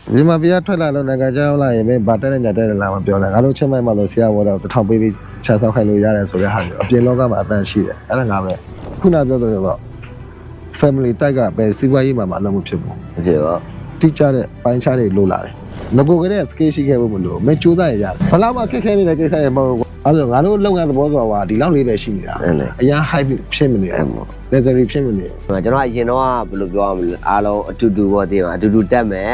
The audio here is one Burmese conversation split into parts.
ဒီမှာပြထွက်လာလို့နိုင်ငံခြားလာရင်ပဲဗာတက်တဲ့ညတက်တဲ့လာမပြောနဲ့ငါတို့ချင်းမိုက်မှာလို့ဆရာဝတော့တစ်ထောင်ပေးပြီးချဆောက်ခိုင်းလို့ရတယ်ဆိုတဲ့ဟာမျိုးအပြင်လောကမှာအတန်ရှိတယ်အဲ့ဒါငါပဲခုနပြောဆိုတော့ family တိုက်ကပဲစီးပွားရေးမှာမအလုပ်မဖြစ်ဘူးဟုတ်ကဲ့ပါတိကျတဲ့ပိုင်းခြားတွေလိုလာတယ်ငကိုကလေး skill ရှိခဲ့ဖို့မလို့မကြိုးစားရရတယ်ဘလောက်မှခက်ခဲနေတဲ့ကိစ္စတွေမဟုတ်ဘူးအဲ့ဒါငါတို့လုပ်ငန်းသဘောဆိုတာဒီလောက်လေးပဲရှိနေတာအရင် high ဖြစ်မနေဘူး necessary ဖြစ်မနေဘူးကျွန်တော်အရင်တော့ဘယ်လိုပြောရမလဲအားလုံးအတူတူပေါ့တည်မှာအတူတူတက်မယ်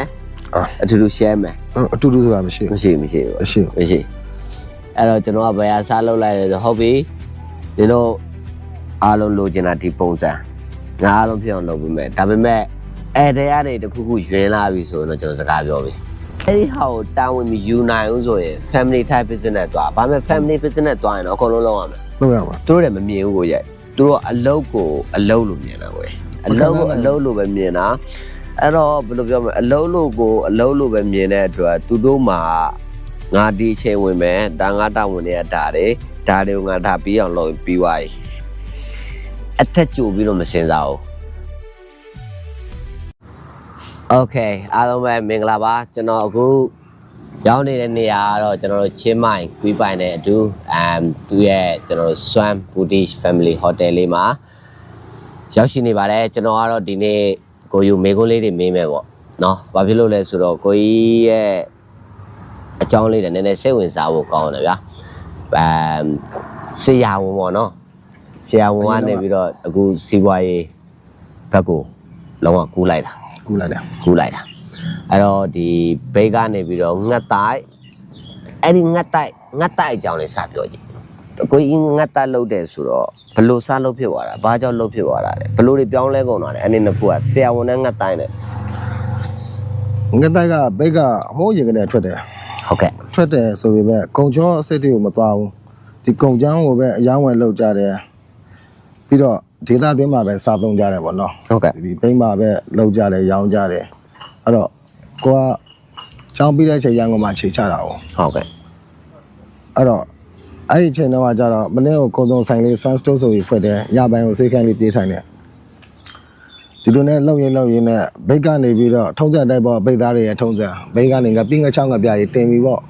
အတူတူ share မယ်အတူတူဆိုတာမရှိဘူးမရှိဘူးအဲ့တော့ကျွန်တော်ကဘယ်ဟာစားလုပ်လိုက်လဲဆိုဟုတ်ပြီဒီတော့အားလုံးလိုချင်တာဒီပုံစံငါအားလုံးဖြစ်အောင်လုပ်ပေးမယ်ဒါပေမဲ့အဲ့တဲ့ကနေတခုခုရွေးလာပြီဆိုတော့ကျွန်တော်စကားပြောပြီအဲ့ဒီဟာကိုတာဝန်မယူနိုင်ဘူးဆိုရင် family type business သွားဘာမဲ့ family business သွားရင်တော့အကုန်လုံးလုပ်ရမယ်လုပ်ရမှာသူတို့လည်းမမြင်ဘူးကိုရဲ့သူတို့အလုပ်ကိုအလုပ်လို့မြင်တာကိုအလုပ်ကိုအလုပ်လို့ပဲမြင်တာအဲ့တော့ဘယ်လိုပြောမလဲအလုပ်လို့ကိုအလုပ်လို့ပဲမြင်တဲ့အတွက်သူတို့မှာငါဒီအချိန်ဝင်မယ်ဒါငါတာဝန်တွေကဒါတွေကိုငါဒါပြီးအောင်လုပ်ပြီးသွားပြီအထက်ကြိုပြီးတော့မစင်စားဘူးโอเคအားလုံးပဲမင်္ဂလာပါကျွန်တော်အခုရောက်နေတဲ့နေရာကတော့ကျွန်တော်တို့ချင်းမိုင်ကွီးပိုင်နဲ့အတူသူရဲ့ကျွန်တော်တို့ Swan Boutique Family Hotel လေးမှာရောက်ရှိနေပါတယ်ကျွန်တော်ကတော့ဒီနေ့ကိုယူမေကုန်းလေးတွေမေးမယ်ပေါ့နော်ဘာဖြစ်လို့လဲဆိုတော့ကိုကြီးရဲ့အကြောင်းလေးတွေနည်းနည်းစိတ်ဝင်စားဖို့ကောင်းတယ်ဗျာဆရာဝန်ပေါ့နော်ဆရာဝန်ကနေပြီးတော့အခုစီးပွားရေးဘက်ကိုလုံးဝကူးလိုက်တာအဲ့တော့ဒီဘေးကနေပြီးတော့ငတ်တိုက်အဲ့ဒီငတ်တိုက်အကြောင်းလေးစပြောကြည့်ကိုကြီးငတ်တိုက်လုပ်တယ်ဆိုတော့ဘလို့စလုပ်ဖြစ်သွားတာဘာကြောင့်လုပ်ဖြစ်သွားတာလဲဘလို့တွေပြောင်းလဲကုန်တာလဲအဲ့ဒီနှစ်ခုကဆရာဝန်နဲ့ငတ်တိုက်နဲ့ငတ်တိုက်ကဘေးကဟိုးရင်ကနေထွက်တယ်ဟုတ်ကဲ့ထွက်တယ်ဆိုပေမဲ့ကုံချောအစစ်တွေကိုမသွားဘူးဒီကုံချောင်းကိုပဲအယောင်းဝယ်လောက်ကြတယ်ပြီးတော့ဒေသတွင်းမှာပဲစားသုံးကြတယ်ပေါ့နော်ဟုတ်ကဲ့ဒီဘိန်းမှာပဲလောက်ကြတယ်ရောင်းကြတယ်အဲ့တော့ကိုကကျောင်းပြီးတဲ့အချိန်ရန်ကုန်မှာချိန်ချတာဟုတ်ကဲ့အဲ့တော့အဲ့ဒီချိန်တော့ကျတော့မနေ့ကကုံစုံဆိုင်လေး Swan Store ဆိုပြီးဖွင့်တယ်ညပိုင်းကိုစိတ်ခန့်လေးပြေးထိုင်တယ်ဒီလိုနဲ့လှုပ်ရင်းနဲ့ဘိတ်ကနေပြီးတော့ထုံးစံတိုက်ပေါ့ဘိတ်သားတွေရဲ့ထုံးစံဘိတ်ကနေငပိငချောင်းငပြရေးတင်ပြီးပေါ့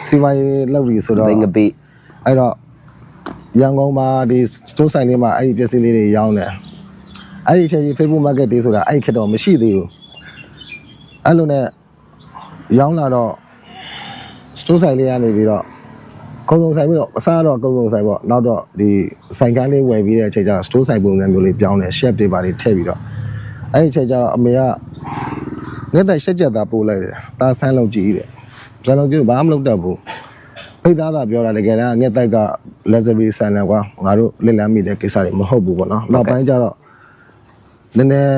စီဝိုင်းလှုပ်ပြီးဆိုတော့ငပိအဲ့တော့ရန်ကုန်မှာဒီ store ဆိုင်လေးမှာအဲ့ဒီပစ္စည်းလေးတွေရောင်းတယ်အဲ့ဒီအချိန်ကြီး Facebook market တွေဆိုတာအဲ့ခက်တော့မရှိသေးဘူးအဲ့လိုနဲ့ရောင်းလာတော့ store ဆိုင်လေးကနေပြီးတော့ကုံစုံဆိုင်ပြီးတော့အစားတော့ကုံစုံဆိုင်ပေါ့နောက်တော့ဒီဆိုင်ကန်းလေးဝယ်ပြီးတဲ့အချိန်ကျတော့ store ဆိုင်ပုံစံမျိုးလေးပြောင်းတယ် chef တွေပါတွေထည့်ပြီးတော့အဲ့ဒီအချိန်ကျတော့အမေကငှက်တိုက်ရှက်ချက်သားပို့လိုက်တယ်ဒါဆန်းလုံးကြည့်တယ်ဆန်းလုံးကြည့်ဘာမှမလုပ်တတ်ဘူးဖိတ်သားသာပြောတာတကယ်တမ်းငှက်တိုက်က luxury ဆန်တယ်ကွာငါတို့လက်လမ်းမိတဲ့ကိစ္စတွေမဟုတ်ဘူးပေါ့နော်နောက်ပိုင်းကျတော့နည်းနည်း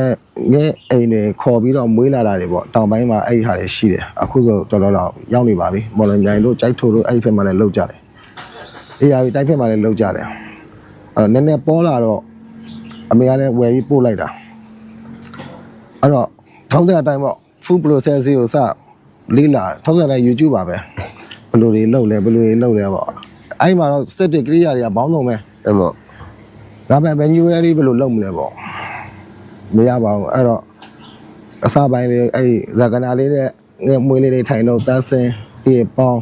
ငဲအိမ်တွေခေါ်ပြီးတော့မွေးလာတာတွေပေါ့တောင်ပိုင်းမှာအဲ့ဒီဟာတွေရှိတယ်အခုဆိုတော်တော်ရောက်နေပါပြီမော်လမြိုင်တို့ကြိုက်ထိုတို့အဲ့ဒီဘက်မှာလည်းလောက်ကြတယ်အေးရပြီတိုက်ဘက်မှာလည်းလောက်ကြတယ်အဲ့တော့နည်းနည်းပေါ်လာတော့အမေကလည်းဝယ်ပြီးပို့လိုက်တာအဲ့တော့ထောင်းတဲ့အတိုင်းပေါ့ food process ကိုစလေးလာထောင်းတဲ့အတိုင်း YouTube ပါပဲဘယ်လိုတွေလုပ်လဲပေါ့အဲ့မှာတော့စက်တွေကိရိယာတွေကဘောင်းစုံပဲအဲ့ပေါ့ဒါပေမဲ့ manually ဘယ်လိုလုပ်မလဲပေါ့မရပါဘူးအဲ့တော့အစားပိုင်းလေးအဲ့ဇာကနာလေးနဲ့ငယ်မွေးလေးတွေထိုင်တော့တန်းစင်းပြီးပေါင်း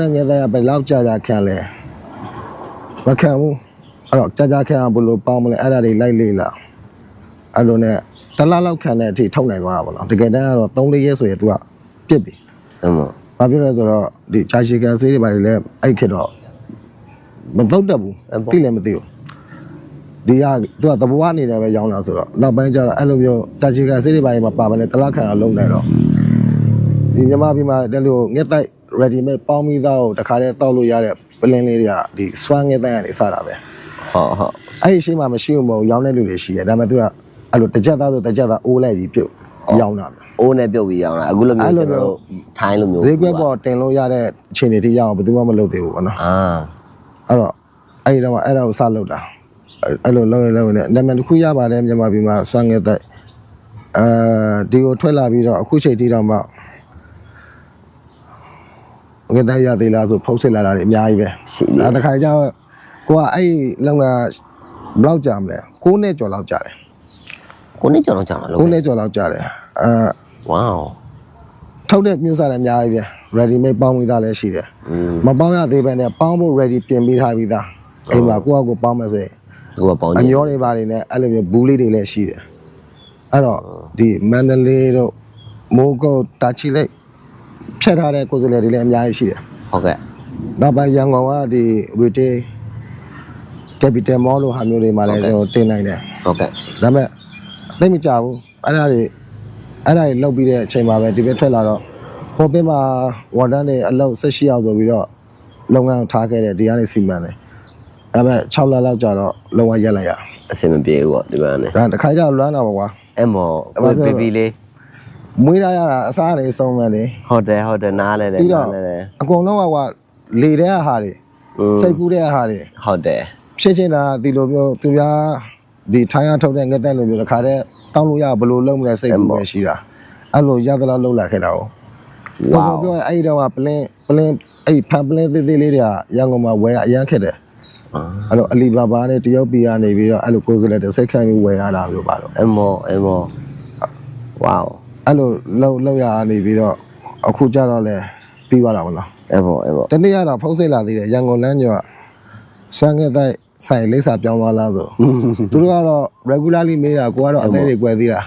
တဲ့ငယ်သားကဘယ်လောက်ကြာခံလဲမခံဘူးအဲ့တော့ကြာခံဘယ်လိုပေါင်းမလဲအဲ့ဒါတွေလိုက်လေ့လာအဲ့လိုနဲ့တလားလောက်ခံတဲ့အထိထုတ်နိုင်သွားတာပေါ့နော်တကယ်တမ်းကတော့3-4ရက်ဆိုရင် तू ကပြစ်ပြီအဲ့ပေါ့ဘာဖြစ်လဲဆိုတော့ဒီချာရှီကန်ဆေးတွေပါလေလည်းအဲ့ခေတ်တော့မသုတ်တတ်ဘူးသိလည်းမသိဘူးဒီကသူကသဘောအနေနဲ့ပဲရောင်းတာဆိုတော့နောက်ပိုင်းကျတော့အဲ့လိုမျိုးချာချီကန်ဆေးတွေပါရင်မပါဘဲနဲ့တလားခံအောင်လုပ်နေတော့ဒီမြန်မာပြည်မှာတလို့ငှက်တိုက် ready made ပေါင်းပြီးသားကိုတခါတည်းတောက်လို့ရတဲ့ပလင်းလေးတွေကဒီစွမ်းငှက်တိုက်ကနေစတာပဲဟုတ်အဲ့ဒီရှိမှမရှိဘူးမဟုတ်ရောင်းတဲ့လူတွေရှိတယ်ဒါပေမဲ့သူကအဲ့လိုတစ်ချက်သားဆိုတစ်ချက်သားအိုးလိုက်ပြီးပြုတ်ရောင်းတာပဲအိုးနဲ့ပြုတ်ပြီးရောင်းတာအခုလိုမျိုးကျွန်တော်တို့ထိုင်းလိုမျိုးဈေးကွက်ပေါ်တင်လို့ရတဲ့အခြေအနေထိရအောင်ဘယ်သူမှမလုပ်သေးဘူးပေါ့နော်အဲ့တော့အဲ့ဒီတော့အဲ့ဒါကိုစလုပ်တာအဲ့လိုလုပ်ရင်နာမည်တစ်ခုရပါတယ်မြန်မာပြည်မှာစွမ်းငှက်တိုက်ဒီကိုထွက်လာပြီးတော့အခုချိန်ထိတော့မှငှက်တိုက်ရသေးလားဆိုဖုတ်စစ်လာတာတွေအများကြီးပဲအဲ့တခါကျတော့ကိုကအဲ့လုပ်ငန်းဘယ်လောက်ကြာမလဲ9နှစ်ကျော်လောက်ကြာတယ်9နှစ်ကျော်လောက်ကြာမှာလို့9နှစ်ကျော်လောက်ကြာတယ်ဝေါ ထုတ်တဲ့မျိုးစားလည်းအများကြီးပဲ ready made ပေါင်းပြီးသားလည်းရှိတယ်မပေါင်းရသေးပဲနဲ့ပေါင်းဖို့ ready ပြင်ပေးထားပြီးသားအိမ်မှာကိုယ့်အကိုပေါင်းမယ်ဆိုရင် ကိုကပေါင်း အညောတွေပါတယ်နဲ့အဲ့လိုမျိုးဘူးလေးတွေလည်းရှိတယ်အဲ့တော့ဒီမန္တလေးတို့မိုးကုတ်တာချီလိတ်ဖြတ်ထားတဲ့ကိုယ်စားလှယ်တွေလည်းအများကြီးရှိတယ် ဟုတ်ကဲ့ နောက်ပိုင်းရန်ကုန်ကဒီ retail capital mall လို့ဟာမျိုးတွေမှာလည်းကျွန်တော်တင်နိုင်တယ် ဟုတ်ကဲ့ ဒါပေမဲ့သိမကြဘူးအဲ့ဒါတွေလောက်ပြီးတဲ့အချိန်မှာပဲဒီဘက်ထွက်လာတော့ဟိုဘက်မှာဝါဒန်တွေအလောက်18ရောက်ဆိုပြီးတော့လုပ်ငန်းထားခဲ့တယ်ဒီကနေစီမံတယ်ဒါပေမဲ့6လလောက်ကြာတော့လုံးဝရက်လိုက်ရ အဆင်မပြေဘူးပေါ့ဒီမှာနေ ဒါတစ်ခါကျလွမ်းတာပေါ့ကွာ အဲ့မော်ကိုပီပီလေး မွေးရရတာအစားတွေစုံမယ်လေ ဟုတ်တယ်နားလဲတယ်နားလဲတယ် အကုန်လုံးကလေတဲ့ဟာတွေစိတ်ကူးတဲ့ဟာတွေ ဟုတ်တယ် ဖြစ်ချင်တာဒီလိုမျိုးသူများဒီထိုင်းရထုတ်တဲ့ငက်တဲ့လိုမျိုးတစ်ခါတည်းတောင်းလို့ရဘယ်လိုလုပ်မလဲစိတ်ကူးပဲရှိတာအဲ့လိုရသလောက်လုပ်လာခဲ့တာကိုတော်ပြောရင်အဲ့တော့ပလင်းအဲ့ဖန်ပလင်းသေးသေးလေးတွေကရန်ကုန်မှာဝယ်အရန်ခက်တယ်အဲ့တော့အလီဘာဘာနဲ့တရုတ်ပြည်ကနေပြီးတော့အဲ့လိုကိုယ်စလက်တစ်စိတ်ခံပြီးဝယ်ရတာမျိုးပါတော့ အဲ့မော်ဝေါ အဲ့လိုလောက်ရနေပြီးတော့အခုကြတော့လဲပြီးသွားတာမလား အဲ့မော် တနေ့ရတော့ဖုံးစိတ်လာသေးတယ်ရန်ကုန်လမ်းကျော်ဆွမ်းခဲ့တဲ့ဆိုင်လိပ်စာပြောင်းသွားလားဆိုသူတို့ကတော့ regularly မေးတာကိုကတော့အသေးတွေ꿰သေးတာ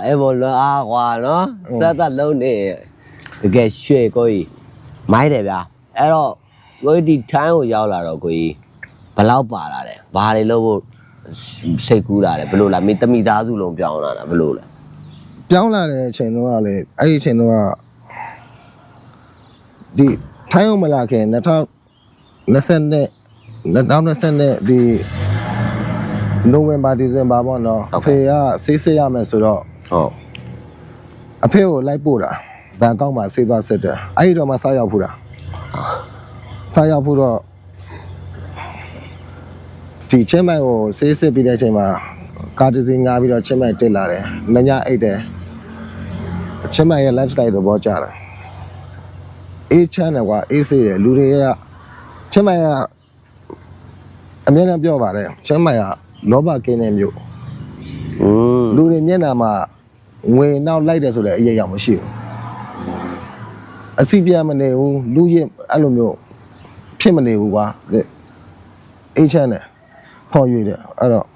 အဲ့မော်လွန်အားကွာနော်စက်သက်လုံးနေတကယ်ရွှေကိုကြီးမိုက်တယ်ဗျာအဲ့တော့ကိုကြီးဒီထိုင်းကိုရောက်လာတော့ကိုကြီးဘယ်လောက်ပါလာလဲဘာတွေလို့ဖို့စိတ်ကူးလာလဲဘယ်လိုလဲတမိသားစုလုံးပြောင်းလာတာဘယ်လိုလဲ ပြောင်းလာတဲ့အချိန်တော့လေအဲ့ဒီအချိန်တော့ဒီထိုင်းအောင်မလာခင်2020နဲ့ဒီနိုဝင်ဘာဒီဇင်ဘာပေါ့နော်အဖေကဆေးစစ်ရမယ်ဆိုတော့ ဟုတ် အဖေကိုလိုက်ပို့တာဘန်ကောက်မှာဆေးသွားစစ်တယ်အဲ့ဒီတော့မှစားရောက်ဖူးတာစားရောက်ဖူးတော့ဒီချင်းမိုင်ကိုဆေးစစ်ပြီးတဲ့အချိန်မှာကားတစ်စီးငါပြီးတော့ချင်းမိုင်တက်လာတယ်ညညအိတ်တယ်ချင်းမိုင်ရဲ့ lifestyle တော့ပေါ်ကြတာအေးချမ်းတယ်ကွာအေးဆေးတယ်လူတွေကချင်းမိုင်ကအမြဲတမ်းပြောပါတယ်ချင်းမိုင်ကလောဘကင်းတဲ့မြို့လူတွေမျက်နှာမှာငွေနောက်လိုက်တယ်ဆိုတဲ့အရေးရောက်မရှိဘူးအစီပြမနေဘူးလူရအဲ့လိုမျိုးဖြစ်မနေဘူးကွာအေးချမ်းတယ်ဖော်ရွေတယ်အဲ့တော့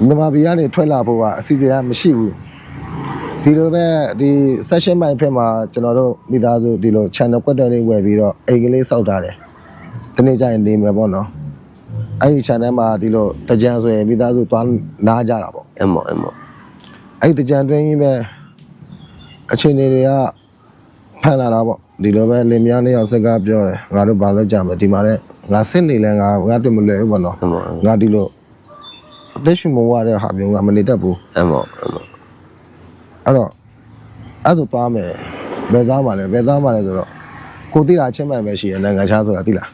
မြန်မာပြည်ကနေထွက်လာဖို့ကအစီအစဉ်မရှိဘူးဒီလိုပဲဒီ session ပိုင်းဖက်မှာကျွန်တော်တို့မိသားစုဒီလို channel ကွက်တယ်လေးဝယ်ပြီးတော့အိမ်ကလေးစောက်ထားတယ်ဒီနေ့ကျရင်နေမယ်ပေါ့နော်အဲ့ဒီ channel မှာဒီလိုတကြံဆိုရင်မိသားစုသွားနားကြတာပေါ့ အဲ့မော် အဲ့ဒီတကြံတွင်းကြီးပဲအချိန်တွေကဖန်လာတာပေါ့ဒီလိုပဲလင်မယားနှစ်ယောက်စကားပြောတယ်ငါတို့ဘာလုပ်ကြမလဲဒီမှာလည်းငါစစ်နေလဲငါတွေ့မလွယ်ဘူးပေါ့နော်ငါဒီလိုအသက်ရှင်မဝတဲ့ဟာမျိုးကမနေတတ်ဘူး အဲ့မော် အဲ့တော့အဲ့ဆိုသွားမယ်ဘယ်သားမှလဲဆိုတော့ကိုသိတာချင်းမှန်ပဲရှိရနိုင်ငံခြားဆိုတာသိလား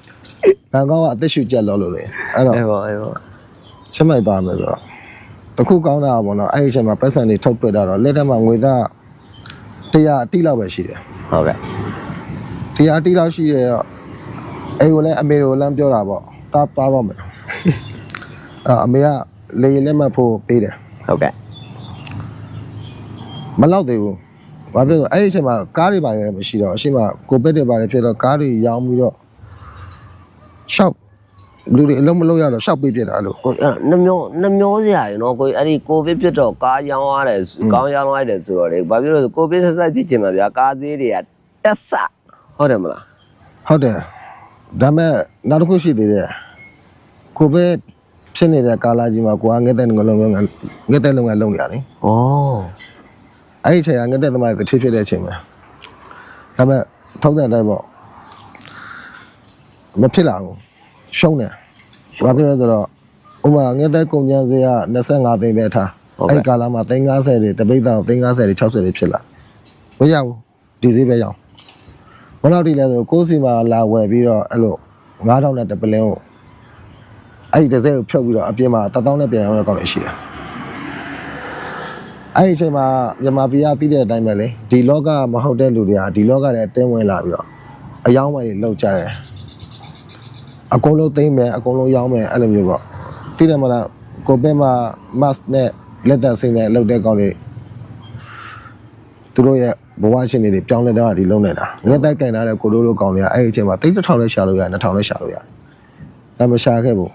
ဘန်ကောက်ကအသက်ရှူကြက်လို့လေအဲ့တော့ အဲ့မော် ချင်းမှန်သွားမယ်ဆိုတော့တခုကောင်းတာပေါ့နော်အဲ့ဒီအချိန်မှာပတ်စံတွေထုတ်တွေ့တာတော့လက်ထက်မှာငွေသား100အတိလောက်ပဲရှိတယ် ဟုတ်ကဲ့ 100အတိလောက်ရှိတယ်တော့အိမ်ကိုလည်းအမေကိုလမ်းပြောတာပေါ့တားတော့မယ်အမေကလေရင်လက်မှတ်ဖို့ပေးတယ် ဟုတ်ကဲ့ မလောက်သေးဘူးဘာဖြစ်လို့အဲ့ဒီအချိန်မှာကားတွေပါလည်းမရှိတော့အရှိမကိုပက်တွေပါလည်းဖြစ်တော့ကားတွေရောင်းပြီးတော့ရှောက်လူတွေအလုံးမလုံးရတော့ရှောက်ပေးပြတာလို့ ကိုနှမျောစရာရေနော်ကိုအဲ့ဒီကိုဗစ်ဖြစ်တော့ကားရောင်းရတယ်ကောင်းရောင်းလိုက်တယ်ဆိုတော့လေဘာဖြစ်လို့ကိုဗစ်ဆက်ဆက်ဖြစ်ချင်မှာဗျာကားဈေးတွေကတက်ဆဟုတ်တယ်မလား ဟုတ်တယ်ဒါမဲ့နောက်တစ်ခုရှိသေးတယ်ကိုပက်ဖြစ်နေတဲ့ကာလာကြီးမှာကိုကငက်တဲ့ငလုံးလုံးငက်တဲ့လုံးကလုံးနေရလေ ဩ အဲ့ဒီအချိန်ကငက်တဲ့သမားတွေဖြစ်တဲ့အချိန်မှာဒါမဲ့ထုံးတဲ့အတိုင်းပေါ့မဖြစ်လာဘူးရှုံးတယ်ဘာဖြစ်လဲဆိုတော့ဥပမာငက်တဲ့ကုန်ကျန်းစရာ25သိန်းပဲထားအဲ့ကာလာမှာ350တွေတပိတ်တောင်350တွေ60တွေဖြစ်လာမရဘူးဒီဈေးပဲရအောင်ဘယ်လောက်ထိလဲဆိုကိုးစီမှာလာဝယ်ပြီးတော့အဲ့လို9000နဲ့တပလင်းကိုအဲ့ဒီတစ်စက်ကိုဖြုတ်ပြီးတော့အပြင်မှာ1000နဲ့ပြန်ရောင်းရကောင်းလို့ရှိတယ်အဲ့ဒီအချိန်မှာမြန်မာပြည်ကတည်တဲ့အတိုင်းပဲလေဒီလောကမဟုတ်တဲ့လူတွေကဒီလောကထဲတင်းဝင်လာပြီးတော့အယောင်းဝယ်တွေလောက်ကြတယ်အကုန်လုံးသိမ်းမယ်အကုန်လုံးရောင်းမယ်အဲ့လိုမျိုးပေါ့တည်တယ်မလားကိုပဲမှာ mask နဲ့လက်သက်စိမ့်နဲ့လောက်တဲ့ကောင်းလေး သူတို့ရဲ့ဘဝရှင်တွေပြောင်းလဲသွားတာဒီလုံးနေတာငှက်တိုက်ကင်ထားတဲ့ကိုတို့ကောင်တွေကအဲ့ဒီအချိန်မှာတိတ်1000နဲ့ရှာလို့ရတယ်2000နဲ့ရှာလို့ရတယ်ဒါမရှာခဲ့ဘူး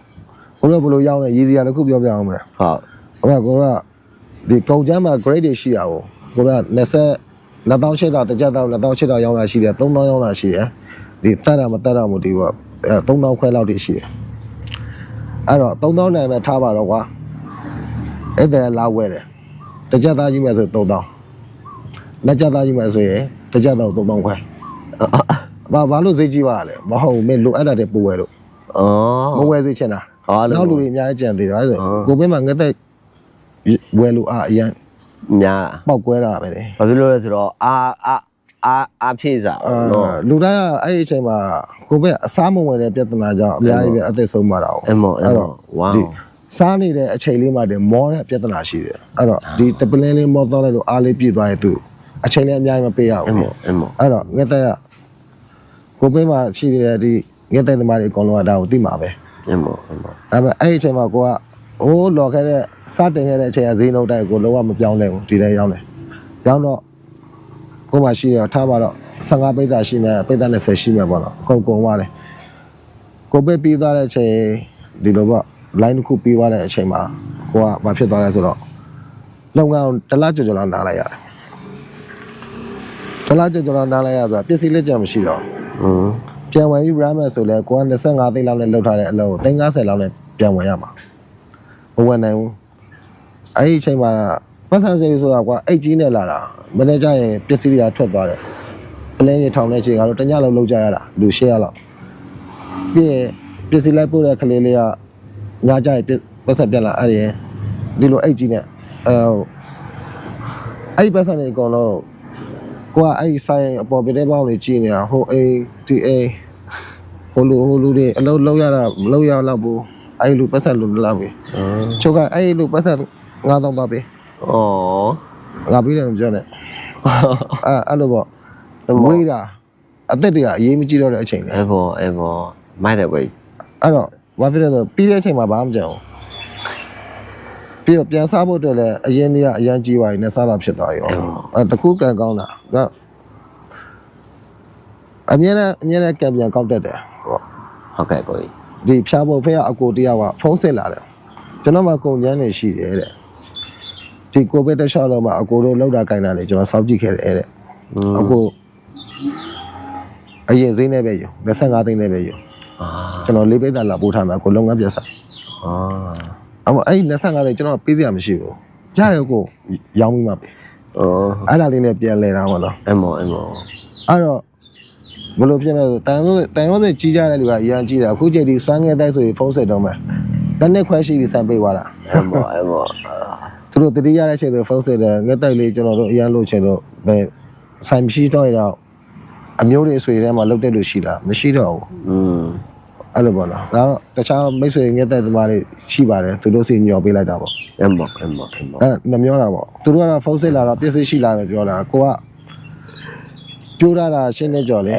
ကိုတို့ဘလို့ရောက်နေရည်စရာတစ်ခုပြောပြအောင်မယ် ဟုတ် ဟိုကဒီကုန်ကျမ်းမှာ grade တွေရှိတာကိုက2800တကြက်တော့2800ရောင်းတာရှိတယ်3000ရောင်းတာရှိတယ်ဒီတက်တာမတက်တာမို့ဒီက3000ခွဲလောက်တည်းရှိတယ်အဲ့တော့3000နိုင်ပဲထားပါတော့ကွာအဲ့ဒါလာဝဲတယ်တကြက်သားကြီးမဲ့ဆို3000လက်ကြက်သားကြီးမဲ့ဆိုရင်တကြက်တော့3000ခွဲဘာလို့ဈေးကြီးပါလဲမဟုတ်မင်းလိုအပ်တာတဲ့ပို့ဝဲလို့မဝဲစေချင်တာနောက်လူတွေအများကြီးကြံသေးတယ်အဲ့ဆိုကိုဘင်းမှာငက်သက်ဝဲလို့အရင်များပောက်ကွဲတာပဲလေဘာဖြစ်လို့လဲဆိုတော့အာဖြည့်စားနော်လူတိုင်းကအဲ့ဒီအချိန်မှာကိုပဲအစားမဝင်တဲ့ပြဿနာကြောင့်အများကြီးပဲအသက်ဆုံးမှာတာအဲ့တော့ဝါစားနေတဲ့အချိန်လေးမှာတည်းမောတဲ့ပြဿနာရှိတယ်အဲ့တော့ဒီတပလင်းလေးမောသွားလိုက်လို့အားလေးပြည့်သွားရဲ့သူအချိန်လေးအများကြီးမပေးရဘူးအဲ့တော့ငက်တဲ့ကကိုပဲမှာရှိနေတဲ့ဒီငက်တဲ့သမားတွေအကုန်လုံးကဒါကိုသိမှာပဲအဲ့ဒါပေမဲ့အဲ့ဒီအချိန်မှာကိုကဟိုးလော်ခဲ့တဲ့စတင်ခဲ့တဲ့အချိန်ကဈေးနှုန်းတိုက်ကိုလုံးဝမပြောင်းလဲဘူးဒီထဲရောက်တယ်ရောက်တော့ကိုမှရှိရထားပါတော့15ပိတ်တာရှိမယ်ပိတ်တာ20ရှိမယ်ပေါ့နော်ကုန်သွားတယ်ကိုပဲပြီးသွားတဲ့အချိန်ဒီလိုပေါ့ line တစ်ခုပြီးသွားတဲ့အချိန်မှာကိုကဘာဖြစ်သွားလဲဆိုတော့လုပ်ငန်းတစ်လကျော်လောက်နားလိုက်ရတယ်တစ်လကျော်လောက်နားလိုက်ရဆိုတာပစ္စည်းလက်ကျန်မရှိတော့ပြန်ဝင်ယူရမယ်ဆိုလဲကိုက25သိန်းလောက်နဲ့လောက်ထားတဲ့အလုပ်ကို350လောက်နဲ့ပြန်ဝင်ရမှာမဝင်နိုင်ဘူးအဲ့ဒီအချိန်မှာပတ်စံစီဆိုတာကွာအိတ်ကြီးနဲ့လာတာမနေ့ကျရင်ပစ္စည်းတွေကထွက်သွားတယ်ပလင်းကြီးထောင်တဲ့ချိန်ကတော့တညလုံးလောက်ကြရတာလူ800လောက်ပြီးရင်ပစ္စည်းလိုက်ပို့တဲ့ကလေးလေးကညကြရင်ပတ်စံပြက်လာအဲ့ဒီဒီလိုအိတ်ကြီးနဲ့အဲ့ဒီပတ်စံတွေအကုန်လုံးကိုကအဲ့ဒီဆိုင်အပေါ်ပြတဲ့ပေါင်းတွေကြီးနေတာဟိုအိဒီအိဟိုလူတွေအလုံးလောက်ရတာမလောက်ရတော့ဘူးအဲ့လိုပတ်စံလို့လာပြီချိုကအဲ့လိုပတ်စံ9000ပါပဲငါပြီးတယ်မပြောနဲ့အဲ့လိုပေါ့ဝေးတာအသက်တွေကအရေးမကြီးတော့တဲ့အချိန်လေအဲ့ပေါ့မိုက်တယ်ပဲအဲ့တော့ဘာဖြစ်လဲဆိုပြီးတဲ့အချိန်မှာဘာမှမကြံဘူးပြီးတော့ပြန်စားဖို့အတွက်လည်းအရင်ကအရန်ကြီးပါရင်နဲ့စားတာဖြစ်သွားရောတခုကံကောင်းတာအမြဲတမ်းကံပြန်ကောက်တတ်တယ်ဟုတ်ကဲ့ကိုဒီဖြာဖို့ဖေးကအကိုတယောက်ကဖုန်းဆက်လာတယ်ကျွန်တော်မှကုန်ကျန်းနေရှိတယ်တဲ့ဒီကိုဗစ်တက်ရှော့တော့မှအကိုတို့လောက်တာကြိုင်တာလေကျွန်တော်စောင့်ကြည့်ခဲ့တယ်တဲ့အကိုအရင်ဈေးနဲ့ပဲယူ25သိန်းနဲ့ပဲယူကျွန်တော်လေးပိတ်တာလာပို့ထားမယ်အကိုလုပ်ငန်းပြတ်စားအဲ့25သိန်းကျွန်တော်ပေးစရာမရှိဘူးရတယ်ကိုရောင်းပြီးမှပေးအဲ့ဒါလေးနဲ့ပြန်လဲတာပေါ့နော်အဲ့တော့ဘလို့ဖြစ်နေဆိုတန်ရုံးစကြီးကြတဲ့လူကအရန်ကြီးတယ်အခုချိန်ဒီစွမ်းငယ်တိုက်ဆိုရင်ဖုန်းဆက်တော့မယ်လက်နဲ့ခွဲရှိပြီးဆန်ပေးသွားတာအဲ့သူတို့တတိယတဲ့ချိန်ဆိုဖုန်းဆက်တယ်ငက်တိုက်လေးကျွန်တော်တို့အရန်လို့ချင်တော့ဘယ်ဆိုင်မရှိတော့ရတော့အမျိုးတွေဆွေထဲမှာလုတ်တဲ့လူရှိလားမရှိတော့ဘူးအဲ့လိုပေါ့နော်ဒါတော့တခြားမိတ်ဆွေငက်တိုက်သမားတွေရှိပါတယ်သူတို့စီညော်ပေးလိုက်တာပေါ့အဲ့မပြောတာပေါ့သူတို့ကတော့ဖုန်းဆက်လာတော့ပြည့်စုံရှိလာပဲပြောတာကိုကပြိုးတာရှင်းနေကြော်လေ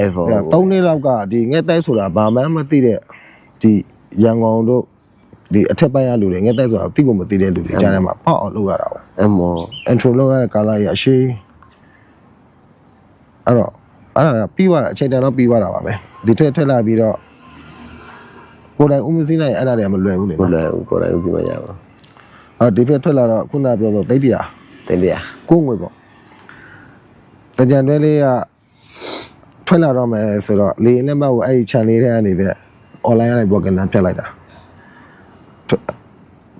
3နှစ်လောက်ကဒီငက်တိုက်ဆိုတာဘာမှမသိတဲ့ဒီရန်ကုန်တို့ဒီအထက်ပိုင်းရလူတွေငက်တိုက်ဆိုတာသိဖို့မသိတဲ့လူတွေကြားထဲမှာပေါက်အောင်လုပ်ရတာပေါ့intro လုပ်ရတဲ့ကာလကြီးအရှိအဲ့ဒါပြီးသွားတာအချိန်တန်တော့ပြီးသွားတာပါပဲဒီထက်လာပြီးတော့ကိုယ်တိုင်ဦးမစည်းနိုင်အဲ့ဒါတွေကမလွယ်ဘူးလေမလွယ်ဘူးကိုယ်တိုင်ဦးစီးမရဘူးဒီဖက်ထွက်လာတော့ခုနပြောဆိုသိတ္တရာကိုငွေပေါ့တကြံတွဲလေးကထွက်လာတော့မယ်ဆိုတော့လေနဲ့မှတ်ကိုအဲ့ဒီ channel လေးထဲကနေပဲ online ကနေ blog နဲ့ဖြတ်လိုက်တာ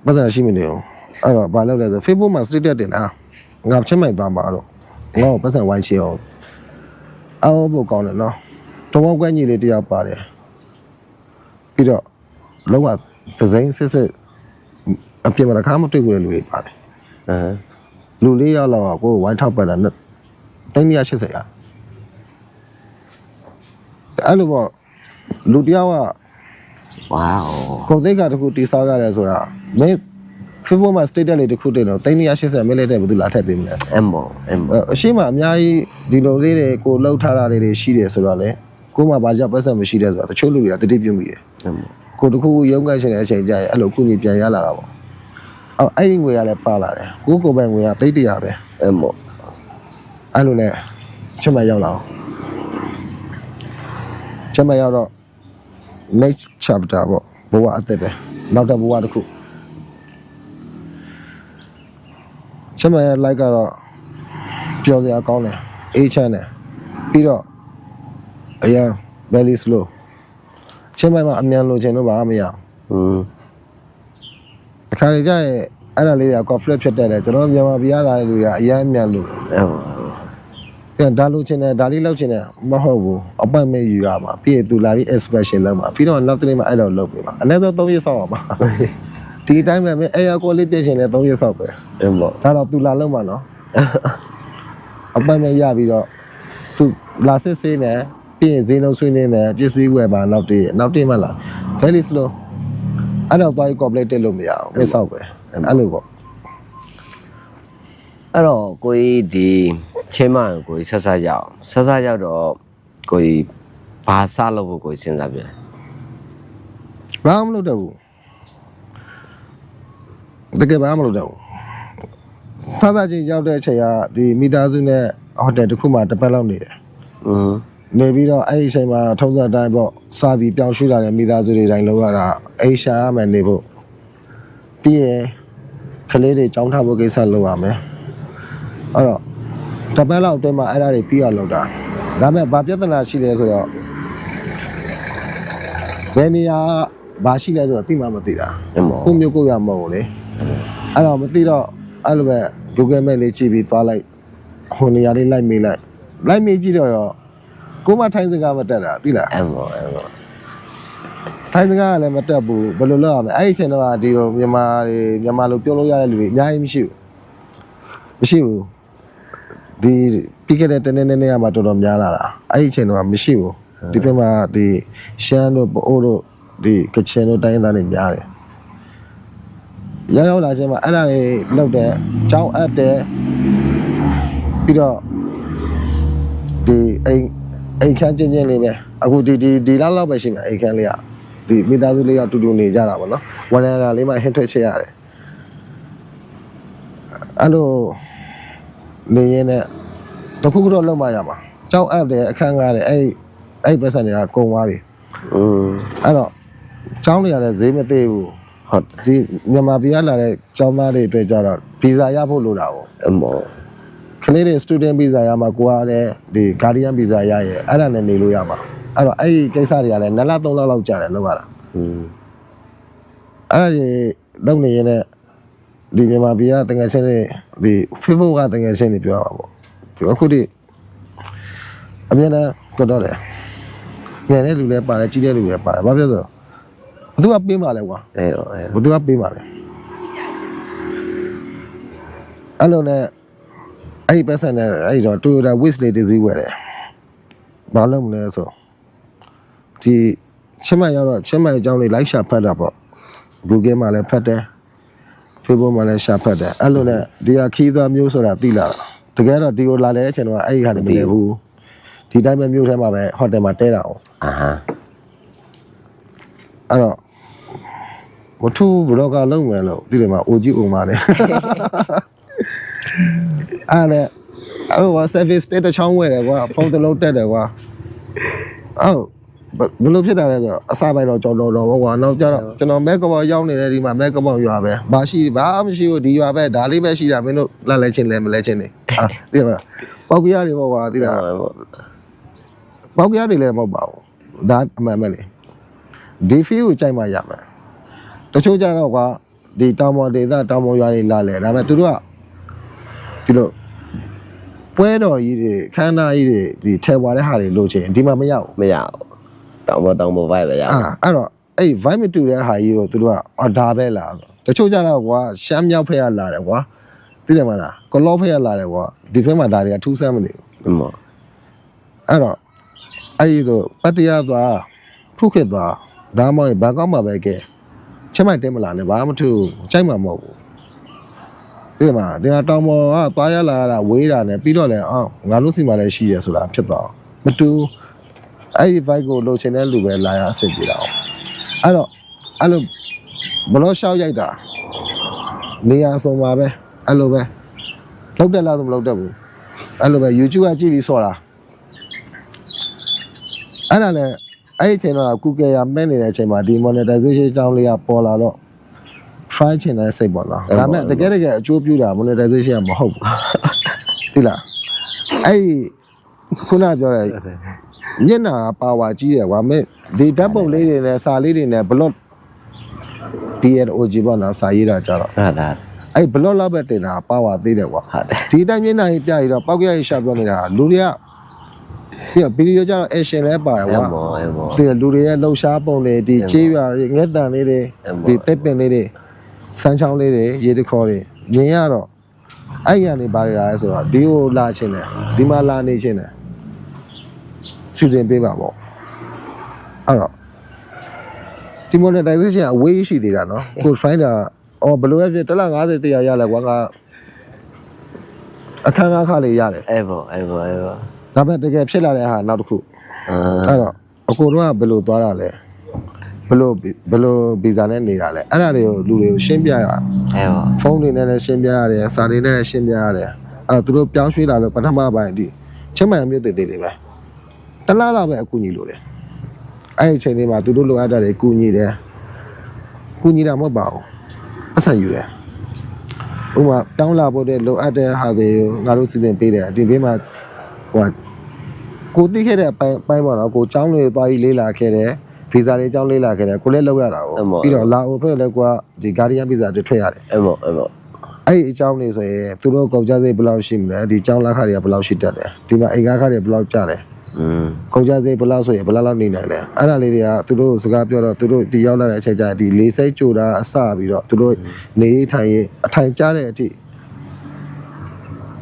ဘာသာရှိမနေဘူးအဲ့တော့ဘာလုပ်လဲဆို Facebook မှာ status တင်တာငါချင်းမိုင်သွားမှာတော့ငါ့ကိုပတ်စံဝိုင်းချအောင်အော်ဘုကောင်းတယ်နော်တော့ကွက်ညီလေးတယောက်ပါတယ်ပြီးတော့လုံးဝသစိမ်းစစ်အပြင်မှာတစ်ခါမှတွေ့过တဲ့လူတွေပါတယ်လူလေးယောက်လောက်ကိုဝိုင်းထောက်ပတ်တာ380ရအဲ့လိုပေါ့လူတယောက်ကဝေါကုန်သိက္ခာတစ်ခုတိဆောက်ရတယ်ဆိုတာမင်း Facebook မှာ status လေးတစ်ခုတင်တော့380မိနစ်တဲ့ဘယ်သူလာထည့်ပေးမလဲအဲ့မောအရှိမအများကြီးဒီလိုလေးတွေကိုလှုပ်ထားတာလေးတွေရှိတယ်ဆိုတော့လေကိုမှဘာကြောင့်ပတ်သက်မရှိတဲ့ဆိုတာတချို့လူတွေကတတိပြုမိတယ်ကိုတခုခုရုံးကန်ရှင်တဲ့အချိန်ကျရင်အဲ့လိုခုညီပြန်ရလာတာပေါ့အဲ့ဒီငွေကလည်းပါလာတယ်ကိုပိုင်ငွေက300ပဲအဲ့မော အဲ့လိုနဲ့ချက်မှရောက်လာအောင်ချက်မှရောက်တော့ next chapter ပေါ့ဘဝအသက်ပဲနောက်တစ်ဘဝတစ်ခုချက်မှlike ကတော့ပျော်စရာကောင်းတယ်အေးချမ်းတယ်ပြီးတော့အရင် very slow ချက်မှအမြန်လိုချင်လို့ပါမရဘူးအခါလေးကျရင်အဲ့ဒါလေးက conflict ဖြစ်တတ်တယ်ကျွန်တော်မြန်မာပြည်လာတဲ့လူတွေကအရင်အမြန်လို့အဲ့ဒါလိုချင်တယ်ဒါလေးလောက်ချင်တယ်မဟုတ်ဘူး appointment ယူရမှာပြီးရင်သူလာပြီး inspection လုပ်မှာပြီးတော့နောက်တစ်နေ့မှအဲ့လိုလုပ်ပေးမှာအနည်းဆုံး3ရက်စောင့်ရမှာဒီအတိုင်းပဲမင်း air quality တင်ရှင်လည်း3ရက်စောင့်ပဲအဲ့ပေါ့ဒါတော့သူလာလုပ်မှာနော် appointment ရပြီးတော့သူလာစစ်ဆေးနေပြီးရင်ဈေးနှုန်းဆွေးနွေးနေပစ္စည်းဝယ်ပါနောက်တည့်မှလာ very slow အဲ့တော့သွား complete တက်လို့မရအောင်မစောက်ပဲအဲ့လိုပေါ့အဲ့တော့ကိုကြီးဒီချင်းမကိုကြီးဆက်ဆက်ရောက်တော့ကိုကြီးဘာစလုပ်ဖို့ကိုကြီးစဉ်းစားပြန်ဘာမှမလုပ်တော့ဘူးတကယ်ဘာမှမလုပ်တော့ဘူးစားချင်းရောက်တဲ့အချိန်ကဒီမိသားစုနဲ့ဟိုတယ်တစ်ခုမှတစ်ပတ်လောက်နေတယ်နေပြီးတော့အဲ့ဒီအချိန်မှာထုံးစံတိုင်းပေါ့စာပြီးပြောင်းရွှေ့လာတဲ့မိသားစုတွေတိုင်းလောက်ရတာအိရှာရမယ်နေဖို့ပြီးရင်ကလေးတွေကြောင်းထားဖို့ကိစ္စလုပ်ရမယ်အဲ့တော့တပတ်လောက်အတွင်းမှာအဲ့ဒါတွေပြီးအောင်လုပ်တာဒါပေမဲ့ဘာပြဿနာရှိလဲဆိုတော့ဘယ်နေရာဘာရှိလဲဆိုတော့သိမှမသိတာကိုမျိုးကိုရမဟုတ်ဘူးလေအဲ့တော့မသိတော့အဲ့လိုပဲ Google Map လေးကြည့်ပြီးသွားလိုက်ဟိုနေရာလေးလိုက်မေးကြည့်တော့ကိုမထိုင်းစကားမတက်တာသိလားအဲ့ပေါ့ထိုင်းစကားကလည်းမတက်ဘူးဘယ်လိုလုပ်ရမလဲအဲ့ဒီအချိန်တော့ဒီမြန်မာလိုပြောလို့ရတဲ့လူတွေအများကြီးမရှိဘူးဒီပြီးခဲ့တဲ့တနေ့ကမှတော်တော်များလာတာအဲ့ဒီအချိန်တော့မရှိဘူးဒီဘက်မှာဒီရှမ်းတို့ပအိုးတို့ဒီကချင်တို့တိုင်းသားတွေများတယ်ရောက်လာချင်းမှာအဲ့ဒါတွေလောက်တယ်ကြောင်းအပ်တယ်ပြီးတော့ဒီအိမ်ခန်းချင်းလေးပဲအခုဒီလောက်ပဲရှိမှာအိမ်ခန်းလေးကဒီမိသားစုလေးကတူတူနေကြတာပေါ့နော်ဝန်ရံလေးမှဟင်းထွက်ချက်ရတယ်အဲ့လိုနေရင်လည်းတခုခုတော့လောက်မှရမှာကြောင်းအပ်တယ်အခန်းကားတယ်အဲ့ပတ်စံတွေကကုန်သွားပြီအဲ့တော့ကျောင်းတွေကလည်းဈေးမသေးဘူးဟုတ်ဒီမြန်မာပြည်ကလာတဲ့ကျောင်းသားတွေအတွက်ကြတော့ဗီဇာရဖို့လိုတာပေါ့အမောကလေးတွေ student visa ရမှာကိုကလည်းဒီ guardian visa ရရဲ့အဲ့ဒါနဲ့နေလို့ရမှာအဲ့တော့အဲ့ဒီကိစ္စတွေကလည်း2လ3လလောက်ကြာတယ်လောက်ရတာအဲ့ဒါတွေလုပ်နေရင်လည်းဒီမြန်မာပြည်ကတကယ်ချင်းတွေဒီ Facebook ကတကယ်ချင်းတွေပြောရပါပေါ့အခုဒီအမြဲတမ်းကတော့လေငယ်တဲ့လူလည်းပါတယ်ကြီးတဲ့လူလည်းပါတယ်ဘာဖြစ်လို့ဘသူကပေးမှာလဲကွာဘသူကပေးမှာလဲအဲ့လိုနဲ့အဲ့ဒီပတ်စံနဲ့အဲ့တော့ Toyota Wish လေးတစ်စီးဝယ်တယ်ဘာလို့မလဲဆိုဒီချင်းမရောက်တော့ချင်းမအကြောင်းလေးလိုက်ရှာဖတ်တာပေါ့ Google မှာလည်းဖတ်တယ် Facebook မှာလည်းရှာဖတ်တယ်အဲ့လိုနဲ့ဒီဟာခီးသွားမျိုးဆိုတာသိလာတကယ်တော့ဒီကိုလာတဲ့အချိန်တော့အဲ့ဒီခါတည်းမလဲဘူးဒီတိုင်းပဲမြို့ထဲမှာပဲဟိုတယ်မှာတဲတာအောင်အဲ့တော့မထူးဘလော့ကလုံးမယ်လို့ဒီထဲမှာအိုကြီးအိုမာနေအဲ့ဒါအဲ့ဟို service state တစ်ချောင်းဝယ်တယ်ကွာဖုန်းတစ်လုံးတက်တယ်ကွာအော်ဘယ်လိုဖြစ်တာလဲဆိုတော့အစားပိုင်းတော့ကြော်တော်ပေါ့ကွာနောက်ကျတော့ကျွန်တော်မဲကမောင်ရောက်နေတဲ့ဒီမှာမဲကမောင်ရွာပဲဘာမရှိဘူးဒီရွာပဲဒါလေးပဲရှိတာမင်းတို့လက်လဲချင်းလဲမလဲချင်းနေဟာသိပါလားပေါက်ကြရတွေပေါ့ကွာသိလားပေါက်ကြရတွေလည်းမဟုတ်ပါဘူးဒါအမှန်ပဲလေဒီဖီကိုကြိုက်မှရမယ်တချို့ကြတော့ကွာဒီတောင်ပေါ်ဒေသတောင်ပေါ်ရွာတွေလာလဲဒါပေမဲ့သူတို့ကဒီလိုပွဲတော်ကြီးတွေခန်းသားကြီးတွေဒီထဲပွားတဲ့ဟာတွေလိုချင်ဒီမှာမရဘူးတောင်ပေါ် vibe ပဲရအဲ့တော့အဲ့ vibe မတူတဲ့ဟာကြီးကိုသူတို့ကဒါပဲလားတချို့ကြတော့ကွာရှမ်းမြောက်ဖက်ကလာတယ်ကွာသိတယ်မလားကလောဖက်ကလာတယ်ကွာဒီဖက်မှာဒါတွေကထူးဆန်းမနေဘူးဟုတ်အဲ့တော့အဲ့ဒီဆိုပတ္တရားသွားဖုခေတ်သွားဒါမှမဟုတ်ဘာကောက်မှပဲကဲချက်မိုက်တင်းမလားနဲ့ဘာမှမထူးကြိုက်မှာမဟုတ်ဘူးသိတယ်မလားဒီတောင်ပေါ်ကသွားရလာတာဝေးတာနဲ့ပြီးတော့လည်းငါတို့စီမှာလည်းရှိရဆိုတာဖြစ်သွားမတူအဲ့ဒီ vibe ကိုလိုချင်တဲ့လူပဲလာရအဆင်ပြေတာအဲ့တော့အဲ့လိုဘလို့ရှောက်ရိုက်တာနေရာဆုံးပါပဲအဲ့လိုပဲလောက်တက်လားဆိုမလောက်တက်ဘူး အဲ့လိုပဲ YouTube ကကြည့်ပြီးဆော့တာအဲ့ဒါလည်းအဲ့ဒီအချိန်တော့ Google ရမဲ့နေတဲ့အချိန်မှာဒီ monetization အကြောင်းလေးကပေါ်လာတော့ try ချင်တဲ့စိတ်ပေါ့နော်ဒါပေမဲ့တကယ်အကျိုးပြုတာ monetization ကမဟုတ်ဘူးသိလားအဲ့ခုနပြောတဲ့မျက်နှာပါဝါကြီးတယ်ကွာမဲ့ဒီဓာတ်ပုံလေးတွေနဲ့စာလေးတွေနဲ့ blog BLOG ပေါ့နော်စာရေးတာကြတော့ ဟုတ်လား အဲ့ blog လောက်ပဲတင်တာပါဝါသေးတယ်ကွာ ဟုတ်တယ် ဒီတိုင်းမျက်နှာကြီးပြရတော့ပောက်ကြရရှာပြောနေတာလူတွေကပြီးတော့ဗီဒီယိုကြတော့ action လည်းပါတယ်ကွာ ဒီလူတွေရဲ့လှုပ်ရှားပုံတွေဒီချေးရွာငှက်တန်လေးတွေဒီတက်ပင်လေးတွေစမ်းချောင်းလေးတွေရေတခေါ်တွေမြင်ရတော့အဲ့ရနေပါရတာလဲဆိုတော့ဒီကိုလာချင်းတယ်ဒီမှာလာနေချင်းတယ်စီစဉ်ပေးပါပေါ့အဲ့တော့ဒီ monetization အဝေးရှိသေးတာနော်ကို find တာအော်ဘယ်လိုပဲဖြစ်တစ်လ50တရားရလဲကွာငါအခန်းခါလေးရတယ် အဲ့ပေါ့ဒါပေမဲ့တကယ်ဖြစ်လာတဲ့ဟာနောက်တစ်ခုအဲ့တော့အကိုတို့ကဘယ်လိုသွားတာလဲဘယ်လိုဗီဇာနဲ့နေတာလဲအဲ့ဒါတွေကိုလူတွေကိုရှင်းပြရအောင် အဲ့ပေါ့ ဖုန်းတွေနဲ့လည်းရှင်းပြရတယ်စာတွေနဲ့လည်းရှင်းပြရတယ်အဲ့တော့သူတို့ပြောင်းရွှေ့လာလို့ပထမပိုင်းဒီချင်းမှန်မျိုးတည်တည်လေးပဲတလားလောက်ပဲအကူညီလို့တယ်အဲ့ဒီအချိန်လေးမှာသူတို့လိုအပ်တာတွေကူညီတယ်ကူညီတာမဟုတ်ပါဘူးအဆန်ယူတယ်ဥပမာတောင်းလာဖို့တဲ့လိုအပ်တဲ့ဟာတွေကိုငါတို့စီစဉ်ပေးတယ်ဒီဘေးမှာဟိုကိုသိခဲ့တဲ့အပိုင်းပေါ့နော်ကိုចောင်းလေးသွားပြီးလေးလာခဲ့တယ်ဗီဇာတွေចောင်းလေးလာခဲ့တယ်ကိုလည်းလောက်ရတာဟုတ်ပြီးတော့လာအိုဖက်လည်းကွာဒီဂါဒီယန်ဗီဇာတွေထွက်ရတယ်အဲ့ပေါ့အဲ့ဒီအကြောင်းလေးဆိုရင်သူတို့ကုန်ကြစိတ်ဘယ်လောက်ရှိမလဲဒီចောင်းလာခါတွေကဘယ်လောက်ရှိတတ်တယ်ဒီမှာအိမ်ကားခါတွေဘယ်လောက်ကျတယ်ကုန်ကြစိတ်ဘယ်လောက်ဆိုရင်ဘယ်လောက်နေနိုင်လဲအဲ့ဒါလေးတွေကသူတို့စကားပြောတော့သူတို့ဒီရောက်လာတဲ့အချိန်ကျဒီလေးစိတ်ကြိုတာအစပြီးတော့သူတို့နေထိုင်ရင်အထိုင်ကျတဲ့အထိ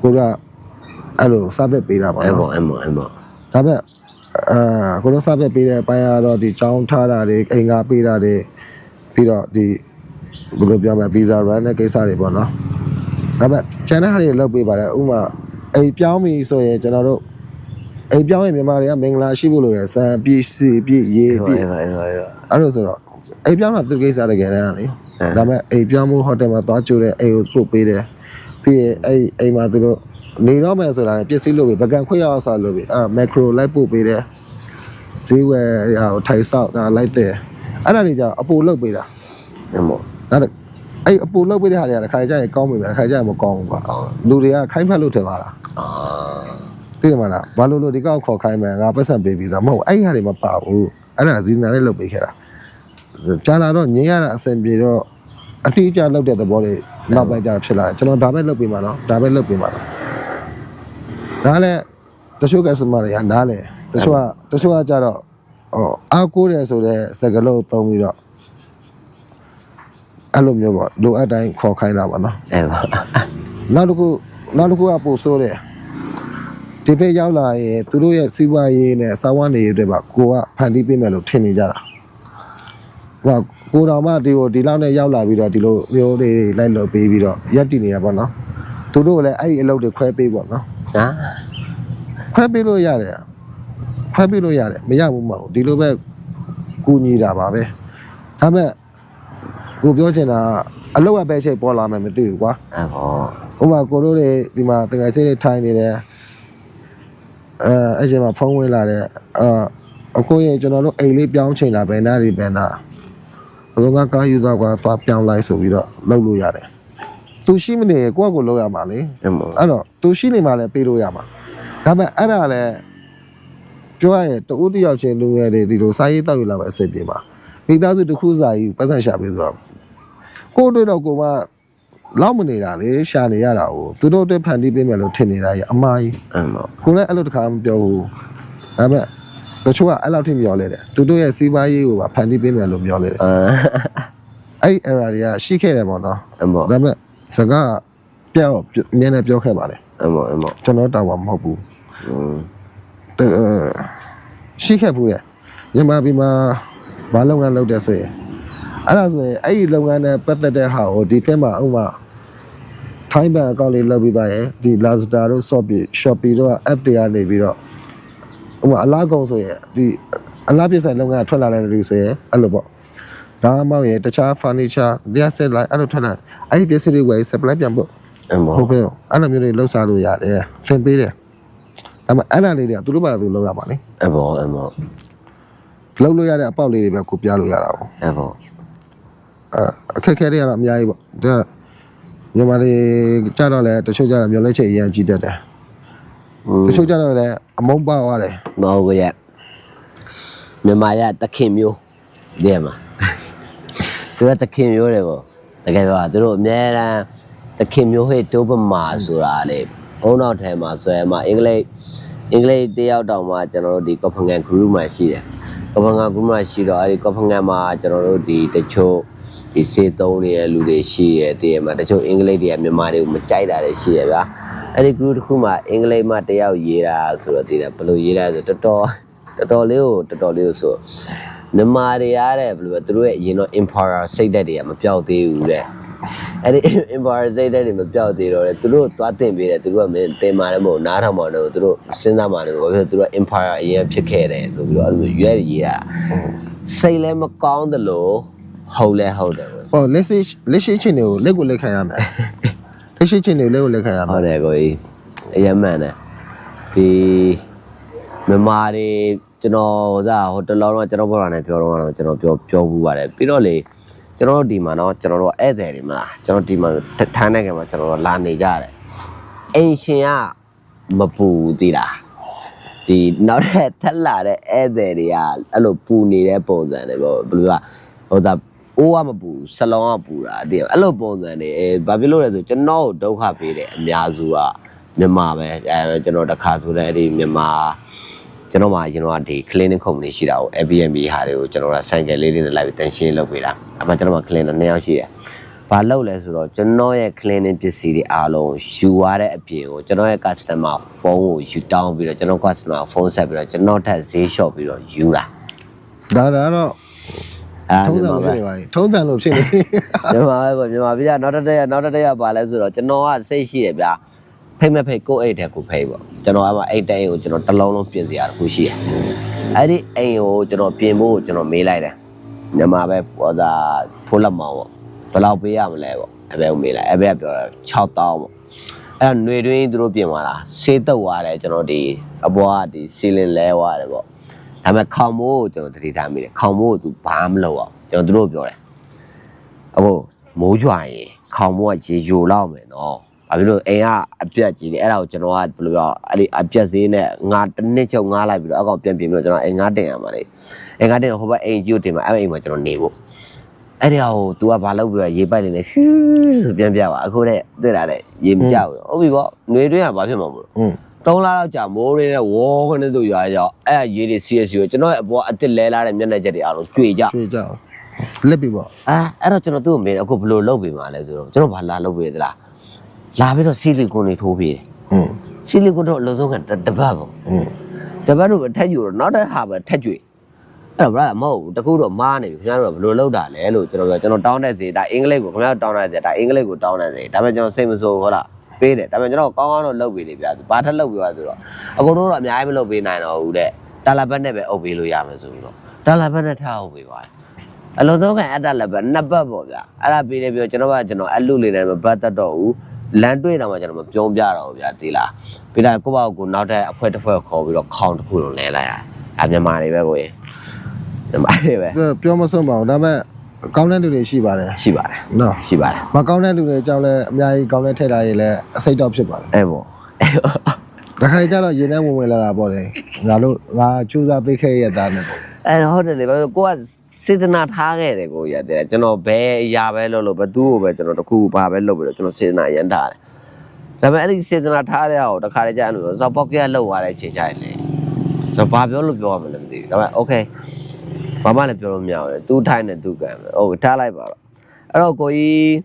ကိုကအဲ့လိုစပက်ပေးတာပါနော်အဲ့ပေါ့ဒါပေမဲ့ကိုလိုစပက်ပေးတဲ့အပိုင်းကတော့ဒီចောင်းထားတာတွေအိမ်ကားပေးတာတွေပြီးတော့ဒီဘယ်လိုပြောမလဲဗီဇာ run တဲ့ကိစ္စတွေပေါ့နော်ဒါပေမဲ့ channel တွေလောက်ပေးပါတယ်ဥပမာအိမ်ပြောင်းပြီဆိုရင်ကျွန်တော်တို့အိမ်ပြောင်းရင်မြန်မာတွေကမင်္ဂလာရှိဖို့လိုတယ်စံပြည့်စီပြည့်ရေးပြည့်အဲ့လိုဆိုတော့အိမ်ပြောင်းတာသူကိစ္စတကယ်တမ်းလေဒါပေမဲ့အိမ်ပြောင်းမှုဟိုတယ်မှာသွားကြိုတဲ့အိမ်ကိုပို့ပေးတယ်ပြီးရင်အဲ့အိမ်မှာသူတို့နေတော့မယ်ဆိုတာနဲ့ပစ္စည်းလို့ပဲပကံခွေရောက်ဆောက်လို့ပဲမက်ခရိုလိုက်ပို့ပေးတယ်ဈေးဝယ်ဟိုထိုင်ဆောက်လိုက်တယ်အဲ့ဒါတွေကြောင့်အပူလုတ်ပေးတာအဲ့ပေါ့အဲ့အပူလုတ်ပေးတဲ့ဟာတွေကတစ်ခါကျရင်ကောင်းပြီပဲတစ်ခါကျရင်မကောင်းဘူးကွာလူတွေကခိုင်းဖက်လို့ထင်ပါလားသိတယ်မလားဘာလို့ဒီကောက်ခေါ်ခိုင်းမယ်ငါပတ်စံပေးပြီးတော့မဟုတ်အဲ့ဟာတွေမပါဘူးအဲ့ဒါဇီနာလေးလုတ်ပေးခဲ့တာကြာလာတော့ငင်းရတာအဆင်ပြေတော့အတိအကျလုတ်တဲ့သဘောတွေနောက်ပိုင်းကျဖြစ်လာတယ်ကျွန်တော်ဒါပဲလုတ်ပေးမှာနော်ဒါပဲလုတ်ပေးမှာနော်ဒါလည်းတချို့ကစမတွေကနားလေတချို့ကကြတော့အားကိုးတယ်ဆိုတဲ့စကားလုံးသုံးပြီးတော့အဲ့လိုမျိုးပေါ့လိုအပ်တိုင်းခေါ်ခိုင်းတာပါနော်အဲ့ပေါ့နောက်တစ်ခုကပို့ဆိုးတယ်ဒီဘက်ရောက်လာရင်သူတို့ရဲ့စီးပွားရေးနဲ့စာဝတ်နေရေးတွေပါကိုကဖန်တီးပေးမယ်လို့ထင်နေကြတာဟိုကိုတော်မှဒီလောက်နဲ့ရောက်လာပြီးတော့ဒီလိုမျိုးတွေလိုက်လုပ်ပေးပြီးတော့ရက်တည်နေရပါတော့သူတို့လည်းအဲ့ဒီအလုပ်တွေခွဲပေးပေါ့နော်ခွဲပေးလို့ရတယ်မရဘူးမဟုတ်ဒီလိုပဲကူညီတာပါပဲဒါပေမဲ့ကိုပြောချင်တာအလုပ်အပဲချိန်ပေါ်လာမယ်မသိဘူးကွာအဲ့ပေါ့ဥပမာကိုတို့တွေဒီမှာတကယ်ချင်းတွေထိုင်နေတယ်အဲ့ချိန်မှာဖုန်းဝင်လာတယ်အခုရေကျွန်တော်တို့အိမ်လေးပြောင်းချိန်လာပဲနားဘယ်နာဘယ်ကကားယူသွားသွားပြောင်းလိုက်ဆိုပြီးတော့လုပ်လို့ရတယ်သူရှိမနေကိုယ့်ကိုလုပ်ရမှာလေအဲ့တော့သူရှိနေမှလည်းပေးလို့ရမှာဒါပေမဲ့အဲ့ဒါလည်းပြောရရင်တူတယောက်ချင်းလူငယ်တွေဒီလိုစာရေးတောက်ယူလာပဲအဆင်ပြေပါမိသားစုတစ်ခုစာယူပတ်စံရှာပေးဆိုတော့ကိုတို့တော့ကိုကလောက်မနေတာလေရှာနေရတာ哦သူတို့အတွက်ဖန်တီးပေးမယ်လို့ထင်နေတာကြီးအမှားကြီးကိုလည်းအဲ့လိုတခါမပြောဘူးဒါပေမဲ့တချို့ကအဲ့လောက်ထိမျောလဲတယ်သူတို့ရဲ့စီးပွားရေးကိုပါဖန်တီးပေးမယ်လို့မျောလဲတယ်အဲ့ error တွေကရှိခဲ့တယ်ပေါ့နော်ဒါပေမဲ့စကားပြောင်းအမြဲတမ်းပြောခဲ့ပါတယ်ကျွန်တော်တောင်းပါမဟုတ်ဘူးရှိခဲ့ဘူးလေမြန်မာပြည်မှာဘာလုပ်ငန်းလုပ်တယ်ဆိုရင်အဲ့ဒါဆိုရင်အဲ့ဒီလုပ်ငန်းနဲ့ပတ်သက်တဲ့ဟာကိုဒီဖက်မှာဥပမာထိုင်းဘဏ်အကောင့်လေးလုပ်ပြီးသွားရင်ဒီ Lazada တို့ Shopee တို့က app တွေကနေပြီးတော့ဥပမာအလားကုန်ဆိုရင်ဒီအလားပြဆိုင်လုပ်ငန်းထွက်လာတဲ့လူဆိုရင်အဲ့လိုပေါ့ဒါမှမဟုတ်ရင်တခြား furniture တရားဆက်လိုက်အဲ့လိုထွက်လာအဲ့ဒီပစ္စည်းတွေဝယ် supply ပြန်ပို့ အဲ့မော ဟုတ်ပဲအဲ့လိုမျိုးတွေလှုပ်ရှားလို့ရတယ်သင်ပေးတယ်ဒါပေမဲ့အဲ့ဒါလေးတွေကသူတို့ဘာသူလှုပ်ရပါလေ အဲ့မော လှုပ်လို့ရတဲ့အပေါက်လေးတွေပဲကိုပြလို့ရတာပေါ့ အဲ့မော အခက်အခဲတွေကတော့အများကြီးပေါ့ဒါမြန်မာတွေကြတော့လဲတချို့ကြတော့မျောလက်ချက်အရင်ကြီးတတ်တယ်တချို့ကြတော့လဲအမုန်းပါသွားတယ် မဟုတ်ကရဲ့မြန်မာရတခင်မျိုးတဲ့မှာသူကတခင်မျိုးတယ်ပေါ့တကယ်ပြောသူတို့အများရန်တခင်မျိုးဟဲ့တိုးပမာဆိုတာလေဘုံတော့ထဲမှာဆွဲမှာအင်္ဂလိပ်တယောက်တောင်မှကျွန်တော်တို့ဒီကော်ဖငန် group မှာရှိတယ်ကော်ဖငန် group မှာရှိတော့အဲဒီကော်ဖငန်မှာကျွန်တော်တို့ဒီတချို့ဒီစေသုံးနေတဲ့လူတွေရှိတယ်တည်းမှာတချို့အင်္ဂလိပ်တွေကမြန်မာတွေကိုမကြိုက်တာတွေရှိတယ်ဗျာအဲ့ဒီ group တစ်ခုမှာအင်္ဂလိပ်မှာတယောက်ရေးတာဆိုတော့တည်တယ်ဘယ်လိုရေးတာဆိုတော်တော်လေးကိုဆိုမြန်မာတွေရတဲ့ဘယ်လိုပဲသူတို့ရဲ့အရင်တော့ empire စိတ်ဓာတ်တွေကမပြောက်သေးဘူးတဲ့အဲ့ဒီ empire စိတ်ဓာတ်တွေမပြောက်သေးတော့လေသူတို့သွားတင်ပေးတယ်သူတို့ကမင်းတင်မာလည်းမဟုတ်နားထောင်မှတော့သူတို့စဉ်းစားမှလည်းဘာဖြစ်သူတို့ empire အရင်ဖြစ်ခဲ့တယ်ဆိုပြီးတော့အဲ့လိုရွက်ရေးတာစိတ်လည်းမကောင်းတယ်လို့ဟုတ်လဲဟုတ်တယ် ဟောလက်ရှိချင်းတွေကိုလက်ကိုလက်ခံရမယ်လက်ရှိချင်းတွေကိုလက်ကိုလက်ခံရမယ် ဟုတ်တယ်ကိုကြီးအရင်မှန်တယ်ဒီမြန်မာတွေကျွန်တော်ဟိုတလောတော့ကျွန်တော်ဘောရနဲ့ပြောတော့ကျွန်တော်ပြောဘူးပါတယ်ပြီးတော့လေကျွန်တော်တို့ဒီမှာเนาะကျွန်တော်တို့ဧည့်သည်တွေမလားကျွန်တော်ဒီမှာထမ်းတဲ့ကမှာကျွန်တော်တို့လာနေကြတယ်အင်ရှင်ကမပူသေးလားဒီနောက်ထပ်လာတဲ့ဧည့်သည်တွေကအဲ့လိုပူနေတဲ့ပုံစံတွေပေါ့ဘယ်လိုကဟိုသာအိုးကမပူဆလောင်းကပူတာတည်းအဲ့လိုပုံစံတွေဘာဖြစ်လို့လဲဆိုကျွန်တော်ဒုက္ခပေးတယ်အများစုကမြန်မာပဲကျွန်တော်တစ်ခါဆိုလည်းအဲ့ဒီမြန်မာကျွန်တော်မှကျွန်တော်ကဒီ cleaning company ရှိတာကို Airbnb ဟာတွေကိုကျွန်တော်ကဆိုင်ကယ်လေးတွေနဲ့လိုက်ပြီးတန်ရှင်းလုပ်ပေးတာအမှကျွန်တော်မှ cleaner 2ယောက်ရှိတယ်။ဘာလုပ်လဲဆိုတော့ကျွန်တော်ရဲ့ cleaning ပစ္စည်းတွေအားလုံးယူရတဲ့အပြင်ကိုကျွန်တော်ရဲ့ customer ဖုန်းကိုယူတောင်းပြီးတော့ကျွန်တော် customer ဖုန်းဆက်ပြီးတော့ကျွန်တော်ထပ်ဈေးလျှော့ပြီးတော့ယူတာ။ဒါတော့ထုံးစံလို့ဖြစ်နေပါပြီထုံးစံလို့ဖြစ်နေမြန်မာပြည်ကနောက်တစ်ရက်ပါလဲဆိုတော့ကျွန်တော်ကစိတ်ရှိတယ်ဗျာဖိတ်မဲ့ဖိတ်ကိုအိတ်တဲ့ကိုဖိတ်ပေါ့ကျွန်တော်ကမှအိတ်တဲ့အိမ်ကိုကျွန်တော်တစ်လုံးလုံးပြင်စရာတစ်ခုရှိတယ်အဲ့ဒီအိမ်ကိုကျွန်တော်ပြင်ဖို့ကျွန်တော်မေးလိုက်တယ်မြန်မာပဲဟောတာဖိုးလက်မောင်ပေါ့ဘယ်လောက်ပေးရမလဲပေါ့အဲ့ဘက်ကိုမေးလိုက်အဲ့ဘက်ကပြောတာ6000ပေါ့အဲ့ຫນွေတွင်းသူတို့ပြင်သွားတာဆေးတုပ်သွားတယ်ကျွန်တော်ဒီအပွားဒီစီလင်လဲသွားတယ်ပေါ့ဒါပေမဲ့ခေါင်မိုးကိုကျွန်တော်တတိထားမိတယ်ခေါင်မိုးကိုသူဘာမှမလုပ်အောင်ကျွန်တော်တို့ပြောတယ်အခုမိုးကြွရင်ခေါင်မိုးကရေယိုလောက်မယ်နော်ဘာဖြစ်လို့အိမ်ကအပြက်ကြီးတယ်အဲ့ဒါကိုကျွန်တော်ကဘယ်လိုပြောအဲ့ဒီအပြက်ဈေးနဲ့ငါတစ်နှစ်ချုပ်ငားလိုက်ပြီးတော့အကောင်ပြန်ပြင်ပြီးတော့ကျွန်တော်အိမ်ငားတင်ရမှာလေအိမ်ငားတင်ဟိုဘက်အိမ်ကြီးကိုတင်မှာအဲ့အိမ်မှာကျွန်တော်နေဖို့အဲ့ဒီဟာကို तू ကဘာလုပ်ပြီးတော့ရေပိုက်နေလဲဖြူးပြန်ပြပါအခုတဲ့တွေ့လာတဲ့ရေမကြောက်ဘူးဟုတ်ပြီပေါ့ຫນွေတွင်းကဘာဖြစ်မှာမလို့3လလောက်ကြာမိုးရင်းနဲ့ဝေါခနဲ့သူရွာကြောက်အဲ့ရေတွေစီးစီကိုကျွန်တော်ရဲ့အပေါ်အစ်စ်လဲလာတဲ့မျက်နှာချက်တွေအားလုံးကျွေကြလက်ပြီပေါ့အဲ့တော့ကျွန်တော်သူ့ကိုမေးတယ်အခုဘယ်လိုလုပ်ပြီးမှလဲဆိုတော့ကျွန်တော်ဘာလာလုပ်ပြီးသလားလာပြီးတော့ဆီလီကွန်တွေထိုးပေးတယ်ဆီလီကွန်တော့အလုံးစုံကတပတ်ပေါ့တပတ်တော့ထက်ယူတော့နောက်တစ်ဟာပဲထက်ကျွေအဲ့တော့ဗျာမဟုတ်ဘူးတခုတော့မားနေပြီခင်ဗျားတို့ဘယ်လိုလုပ်တာလဲလို့ကျွန်တော်ပြောကျွန်တော်တောင်းတဲ့စီဒါအင်္ဂလိပ်ကိုခင်ဗျားတို့တောင်းတဲ့စီဒါအင်္ဂလိပ်ကိုတောင်းတဲ့စီဒါပေမဲ့ကျွန်တော်စိတ်မဆိုးဟုတ်လားပေးတယ်ဒါပေမဲ့ကျွန်တော်ကောင်းကောင်းတော့လုပ်ပေးတယ်ဗျာဘာထက်လုပ်ပေးပါဆိုတော့အကုန်လုံးတော့အများကြီးမလုပ်ပေးနိုင်တော့ဘူးတဲ့တာလာဘက်နဲ့ပဲအုပ်ပေးလို့ရမယ်ဆိုပြီးတော့တာလာဘက်နဲ့ထားအုပ်ပေးပါတယ်အလုံးစုံကအတာလာဘက်နှစ်ပတ်ပေါ့ဗျာအဲ့ဒါပေးတယ်ပြောကျွန်တော်အဲ့လူလေးနဲ့မပတ်သက်တော့ဘူးလမ်းတွေ့တော့မှကျွန်တော်မပြုံးပြတော့ဘူးဗျာဒီလားပြီးတော့ကိုယ့်ဘာကိုနောက်တဲ့အဖွဲတစ်ဖွဲခေါ်ပြီးတော့ခေါင်းတစ်ခုလုံးလဲလိုက်ရမြန်မာတွေပဲကိုရင်မြန်မာတွေပဲပြောမဆုံးပါဘူးဒါပေမဲ့ကောင်းတဲ့လူတွေရှိပါတယ်နော်ရှိပါတယ်မကောင်းတဲ့လူတွေအကြောင်းလည်းအများကြီးကောင်းတဲ့ထည့်ထားရင်လည်းအစိတ်တော့ဖြစ်ပါတယ်အဲ့ပေါ့တခါကျတော့ရင်ထဲဝင်လာတာပေါ့လေငါစူးစမ်းပေးခဲ့ရတာနဲ့ပေါ့အဲ့ဟုတ်တယ်လေကိုကစေတနာထားခဲ့တယ်ကိုရတယ်ကျွန်တော်ဘယ်အရာပဲလို့ဘသူ့ကိုပဲကျွန်တော်တခုဘာပဲလုပ်ပြီးတော့ကျွန်တော်စေတနာရန်ထားတယ်ဒါပေမဲ့အဲ့ဒီစေတနာထားတဲ့ဟာကိုတခါတည်းကျလို့ဇော်ပေါက်ကရလောက်သွားတဲ့အချိန်ကျရင်လေဆိုတော့ဘာပြောလို့ပြောရမလဲမသိဘူးဒါပေမဲ့ okay ဘာမှလည်းပြောလို့မရဘူးသူထိုင်းနဲ့သူကံပဲဟုတ်ထားလိုက်ပါတော့အဲ့တော့ကိုကြီး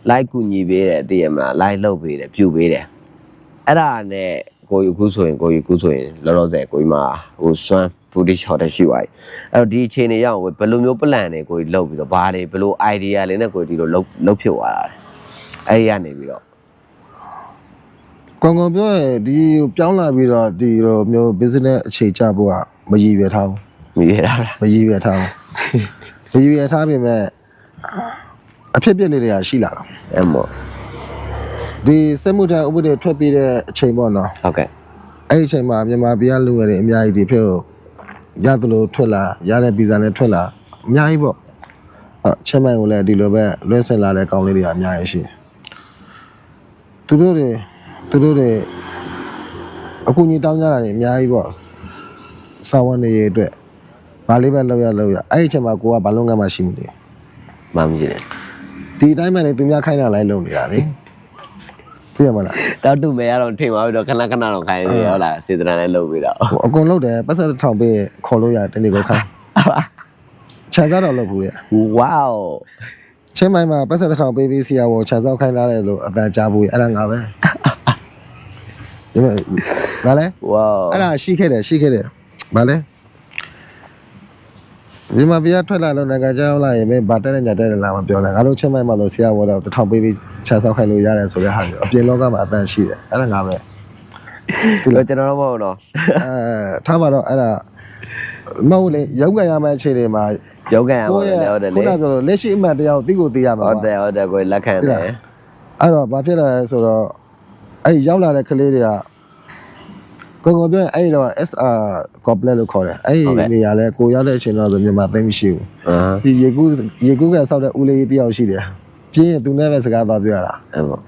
like ကူညီပေးတယ်သိရမလား like လုပ်ပေးတယ်ပြုပေးတယ်အဲ့ဒါနဲ့ကိုကြီးအခုဆိုရင်လောလောဆယ်ကိုကြီးမှာဟိုစွမ်းဘူတီရှော့တက်ရှိသွားပြီအဲ့တော့ဒီအချိန်တွေရောက်ဘယ်လိုမျိုး plan တွေကိုကြီးလုပ်ပြီးတော့ဘာတွေဘယ်လို idea လေးနဲ့ကိုကြီးဒီလိုလုပ်ဖြစ်သွားတာအဲ့ဒီကနေပြီးတော့ကောင်းပြောရင်ဒီပြောင်းလာပြီးတော့ဒီလိုမျိုး business အခြေချဖို့ကမရည်ရွယ်ထားဘူးမရည်ရွယ်ထားပေမဲ့အဖြစ်ပြက်လေးတွေကရှိလာတော့အဲ့မို့ ဒီစက်မှုထမ်းဥပဒေထွက်ပြီးတဲ့အချိန်ပေါ့နော် ဟုတ်ကဲ့ အဲ့ဒီအချိန်မှာမြန်မာပြည်ကလူငယ်တွေအများကြီးဒီဖြစ်ကိုရသလိုထွက်လာရတဲ့ဗီဇာနဲ့ထွက်လာအများကြီးပေါ့ချင်းမိုင်ကိုလည်းဒီလိုပဲလွှဲဆင်လာတဲ့ကောင်လေးတွေအများကြီးရှိသူတို့တွေအခုညီတောင်းကြတာတွေအများကြီးပေါ့စာဝန်နေရအတွက်ဘာလေးပဲလောက်ရအဲ့ဒီအချိန်မှာကိုကဘာလုံးကမှရှိမနေ မှန်ပြီလေ ဒီအတိုင်းမှလည်းသူများခိုင်းတာလိုက်လုပ်နေတာလေသိရမလား တောက်တူမဲရတော့ထိန်ပါပြီတော့ခဏတော့ခိုင်းနေဟုတ်လားစေတနာလည်းလုပ်ပြီးတော့ အကုန်လုပ်တယ်ပတ်စံတစ်ထောင်ပေးခေါ်လို့ရတနေ့ကိုခိုင်းခြံစားတော့လုပ်ဘူးလေ ဝေါ ချင်းမိုင်မှာပတ်စံတစ်ထောင်ပေးပြီးဆရာကိုခြံစားခိုင်းထားတယ်လို့အတန်ကြားဘူးအဲ့ဒါငါပဲဒီမဲ့ဘာလဲ ဝေါ အဲ့ဒါရှိခဲ့တယ်ဘာလဲမြန်မာပြည်ကထွက်လာလို့နိုင်ငံခြားရောက်လာရင်မင်းဗာတက်တဲ့ညာတက်တယ်လားမပြောနဲ့ငါတို့ချင်းမိုင်မှာဆိုဆရာဝေါ်တော့တစ်ထောင်ပေးပြီးခြံစားခိုင်းလို့ရတယ်ဆိုတဲ့ဟာမျိုးအပြင်လောကမှာအတန်ရှိတယ်အဲ့ဒါငါပဲ ဒီလိုကျွန်တော်တော့မဟုတ်တော့ ထားပါတော့အဲ့ဒါမဟုတ်လေရုပ်ကရမယ့်အခြေအနေမှာ ရုပ်ကံရပါလေဟုတ်တယ်လေ ခုနကပြောလို့လက်ရှိအမှတ်တရားကိုသိကိုသိရမှာ ဟုတ်တယ်ကိုလက်ခံတယ် အဲ့တော့ဘာဖြစ်လာလဲဆိုတော့အဲ့ရောက်လာတဲ့ကလေးတွေကကိုကိုပြောရင်အဲ့တော့ SR complex လို့ခေါ်တယ်အဲ့ဒီနေရာလဲကိုရောက်တဲ့အချိန်တော့ဆိုမြန်မာသိမရှိဘူး ဒီရေကူးကဆောက်တဲ့ဦးလေးတယောက်ရှိတယ်ပြင်းရင်သူနဲ့ပဲစကားသွားပြောရတာ အဲ့ပေါ့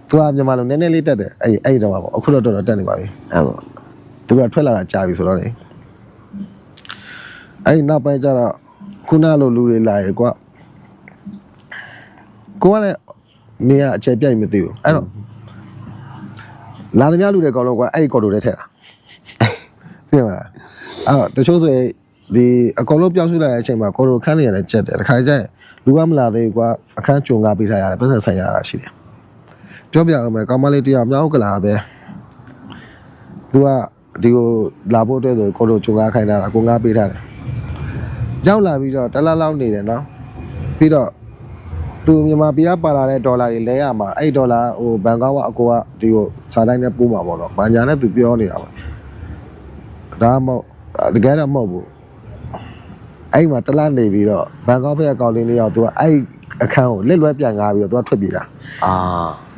သူကမြန်မာလိုနည်းနည်းလေးတက်တယ်အဲ့တော့ပါပေါ့အခုတော့တော်တော်တက်နေပါပြီ အဲ့ပေါ့ သူကထွက်လာတာကြာပြီဆိုတော့လေအဲ့ဒီနောက်ပိုင်းကျတော့ခုနလိုလူတွေလာရေကွာကိုကလည်းနေရအခြေပြိုက်မသိဘူးအဲ့တော့လာသမျှလူတွေအကောင်လုံးကွာအဲ့ဒီကော်တိုထဲထည့်တာသိရမလားအဲ့တော့တချို့ဆိုရင်ဒီအကောင်လုံးပြောင်းရွှေ့လာတဲ့အချိန်မှာကော်တိုခန်းနေရတယ်ကြက်တယ်တခါကျရင်လူကမလာသေးဘူးကွာအခန်းကြုံကားပေးထားရတယ်ပတ်သက်ဆိုင်ရတာရှိတယ်ပြောပြအောင်မယ်ကောင်မလေးတယောက်မြောက်ကလာပဲသူကဒီကိုလာဖို့အတွက်ဆိုကော်တိုကြုံကားခိုင်းတာအကုန်ကားပေးထားတယ်ရောက်လာပြီးတော့တလားလောက်နေတယ်နော်ပြီးတော့သူမြန်မာပြည်ကပါလာတဲ့ဒေါ်လာတွေလဲရမှာအဲ့ဒေါ်လာဟိုဘန်ကောက်ကအကိုကဒီကိုစာတိုင်းနဲ့ပို့မှာပေါ့နော်။ဘာညာနဲ့သူပြောနေတာပါ။ဒါမှမဟုတ်တကယ်တော့မဟုတ်ဘူး။အဲ့မှာတလားနေပြီးတော့ဘန်ကောက်ဘက်အကောင့်လေးလေးရောက်သူကအဲ့အခန်းကိုလက်လွဲပြန်ကားပြီးတော့သူကထွက်ပြေးတာ အာ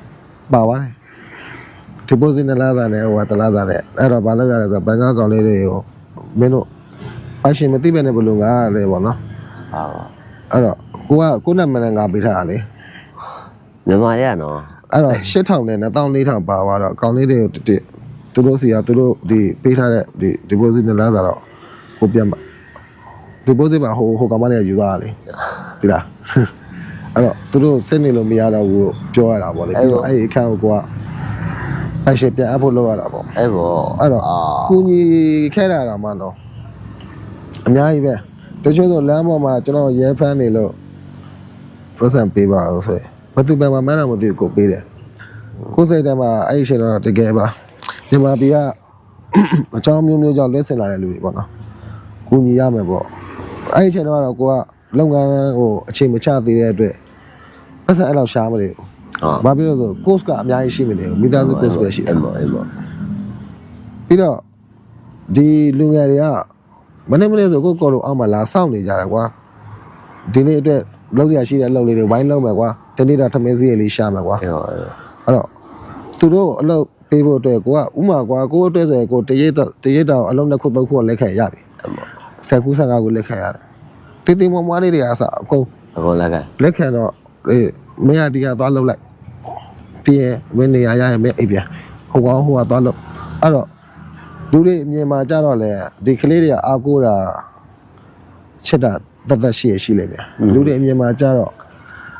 ။ပါပါတယ်။ deposit နဲ့လာတာနဲ့ဟိုကတလားတာနဲ့အဲ့တော့ဘာလုပ်ရလဲဆိုတော့ဘန်ကောက်အကောင့်လေးတွေကိုမင်းတို့ပိုင်ရှင်မသိပဲနဲ့ဘယ်လိုငါလဲပေါ့နော် အာ ။အဲ့တော့ကိုနာမည်နဲ့ငါပေးထားတာလေ မြန်မာရနော် အဲ့တော့8000နဲ့2400ပါသွားတော့အကောင်လေးတွေကိုသူတို့စီကသူတို့ဒီပေးထားတဲ့ဒီ deposit နဲ့လာတာတော့ကိုပြန်ပါ deposit ပါဟိုကောင်မလေးကယူသွားတာလေဒီလားအဲ့တော့သူတို့စိတ်နေလို့မရတော့ဘူးပြောရတာပေါ့လေပြီးတော့အဲ့ဒီအခန်းကိုကိုကပိုင်ရှင်ပြန်အပ်ဖို့လုပ်ရတာပေါ့ အဲ့ပေါ့ အဲ့တော့ကုညီခဲ့တာတော့မှတော့အများကြီးပဲတချို့ဆိုလမ်းပေါ်မှာကျွန်တော်ရဲဖမ်းနေလို့ပတ်စံပေးပါအောင်ဆိုရင်ဘယ်သူပဲမှမနာမသိဘူးကိုပေးတယ်ကိုယ်စိတ်ထဲမှာအဲ့ဒီအချိန်တော့တကယ်ပါမြန်မာပြည်ကအကြောင်းမျိုးကြောင့်လက်ဆင်လာတဲ့လူတွေပေါ့နော်ကုညီရမယ်ပေါ့အဲ့ဒီအချိန်တော့ကိုကလုပ်ငန်းဟိုအချိန်မချသေးတဲ့အတွက်ပတ်စံအဲ့လောက်ရှားမလို့ ဘာဖြစ်လို့ဆို course ကအများကြီးရှိမနေဘူးမိသားစု course ပဲရှိတယ် အဲ့ပေါ့ပြီးတော့ဒီလူငယ်တွေကမနေ့ဆိုကိုကော်တို့အောက်မှာလာစောင့်နေကြတယ်ကွာဒီနေ့အတွက်လုပ်ရရှိတဲ့အလုပ်လေးတွေဝိုင်းလုပ်မယ်ကွာဒီနေ့တော့ထမင်းစည်းလေးရှာမယ်ကွာအဲ့တော့သူတို့အလုပ်ပေးဖို့အတွက်ကိုကဥမာကွာကိုအတွက်ဆိုရင်ကိုတရိတ်တော့အလုံး2ခု3ခုလက်ခံရပြီ10ခု15ခုလက်ခံရတယ်တေးသေးမွားလေးတွေအစအကုန်လက်ခံတော့မင်းကဒီကသွားလုပ်လိုက်ပြီးရင်မင်းနေရရရင်မင်းအိပ်ပြန်ဟိုကသွားလုပ်အဲ့တော့လူတွေအမြင်မှာကြတော့လေဒီကလေးတွေကအားကိုးတာချက်တာတသက်ရှိလိမ့်မယ်လူတွေအမြင်မှာကြတော့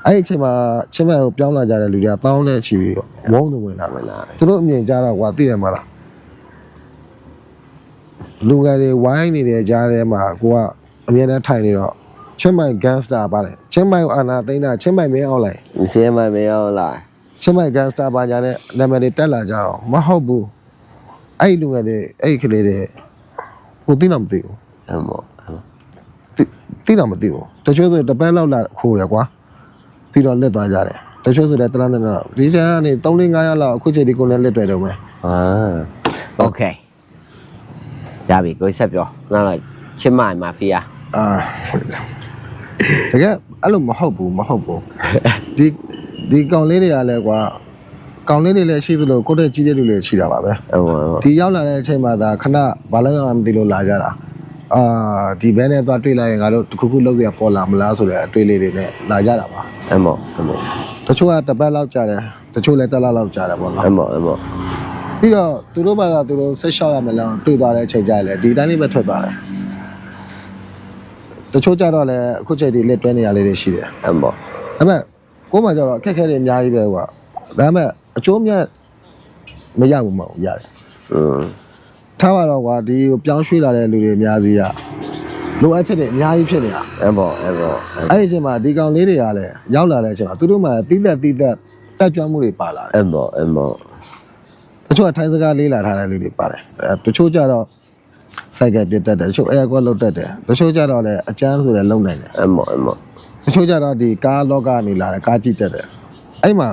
အဲ့ဒီအချိန်မှာချင်းမကိုပြောင်းလာကြတဲ့လူတွေကတောင်းတဲ့ချီပြီးတော့ဝုန်းသူဝင်လာတယ်သူတို့အမြင်ကြတော့ကွာသိတယ်မလားလူငယ်တွေဝိုင်းနေတဲ့ကြားထဲမှာကိုကအမြင်နဲ့ထိုင်နေတော့ချင်းမိုင် gangster ပါတယ်ချင်းမိုင်အာနာသိန်းတာချင်းမိုင်မင်းအောင်လိုက် ချင်းမိုင်မင်းအောင်လိုက် ချင်းမိုင် gangster ပါညာနဲ့နာမည်တွေတက်လာကြအောင်မဟုတ်ဘူးအဲ့လူငယ်တွေအဲ့ကလေးတွေကိုသိတော့မသိဘူး အဲ့ပေါ့ သိတော့မသိဘူးတချို့ဆိုတပတ်လောက်လာခိုးတယ်ကွာပြီးတော့လက်သွားကြတယ်တချို့ဆိုလည်းတလားနဲ့တော့ဒီတန်းကနေ3-5ရက်လောက်အခုချိန်ဒီကိုလည်းလက်တွေ့တော့မယ်โอเคရပြီကိုဆက်ပြောနောက်တော့ချင်းမိုင်မာဖီးယားတကယ်အဲ့လိုမဟုတ်ဘူးဒီကောင်လေးတွေကလည်းကွာ ကောင်လေးတွေလည်းရှိသလိုကိုယ့်တဲ့ကြီးတဲ့လူတွေရှိတာပါပဲ ဟုတ်ပါဟုတ် ဒီရောက်လာတဲ့အချိန်မှာဒါခဏဘာလို့ရမသိလို့လာကြတာဒီဘဲနဲ့သွားတွေ့လိုက်ရင်ငါတို့တခုခုလောက်စရာပေါ်လာမလားဆိုတဲ့အတွေ့လေးတွေနဲ့လာကြတာပါ အမောအမော တချို့ကတစ်ပတ်လောက်ကြာတယ်တချို့လည်းတစ်လလောက်ကြာတယ်ပေါ့နော် အမောအမော ပြီးတော့သူတို့ဘာသာသူတို့ဆက်လျှောက်ရမယ်လားတွေ့သွားတဲ့အချိန်ကျရင်လည်းဒီတိုင်းလေးပဲထွက်သွားတယ်တချို့ကြတော့လည်းအခုချိန်ဒီလက်တွဲနေရလေးတွေရှိတယ် အမော ဒါပေမဲ့ကိုယ်မှကျတော့အခက်အခဲတွေအများကြီးပဲကွာဒါပေမဲ့အကျိုးမြတ်မရဘူးမဟုတ်ရတယ် ထားပါတော့ကွာဒီကိုပြောင်းရွှေ့လာတဲ့လူတွေအများကြီးကလိုအပ်ချက်တွေအများကြီးဖြစ်နေတာ အမောအမော အဲ့ဒီအချိန်မှာဒီကောင်လေးတွေကလည်းရောက်လာတဲ့အချိန်မှာသူတို့မှတီးသက်တက်ကြွမှုတွေပါလာတယ် အမောအမော တချို့ကထိုင်းစကားလေးလာထားတဲ့လူတွေပါတယ်တချို့ကြတော့စိုက်ကပြတ်တက်တယ်တချို့အဲကွက်လုတ်တက်တယ်တချို့ကြတော့လည်းအကျန်းဆိုတဲ့လုံနိုင်တယ် အမောအမော တချို့ကြတော့ဒီကားလောကနေလာတယ်ကားကြည့်တက်တယ်အဲ့မှာ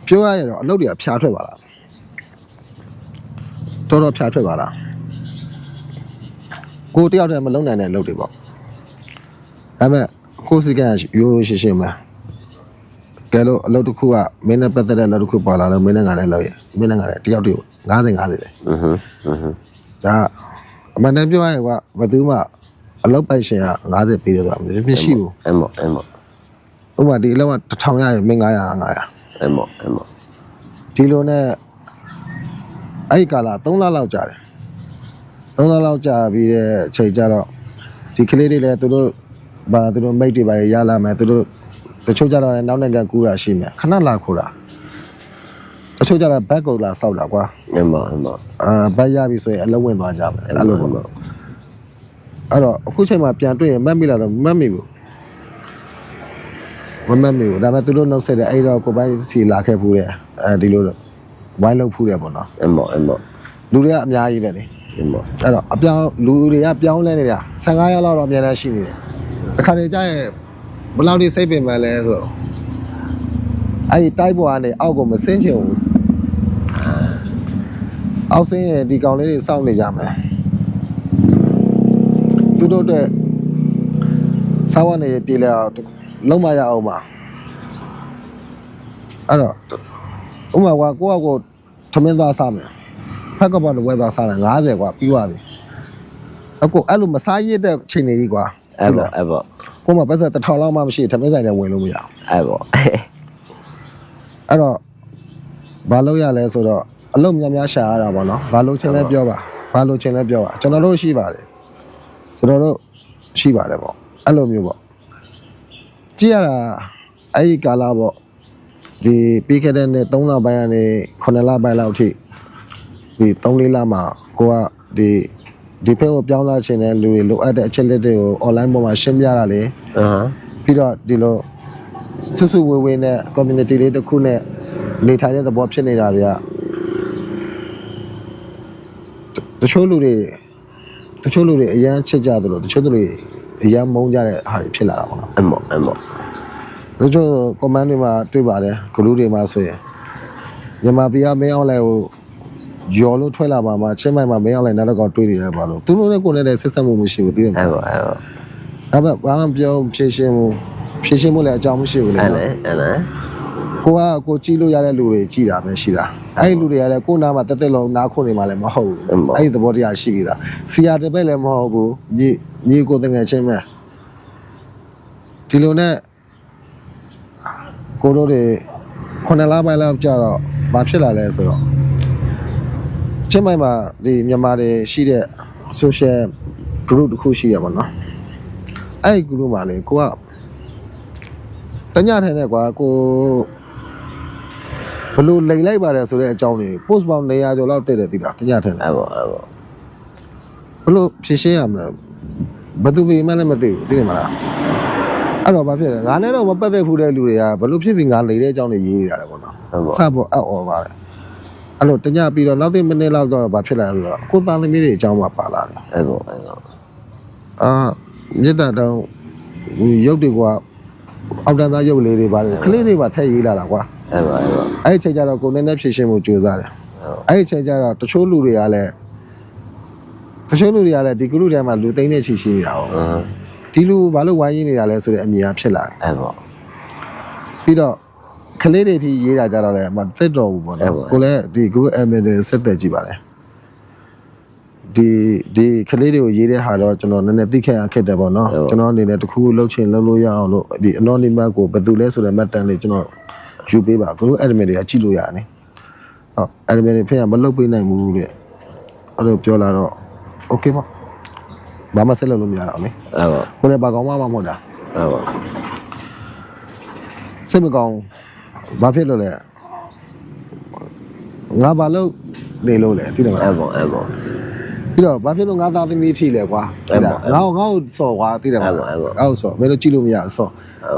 ပြောရရင်တော့အလုပ်တွေကဖျားထွက်ပါလားတော်ဖျားထွက်ပါလားကိုတယောက်တည်းမလုံနိုင်တဲ့အလုပ်တွေပေါ့ဒါပေမဲ့ကိုစီကရိုးရှင်းမလားကဲလို့အလုပ်တစ်ခုကမင်းနဲ့ပတ်သက်တဲ့အလုပ်တစ်ခုပေါ်လာတော့မင်းနဲ့ငါနဲ့လုပ်ရမင်းနဲ့ငါနဲ့တယောက်တည်း50ပဲ ဒါအမှန်တမ်းပြောရရင်ကဘယ်သူမှအလုပ်ပိုင်ရှင်က50ပေးတယ်ဆိုတာမရှိဘူး အမောအမော ဥပမာဒီအလုပ်က1000ရရင်မင်း900 အမောအမော ဒီလိုနဲ့အဲ့ဒီကာလ3လလောက်ကြာတယ်3လလောက်ကြာပြီးတဲ့အချိန်ကျတော့ဒီကလေးတွေလည်းသူတို့မိတ်တွေပါရလာမယ်သူတို့တချို့ကြတော့လည်းနောက်နိုင်ငံကူးတာရှိမယ်ခဏလာခိုးတာတချို့ကြတော့ဘက်ကုတ်လာစောက်တာကွာ အမောအမော ဘက်ရပြီဆိုရင်အလုံးဝင်သွားကြမယ်အဲ့လိုပေါ့အဲ့တော့အခုချိန်မှာပြန်တွေ့ရင်မတ်မိလာတော့မတ်မိဘူးမမတ်မိဘူးဒါပေမဲ့သူတို့နှုတ်ဆက်တယ်အဲ့တော့ကိုပိုင်းစီလာခဲ့ဖူးတယ်ဒီလိုဝိုင်းလုပ်ဖူးတယ်ပေါ့နော် အမောအမော လူတွေကအများကြီးပဲလေ အမော အဲ့တော့အပြောင်းလူတွေကပြောင်းလဲနေတာ15ရက်လောက်တော့အများကြီးရှိနေတယ်တခါတလေကျရင်ဘယ်လောက်ထိစိတ်ပင်ပန်းလဲဆိုတော့အဲ့ဒီတိုက်ပေါ်ကနေအောက်ကိုမဆင်းချင်ဘူးအောက်ဆင်းရင်ဒီကောင်လေးတွေစောင့်နေကြမယ်သူတို့အတွက်စောင့်ရနေပြေးလဲအောင်လုံးမရအောင်ပါအဲ့တော့ဥပမာကကိုယ့်အကိုသမင်းသားစားမယ်ဖက်ကပေါ်ဝယ်သားစားမယ်50ကွာပြီးသွားပြီအခုအဲ့လိုမစားရတဲ့ချိန်နေကြီးကွာ အမောအမော ကိုယ်မှာပတ်စံ1000လောက်မှမရှိသမင်းဆိုင်နဲ့ဝင်လို့မရအောင် အမော အဲ့တော့ဘာလို့ရလဲဆိုတော့အလုံးများရှာရတာပေါ့နော်ဘာလို့ချင်းလဲပြောပါဘာလို့ချင်းလဲပြောပါကျွန်တော်တို့ရှိပါတယ်ဆိုတော့ရှိပါတယ်ပေါ့အဲ့လိုမျိုးပေါ့ကြည့်ရတာအဲ့ဒီကာလပေါ့ဒီပြီးခဲ့တဲ့နေ့3လပိုင်းကနေ9လပိုင်းလောက်အထိဒီ3-4လမှာကိုကဒီဖက်ကိုပြောင်းလာခြင်းတဲ့လူတွေလိုအပ်တဲ့အချက်လက်တွေကို online ပေါ်မှာရှင်းပြတာလေပြီးတော့ဒီလိုစုဝေးနဲ့ community လေးတစ်ခုနဲ့နေထိုင်တဲ့သဘောဖြစ်နေတာတွေကတချို့လူတွေအရန်ချစ်ကြတယ်လို့တချို့လူတွေအရန်မုန်းကြတဲ့ဟာတွေဖြစ်လာတာပေါ့နော် အမောအမော တချို့ comment တွေမှာတွေ့ပါတယ်ဂလူတွေမှာဆိုရင်မြန်မာပြည်ကမင်းအောင်လိုက်ကိုရော်လို့ထွက်လာပါမှာချင်းမိုင်မှာမင်းအောင်လိုက်နောက်တော့ကောတွေ့နေရပါလို့သူတို့နဲ့ကိုယ်နဲ့ဆက်ဆက်မှုမရှိဘူးသိတယ်မ အ လား မောအမော ဒါပေမဲ့ဘာမှပြောဖြည့်ရှင်းမှုလည်းအကြောင်းမရှိဘူးလေ အဲ့လေအဲ့လေ ကိုကြည့်လို့ရတဲ့လူတွေကြည်တာပဲရှိတာအဲ့ဒီလူတွေကလည်းကိုနာမှာတက်တက်လုံးနားခုနေမှာလည်းမဟုတ်ဘူးအဲ့ဒီသဘောတရားရှိပြီးသားစီယာတပည့်လည်းမဟုတ်ဘူးညီကိုတငယ်ချင်းပဲဒီလိုနဲ့ကိုတို့တွေ9လပိုင်းလောက်ကြာတော့ဘာဖြစ်လာလဲဆိုတော့ချင်းမိုင်မှာဒီမြန်မာတွေရှိတဲ့ social group တစ်ခုရှိရပါတော့အဲ့ဒီ group မှာလေကိုကတညထိုင်နေကွာကိုဘလို့လိန်လိုက်ပါတယ်ဆိုတဲ့အကြောင်းတွေ post ပေါင်း100ကျော်လောက်တက်တယ်တိလားတညထိုင်နေ အမောအမော ဘလို့ဖြည့်ရှင်းရမလဲဘသူပေမှလည်းမသိဘူးသိတယ်မလားအဲ့တော့ဘာဖြစ်လဲငါနဲ့တော့မပတ်သက်ဘူးတဲ့လူတွေကဘလို့ဖြစ်ပြီးငါလိန်တဲ့အကြောင်းတွေရေးရတယ်ပေါ့နော် အမော စဖို့အော်အော်ပါတယ်အဲ့လိုတညပြီးတော့နောက်တစ်မိနစ်လောက်တော့ဘာဖြစ်လာလဲဆိုတော့ကိုသားသမီးတွေအကြောင်းမှပါလာတယ် အမောအမော မြစ်တာတောင်ရုပ်တွေကအောက်တန်းသားရုပ်လေးတွေပါတယ်ကလေးတွေပါထည့်ရေးလာတာကွာ အမောအမော အဲ့ဒီချိန်ကျတော့ကိုနည်းနည်းဖြည့်ရှင်းမှုကြိုးစားတယ်အဲ့ဒီချိန်ကျတော့တချို့လူတွေကလည်းဒီကလူထဲမှာလူသိန်းနဲ့ချီရှိနေတာ哦ဒီလူဘာလို့ဝိုင်းရင်းနေတာလဲဆိုတဲ့အမြင်အဖြစ်လာတယ် အမော ပြီးတော့ခ ကလေးတွေထိရေးတာကြတော့လေမတက်တော့ဘူးပေါ့နော်ကိုလည်းဒီ group admin တွေဆက်သက်ကြည့်ပါလေဒီကလေးတွေကိုရေးတဲ့ဟာတော့ကျွန်တော်နည်းနည်းသိခဲ့ရခက်တယ်ပေါ့နော်ကျွန်တော်အနေနဲ့တခုခုလှုပ်ချင်လှုပ်လို့ရအောင်လို့ဒီ anonymous ကိုဘယ်သူလဲဆိုတဲ့မှတ်တမ်းလေးကျွန်တော်ယူပေးပါ group admin တွေကကြည့်လို့ရတယ်ဟုတ် admin တွေဖေးကမလှုပ်ပေးနိုင်ဘူးတဲ့အဲ့လိုပြောလာတော့ okay ပေါ့ဘာမှဆက်လုပ်လို့မရတော့လေကိုလည်းဘာကောင်မှမဟုတ်တာစိတ်မကောင်းဘာဖြစ်လို့လဲငါဘာလို့နေလို့လဲသိတယ်မလားပြီးတော့ဘာဖြစ်လို့ငါသားသမီးထိလဲကွာငါ့ကိုစော်ကွာသိတယ်မလားငါ့ကိုစော်မင်းတို့ကြည့်လို့မရစော်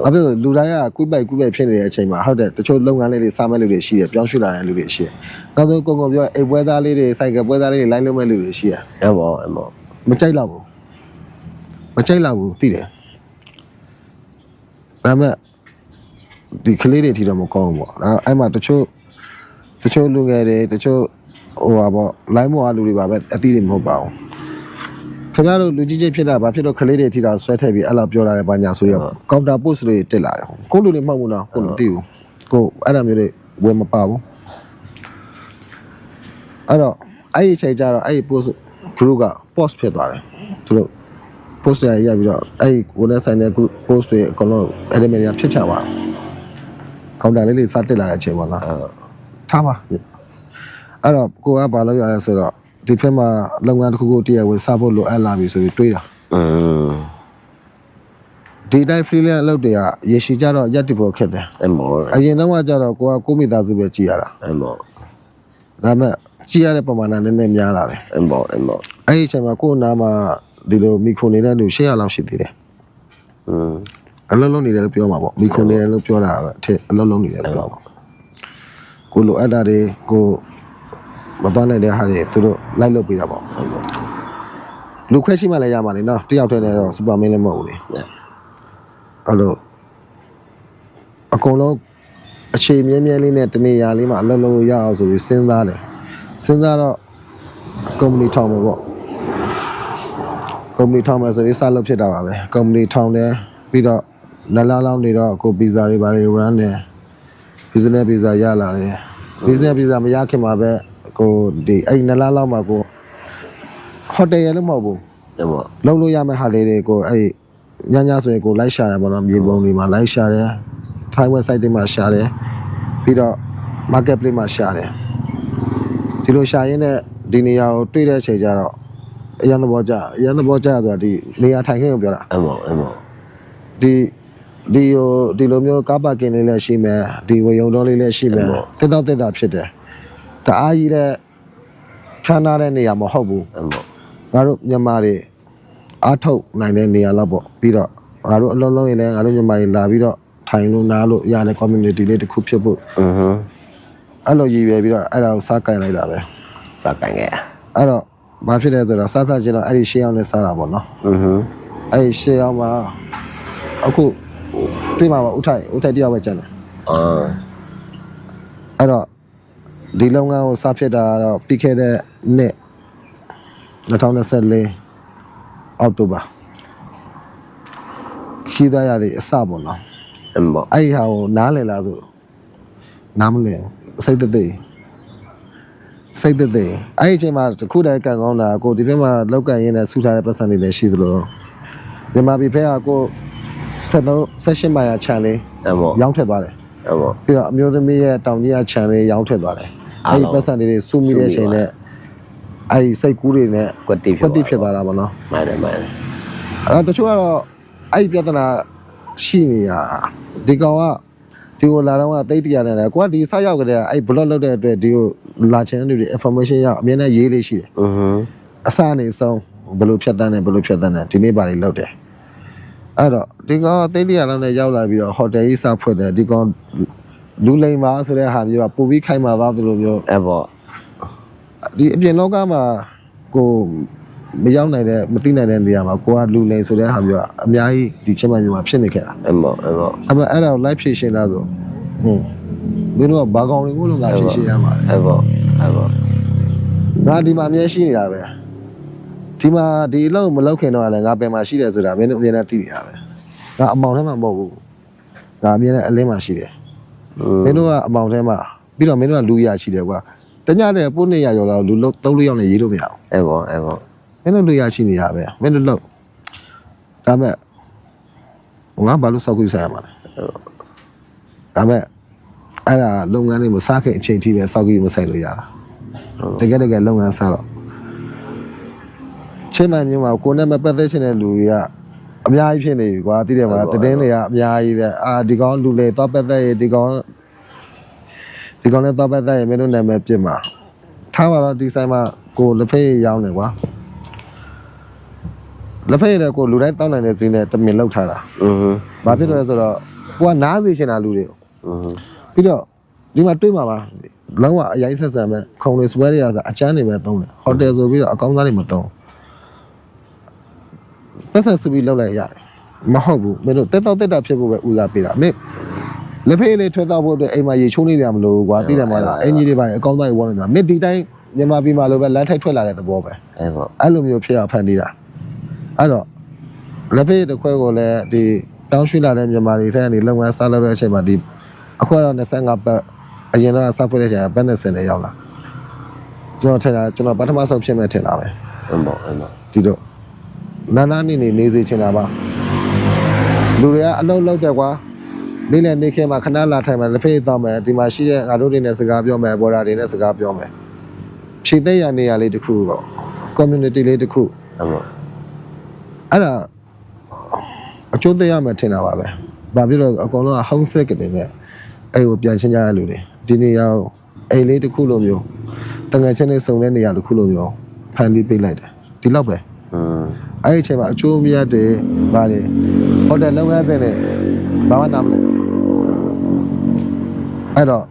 ဘာဖြစ်လို့လူတိုင်းကကွိပိုက်ဖြစ်နေတဲ့အချိန်မှာဟုတ်တယ်တချို့လုပ်ငန်းလေးတွေစားမဲ့လူတွေရှိတယ်ပြောင်းရွှေ့လာတဲ့လူတွေရှိတယ်နောက်ဆုံးကုန်ပြောအိတ်ပွဲသားလေးတွေစိုက်ကပွဲသားလေးတွေလိုက်လုပ်မဲ့လူတွေရှိတယ်မကြိုက်တော့ဘူးသိတယ်ဒါပေမဲ့ဒီကလေးတွေထီတော့မကောင်းဘူးပေါ့အဲ့မှာတချို့လူငယ်တွေတချို့ဟိုပါပေါ့ line မော်လူတွေပါပဲအတိတွေမဟုတ်ပါဘူးခင်ဗျားတို့လူကြီးကြီးဖြစ်တာဘာဖြစ်လို့ကလေးတွေထီတာဆွဲထည့်ပြီးအဲ့လိုပြောလာတယ်ဘာညာဆိုရကောင်တာ post တွေတက်လာတယ်ကိုလူတွေမှောက်ဘူးနော်ကိုမသိဘူးကိုအဲ့ဒါမျိုးတွေဝယ်မပါဘူးအဲ့တော့အဲ့ဒီချိန်ကျတော့အဲ့ဒီ post group က post ဖြစ်သွားတယ်သူတို့ post ရရပြီးတော့အဲ့ဒီကိုလည်းဆိုင်တဲ့ group post တွေအကုန်လုံး admin တွေဖြစ်ချသွားကောင်တာလေးတွေစတက်လာတဲ့အချိန်ပေါ့နော်ထားပါအဲ့တော့ကိုကဘာလုပ်ရလဲဆိုတော့ဒီဖက်မှာလုပ်ငန်းတစ်ခုခုတည့်ရဝင်စဖို့လိုအပ်လာပြီဆိုပြီးတွေးတာဒီတိုင်း freelance လုပ်တယ်ကရေရှည်ကြတော့ရက်တဖို့ခက်တယ်အရင်တော့ကြတော့ကိုကကိုမိသားစုပဲကြည်ရတာဒါပေမဲ့ကြည်ရတဲ့ပမာဏနည်းနည်းများလာတယ်အဲ့ဒီအချိန်မှာကိုနာမှာဒီလိုမီခိုနေတဲ့လူ800လောက်ရှိသေးတယ်အလုံးလုံးနေတယ်လို့ပြောမှာပေါ့မီခိုနေတယ်လို့ပြောတာအထက်အလုံးလုံးနေတယ်လို့ပြောပါကိုလိုအပ်တာတွေကိုမတော်နိုင်တဲ့ဟာတွေသူတို့လိုက်လုပ်ပေးတာပေါ့လူခွဲရှိမှလည်းရမှာလေနော်တယောက်တည်းနဲ့တော့စူပါမင်းလည်းမဟုတ်ဘူးလေအဲ့လိုအကုန်လုံးအခြေမြဲလေးနဲ့တနေရာလေးမှာအလုံးလုံးရအောင်ဆိုပြီးစဉ်းစားတော့ကုမ္ပဏီထောင်မယ်ပေါ့ကုမ္ပဏီထောင်မယ်ဆိုပြီးစလုပ်ဖြစ်တာပါပဲကုမ္ပဏီထောင်တယ်ပြီးတော့နလားလောင်းနေတော့ကိုဗီဇာတွေဘာတွေ run တယ် business visa ရလာတယ် business visa မရခင်မှာပဲကိုဒီအဲ့နလားလောက်မှာကိုဟိုတယ်ရလည်းမဟုတ်ဘူးလုံးလို့ရမယ့်ဟာလေးတွေကိုအဲ့ညဆိုရင်ကိုလိုက်ရှာတယ်ပေါ့နော်မြေပုံတွေမှာလိုက်ရှာတယ် Thai website တွေမှာရှာတယ်ပြီးတော့ marketplace မှာရှာတယ်ဒီလိုရှာရင်းနဲ့ဒီနေရာကိုတွေ့တဲ့အချိန်ကျတော့အရန်သဘောကျဆိုတာဒီနေရာထိုင်ခင်းကိုပြောတာဒီလိုမျိုးကားပါကင်လေးလည်းရှိမယ်ဒီဝေယုံတော်လေးလည်းရှိမယ်တက်တာဖြစ်တယ်တအားကြီးတဲ့ခန်းနာတဲ့နေရာမဟုတ်ဘူးငါတို့မြန်မာတွေအားထုတ်နိုင်တဲ့နေရာလောက်ပေါ့ပြီးတော့ငါတို့အလုံးလုံးရင်လည်းငါတို့မြန်မာတွေလာပြီးတော့ထိုင်လို့နားလို့ရတဲ့ community လေးတစ်ခုဖြစ်ဖို့အဲ့လိုရည်ရွယ်ပြီးတော့အဲ့ဒါကိုစားကင်လိုက်တာပဲစားကင်ခဲ့အဲ့တော့ဘာဖြစ်လဲဆိုတော့စားချင်းတော့အဲ့ဒီရှေ့အောင်နဲ့စားတာပေါ့နော်အဲ့ဒီရှေ့အောင်မှာအခုတွေ့မှာပါဥထိုက်တယောက်ပဲကျန်တယ်အဲ့တော့ဒီလုပ်ငန်းကိုစဖြစ်တာတော့ပြီးခဲ့တဲ့နှစ်2024အောက်တိုဘာခီးသားရတဲ့အစပေါ့နော်အဲ့ဒီဟာကိုနားလည်လားဆိုနားမလည်စိတ်သက်အဲ့ဒီအချိန်မှာတစ်ခုတည်းကန်ကောင်းတာကိုဒီဘက်မှာလောက်ကန်ရင်းနဲ့ဆူထားတဲ့ပတ်စံတွေလည်းရှိသလိုမြန်မာပြည်ဖက်ကကို78မိုင်ချန်လေးရောင်းထက်သွားတယ်ပြီးတော့အမျိုးသမီးရဲ့တောင်ကြီးချန်လေးရောင်းထက်သွားတယ်အဲ့ဒီပတ်စံတွေစုမိတဲ့အချိန်နဲ့အဲ့ဒီစိတ်ကူးတွေနဲ့ကွက်တိဖြစ်သွားတာပေါ့နော်မှန်တယ်အဲ့တချို့ကတော့အဲ့ဒီပြဿနာရှိနေတာဒီကောင်ကဒီကိုလာတော့ကတိတ်တရားနဲ့ကိုကဒီဆောက်ရောက်ကြတဲ့အဲ့ blog လုပ်တဲ့အတွက်ဒီကိုလာချင်တဲ့လူတွေ information ရအောင်အမြဲတမ်းရေးလေးရှိတယ်အစအနေဆုံးဘယ်လိုဖြတ်တန်းတယ်ဒီနေ့ပါလေးလုပ်တယ်အဲ့တော့ဒီကောင်တိတ်တရားလောက်နဲ့ရောက်လာပြီးတော့ဟိုတယ်ကြီးစဖွင့်တယ်ဒီကောင်လူလိမ်ပါဆိုတဲ့ဟာမျိုးကပိုပြီးခိုင်မာသွားသလိုမျိုးအဲ့ပေါ့ဒီအပြင်လောကမှာကိုမရောက်နိုင်တဲ့မသိနိုင်တဲ့နေရာမှာကိုကလူလိမ်ဆိုတဲ့ဟာမျိုးကအများကြီးဒီချင်းမှမျိုးမှာဖြစ်နေခဲ့တာအဲ့ပေါ့အဲ့ဒါကို live ဖြည့်ရှင်းလားဆိုမင်းတို့ကဘာကောင်တွေကိုလုံးလာဖြည့်ရှင်းရမှာလဲအဲ့ပေါ့ငါဒီမှာအမြဲရှိနေတာပဲဒီမှာဒီအလုပ်မလုပ်ခင်တော့လည်းငါပင်မှာရှိတယ်ဆိုတာမင်းတို့အမြဲတမ်းသိနေတာပဲငါအမောင်ထဲမှာမဟုတ်ဘူးငါအမြဲတမ်းအလင်းမှာရှိတယ် မင်းတို့ကအမောင်ထဲမှာပြီးတော့မင်းတို့ကလူရရှိတယ်ကွာတညတဲ့ပို့နေရရောတော့လူ3-4ယောက်နဲ့ရေးလို့မရအောင် အဲ့ပေါ့ မင်းတို့လူရရှိနေရပဲမင်းတို့လောက်ဒါမဲ့ငါဘာလို့စောက်ကြည့်ဆိုင်ရမှာလဲဒါမဲ့အဲ့ဒါလုပ်ငန်းတွေမစားခင်အချိန်ထိပဲစောက်ကြည့်မဆိုင်လို့ရတာတကယ်လုပ်ငန်းစားတော့ချင်းမိုင်မျိုးမှာကိုနဲ့မပတ်သက်ရှင်တဲ့လူတွေကအများကြီးဖြစ်နေပြီကွာသိတယ်မလားတည်င်းတွေကအများကြီးပဲဒီကောင်လူလေတော့ပတ်သက်ရဒီကောင်နဲ့တော့ပတ်သက်ရမင်းတို့နာမည်ပြစ်မှာထားပါတော့ဒီဆိုင်မှာကိုလက်ဖေးရောင်းတယ်ကွာလက်ဖေးလည်းကိုလူတိုင်းတောင်းနိုင်တဲ့ဈေးနဲ့တမင်လောက်ထားတာဘာဖြစ်လို့လဲဆိုတော့ကိုကနားစီရှင်တာလူတွေပြီးတော့ဒီမှာတွေ့မှာပါလောင်းကအရင်ဆက်ဆံမဲ့ခုံတွေစွဲတွေရဆိုအချမ်းတွေပဲတုံးတယ်ဟိုတယ်ဆိုပြီးတော့အကောင်းသားတွေမတုံးပတ်သက်စုပြီးလောက်လိုက်ရတယ်မဟုတ်ဘူးမင်းတို့တက်တာဖြစ်ဖို့ပဲဦးစားပေးတာမင်းလက်ဖေးလေးထွက်တော့ဖို့အတွက်အိမ်မှာရေချိုးနေကြမလို့ကွာသိတယ်မလားအင်ကြီးတွေပါအကောင်းသားတွေဝန်းနေတာမင်းဒီတိုင်းမြန်မာပြည်မှာလိုပဲလမ်းထိုက်ထွက်လာတဲ့သဘောပဲအဲ့လိုမျိုးဖြစ်အောင်ဖန်တီးတာအဲ့တော့လက်ဖေးတစ်ခွဲကိုလည်းဒီတောင်းရွှေ့လာတဲ့မြန်မာတွေထဲကနေလုပ်ငန်းစားလုပ်တဲ့အချိန်မှာဒီအခုတော့25ပတ်အရင်တော့စားဖွက်တဲ့အချိန်ကဘတ်20နဲ့ရောက်လာကျွန်တော်ထင်တာကျွန်တော်ပထမဆုံးဖြစ်မဲ့ထင်တာပဲအဲ့ပေါ့ဒီတော့နာနေစေချင်တာပါလူတွေကအလုံးလောက်တယ်ကွာနေ့လည်နေ့ခင်းမှာခဏလာထိုင်မှာလက်ဖေးတောင်းမယ်ဒီမှာရှိတဲ့ငါတို့တွေနဲ့စကားပြောမယ်ဘော်ဒါတွေနဲ့စကားပြောမယ်ခြေသက်ရနေရလေးတစ်ခုပေါ့ community လေးတစ်ခုအဲ့ပေါ့အဲ့ဒါအကျိုးသက်ရမယ်ထင်တာပါပဲဘာဖြစ်လို့အကုန်လုံးက home sick တွေနဲ့အဲ့ကိုပြန်ချင်းကြရလူတွေဒီနေရာအိမ်လေးတစ်ခုလိုမျိုးတငယ်ချင်းလေးစုံတဲ့နေရာတစ်ခုလိုမျိုးဖန်တီးပေးလိုက်တယ်ဒီလောက်ပဲအဲ့ဒီအချိန်မှာအကျိုးမြတ်တယ်ဗါလေဟိုတယ်လုပ်ငန်းတဲ့ဘာမှနားမလဲအဲ့တော့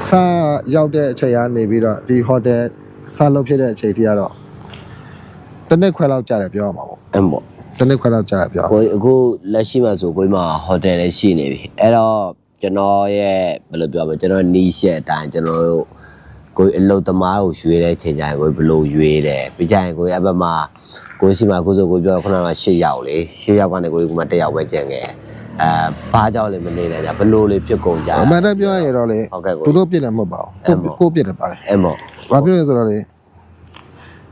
စားရောက်တဲ့အချိန်ကနေပြီးတော့ဒီဟိုတယ်စားလုပ်ဖြစ်တဲ့အချိန်ထိကတော့တစ်နှစ်ခွဲလောက်ကြာတယ်ပြောရမှာပေါ့အဲ့ပေါ့တစ်နှစ်ခွဲလောက်ကြာတယ်ပြောကိုအခုလက်ရှိမှာဆိုကိုမှာဟိုတယ်လည်းရှိနေပြီအဲ့တော့ကျွန်တော်ရဲ့ဘယ်လိုပြောမလဲကျွန်တော်နီးရှက်အတိုင်းကျွန်တော်တို့ကိုအလုတ်သမားကိုရွေးတဲ့ချိန်ကျရင်ကိုဘယ်လိုရွေးတယ်ပြီးကြရင်ကိုအဘက်မှာကိုရှိမှာကိုဆိုကိုပြောခုနက8ယောက်လေ8ယောက်ကနေကိုကမှ1ယောက်ပဲကျန်ခဲ့ဘာကြောင့်လဲမနေလဲဘယ်လိုလေးပြစ်ကုန်ကြအမှန်တမ်းပြောရရင်တော့လေသူတို့ပြစ်တယ်မဟုတ်ပါဘူးကိုပြစ်တယ်ပါတယ်အဲ့မို့ဘာဖြစ်လဲဆိုတော့လေ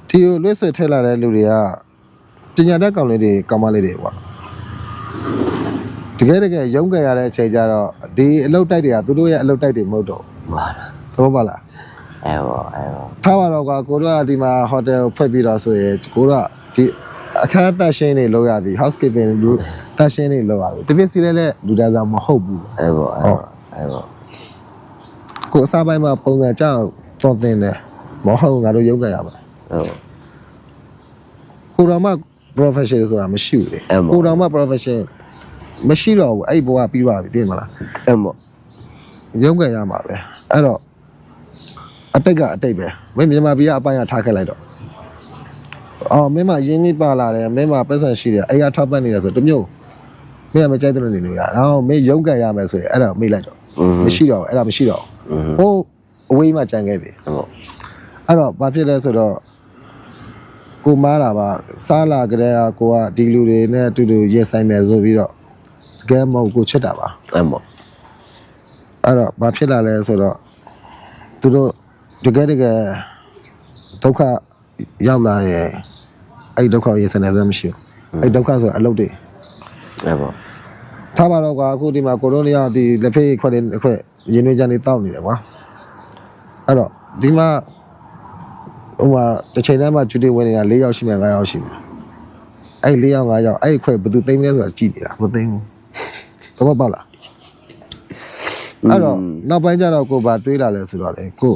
ဒီလွတ်ဆွေထည့်လာတဲ့လူတွေကပညာတတ်ကောင်လေးတွေကောင်မလေးတွေပေါ့တကယ်ရုံးကြရတဲ့အချိန်ကျတော့ဒီအလုတ်တိုက်တွေကသူတို့ရဲ့အလုတ်တိုက်တွေမဟုတ်တော့ဟုတ်ပါလားအဲ့ပေါ့ထားပါတော့ကွာကိုတို့ကဒီမှာဟိုတယ်ဖွင့်ပြီးတော့ဆိုရင်ကိုတို့ကဒီအခန်းတက်ရှင်းတွေလုပ်ရသည် housekeeping လူတက်ရှင်းတွေလုပ်ရတယ်တပြည့်စီလဲလူသားစားမဟုတ်ဘူးအဲ့ပေါ့ကိုအစားပိုင်းမှာပုံစံကြောက်တော်တင်တယ်မဟုတ်ငါတို့ရုံးကြရမှာကိုတော်မှ professional ဆိုတာမရှိဘူးလေကိုတော်မှ professional မရှိတော့ဘူးအဲ့ဘဝပြီးပါပြီသိမလားအဲ့မို့ရုံးကြရမှာပဲအဲ့တော့အတိတ်ကအတိတ်ပဲမင်းမြန်မာပြည်ကအပိုင်းကထားခဲ့လိုက်တော့မင်းမရင်းနှီးပါလာတယ်မင်းမပတ်စံရှိတယ်အဲ့ရထောက်ပတ်နေတယ်ဆိုတမျိုးမင်းကမကြိုက်တဲ့လူနေလို့ရအောင်မင်းရုံးကန်ရမယ်ဆိုရင်အဲ့ဒါမေ့လိုက်တော့မရှိတော့ဘူးအဲ့ဒါမရှိတော့ဟိုအဝေးမှကြံခဲ့ပြီအဲ့တော့ဘာဖြစ်လဲဆိုတော့ကိုမားတာပါစားလာကြတဲ့ကိုကဒီလူတွေနဲ့အတူတူရက်ဆိုင်မယ်ဆိုပြီးတော့တကယ်မဟုတ်ကိုချစ်တာပါအဲ့မို့အဲ့တော့ဘာဖြစ်လာလဲဆိုတော့သူတို့တကယ်ဒုက္ခရောက်လာရဲ့အဲ့ဒုက္ခရေစနေစမ်းမရှိဘူးအဲ့ဒုက္ခဆိုအလုပ်တွေအဲ့ပေါ့ထားပါတော့ကွာအခုဒီမှာကိုရိုနီယာဒီလက်ဖေးခွက်ရင်းနှီးကြနေတောက်နေတယ်ကွာအဲ့တော့ဒီမှာဟိုမှာတစ်ချိန်တည်းမှာဂျူတီဝင်နေတာ4ယောက်ရှိမှ5ယောက်ရှိမှာအဲ့4ယောက်5ယောက်အဲ့ခွက်ဘယ်သူသိမ်းလဲဆိုတာကြည့်နေတာမသိဘူးတော့ပေါ့လားအဲ့တော့နောက်ပိုင်းကျတော့ကိုပါတွေးလာလဲဆိုတော့လေကို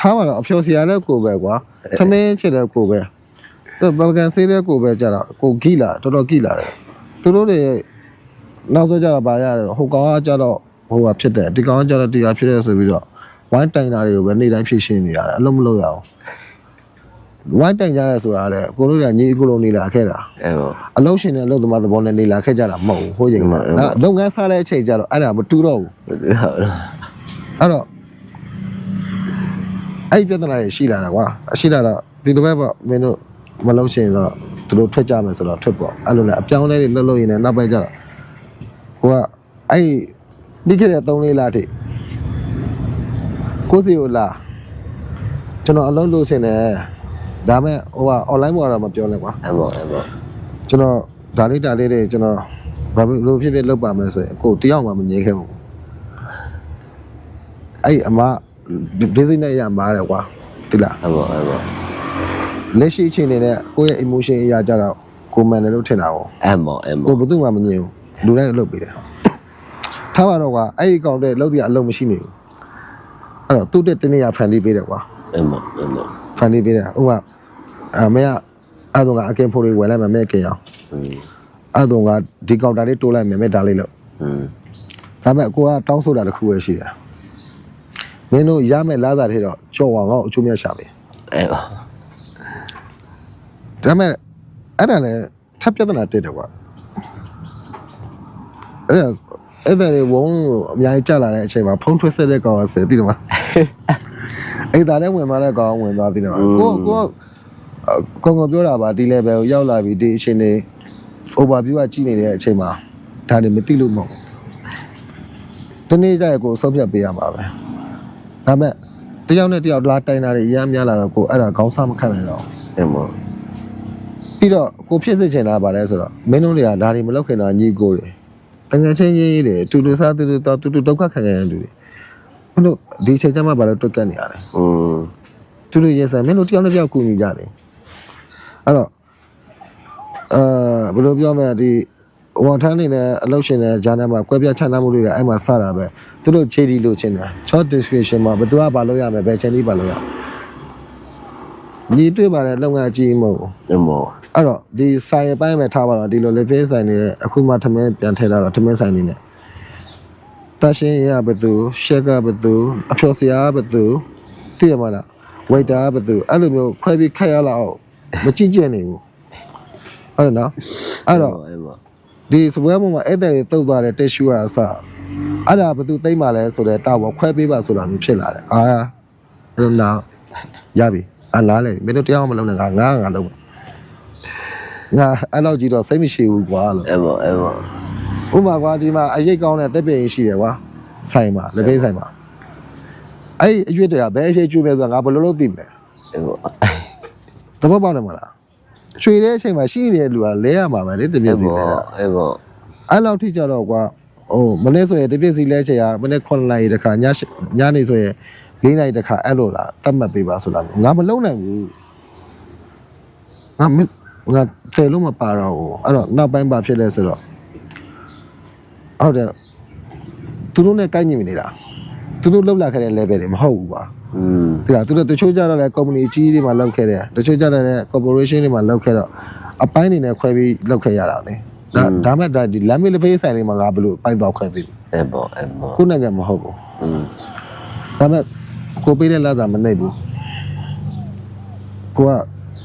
ထားပါတော့အဖြော်စရာလည်းကိုပဲကွာသမင်းချစ်တဲ့ကိုပဲသူပကံဆေးတဲ့ကိုပဲကြတော့ကိုဂိလာတော်တော်ဂိလာတယ်သူတို့တွေနောက်ဆုံးကြတော့ဗာရတယ်ဟိုကောင်ကကြတော့ဟိုကဖြစ်တယ်ဒီကောင်ကကြတော့တရားဖြစ်တယ်ဆိုပြီးတော့ဝိုင်းတိုင်တာတွေကိုပဲနေ့တိုင်းဖြည့်ရှင်းနေရတယ်အလုံးမလုပ်ရအောင်ဝိုင်းတိုင်ကြရဲဆိုတာလေကိုတို့ကညီအကိုလုံးနေလာခဲ့တာအလုံးရှင်နဲ့အလုံးသမားသဘောနဲ့နေလာခဲ့ကြတာမဟုတ်ဘူးဟိုချိန်ကလုပ်ငန်းစားတဲ့အချိန်ကျတော့အဲ့ဒါမတူတော့ဘူးအဲ့တော့အဲ့ပြဿနာတွေရှိလာတာကွာရှိလာတော့ဒီလိုပဲပေါ့မင်းတို့မလုံးချင်တော့သူတို့ထွက်ကြမယ်ဆိုတော့ထွက်ပေါ့အဲ့လိုလေအပြောင်းလဲတွေလှုပ်လို့ရင်းနဲ့နောက်ပိုင်းကျတော့ကိုကအဲ့ ပြီးခဲ့တဲ့3-4လထိကိုစီကိုလာကျွန်တော်အလုံးလို့ဆင်တယ်ဒါမဲ့ဟိုက online ပေါ်တော့မပြောနဲ့ကွာ အဲ့ပေါ့ကျွန်တော်ဒါလေးတွေကျွန်တော်ဘာလို့ဖြစ်လုပ်ပါမယ်ဆိုရင်ကိုတယောက်မှမငြင်းခဲ့ဘူးအဲ့အမ business ရမှာတယ်ကွာတိလားအဲ့ပေါ့လက်ရှိအချိန်နေတဲ့ကိုယ့်ရဲ့ emotion အရာကြတော့ကိုမှန်တယ်လို့ထင်တာပေါ့အဲ့ပေါ့ကိုဘယ်သူမှမငြင်းဘူးလူတိုင်းလုပ်ပေးတယ်ထားပါတော့ကွာအဲ့ဒီကောင်တဲ့လုပ်စီအလုံးမရှိနေဘူးအဲ့တော့သူ့တဲ့တနေ့ရဖန်တီးပေးတယ်ကွာအဲ့ပေါ့ဖန်တီးပေးတယ်ဥပမာမင်းကအဲ့တော့ကအကင်ဖိုတွေဝယ်လိုက်မယ်မဲ့ကင်အောင်အဲ့တော့ကဒီကောင်တာလေးတိုးလိုက်မယ်မဲ့ဒါလေးလို့ဒါပေမဲ့ကိုကတောင်းဆိုတာတစ်ခုပဲရှိတယ်မင်းတို့ရမယ်လားစားထဲတော့ကြော်ဝါငေါ့အချိုးမြတ်ရှာပြီအဲ့ပါဒါပေမဲ့အဲ့ဒါလည်းထပ်ပြဿနာတက်တယ်ကွာအဲ့ဒါဝုန်းအများကြီးကြာလာတဲ့အချိန်မှာဖုန်းထွက်ဆက်တဲ့ကောင်ကဆယ်သိတယ်မအဲ့ဒါလည်းဝင်သွားတဲ့ကောင်ဝင်သွားသိတယ်မကိုပြောတာပါဒီ level ကိုရောက်လာပြီဒီအချိန်နေ overview ကကြည့်နေတဲ့အချိန်မှာဒါတွေမသိလို့မဟုတ်တနေ့ကျရင်ကိုဆုံးဖြတ်ပေးရမှာပဲဒါပေမဲ့တယောက်နဲ့တယောက်လာတိုင်တာတွေအများများလာတော့ကိုအဲ့ဒါခေါင်းစားမခံနိုင်တော့အဲ့ပေါ့ပြီးတော့ကိုဖြစ်စစ်ချင်တာပါလဲဆိုတော့မင်းတို့တွေကဒါတွေမလုပ်ခင်တော့ညီကိုတွေတကယ်ချင်းကြီးတွေတူတူစားတူတူဒုက္ခခံရတဲ့လူတွေမင်းတို့ဒီအချိန်ကျမှဘာလို့တွက်ကတ်နေရလဲတူတူရင်ဆိုင်မင်းတို့တယောက်နဲ့တယောက်ကူညီကြတယ်အဲ့တော့ဘယ်လိုပြောမလဲဒီဝန်ထမ်းတွေနဲ့အလုပ်ရှင်တွေဂျာနယ်မှာကွဲပြားချမ်းသာမှုတွေလည်းအဲ့မှာစတာပဲသူတို့ခြေဒီလို့ချင်းတယ် short description မှာဘယ်သူကဘာလုပ်ရမလဲဘယ်ချိန်လေးဘာလုပ်ရညီတွေ့ပါတဲ့လုပ်ငန်းအကြီးမဟုတ်ဘူးအဲ့ပေါ့အဲ့တော့ဒီဆိုင်အပိုင်းပဲထားပါတော့ဒီလိုလေဖေးဆိုင်နေအခုမှထမင်းပြန်ထည့်လာတော့ထမင်းဆိုင်နေနဲ့တရှင်းရဘသူရှက်ကဘသူအဖျော်စရာဘသူသိရမလားဝိတ်တာဘသူအဲ့လိုမျိုးခွဲပြီးခက်ရလောက်မကြည့်ကြနေဘူးဟုတ်နော်အဲ့တော့ဒီစပွဲပေါ်မှာအဲ့တဲ့တုတ်သွားတဲ့တက်ရှူကအစအဲ့ဒါဘသူသိမ့်ပါလဲဆိုတော့တာပေါ်ခွဲပေးပါဆိုတာမျိုးဖြစ်လာတယ်အဲ့လိုတော့ရပြီလားလေမင်းတို့တရားမလုပ်နဲ့ငါလုပ်ငါအဲ့လောက်ကြီးတော့စိတ်မရှိဘူးကွာလို့အဲ့ပေါ့ဥပမာကွာဒီမှာအရိတ်ကောင်းတဲ့တက်ပြင်းရှိတယ်ကွာဆိုင်မှာလက်ဖေးဆိုင်မှာအဲ့အရွက်တွေကဘယ်အရှိကျွေးပဲဆိုတာငါဘယ်လိုလုပ်သိမလဲအဲ့ပေါ့တဘောပေါက်တယ်မလားရွှေတဲ့အချိန်မှာရှိနေတဲ့လူကလဲရမှာပဲလေတပြည့်စီလဲအဲ့ပေါ့အဲ့လောက်ထိကြတော့ကွာမနေ့ဆိုရင်တပြည့်စီလဲချိန်ကမနေ့9နာရီတခါညနေဆိုရင်4နာရီတခါအဲ့လိုလားတတ်မှတ်ပေးပါဆိုတာငါမလုံးနိုင်ဘူးငါတဲလို့မပါတော့ဘူးအဲ့တော့နောက်ပိုင်းပါဖြစ်လဲဆိုတော့ဟုတ်တယ်သူတို့နဲ့ကိုက်ညီနေတာသူတို့လောက်လာခဲ့တဲ့ level တွေမဟုတ်ဘူးပါဒီလားသူတို့တချို့ကြတော့လည်း company အကြီးတွေမှာလောက်ခဲ့တယ်တချို့ကြတော့လည်း corporation တွေမှာလောက်ခဲ့တော့အပိုင်းတွေနဲ့ခွဲပြီးလောက်ခဲ့ရတာလေဒါမှဒါဒီလမ်းမေးလဖေးဆိုင်လေးမှာငါဘယ်လိုအပိုင်းတော့ခွဲပြီးအဲ့ပေါ့ကိုယ်နိုင်ငံမဟုတ်ဘူးဒါမှကိုပေးတဲ့လာတာမနှိပ်ဘူးကိုက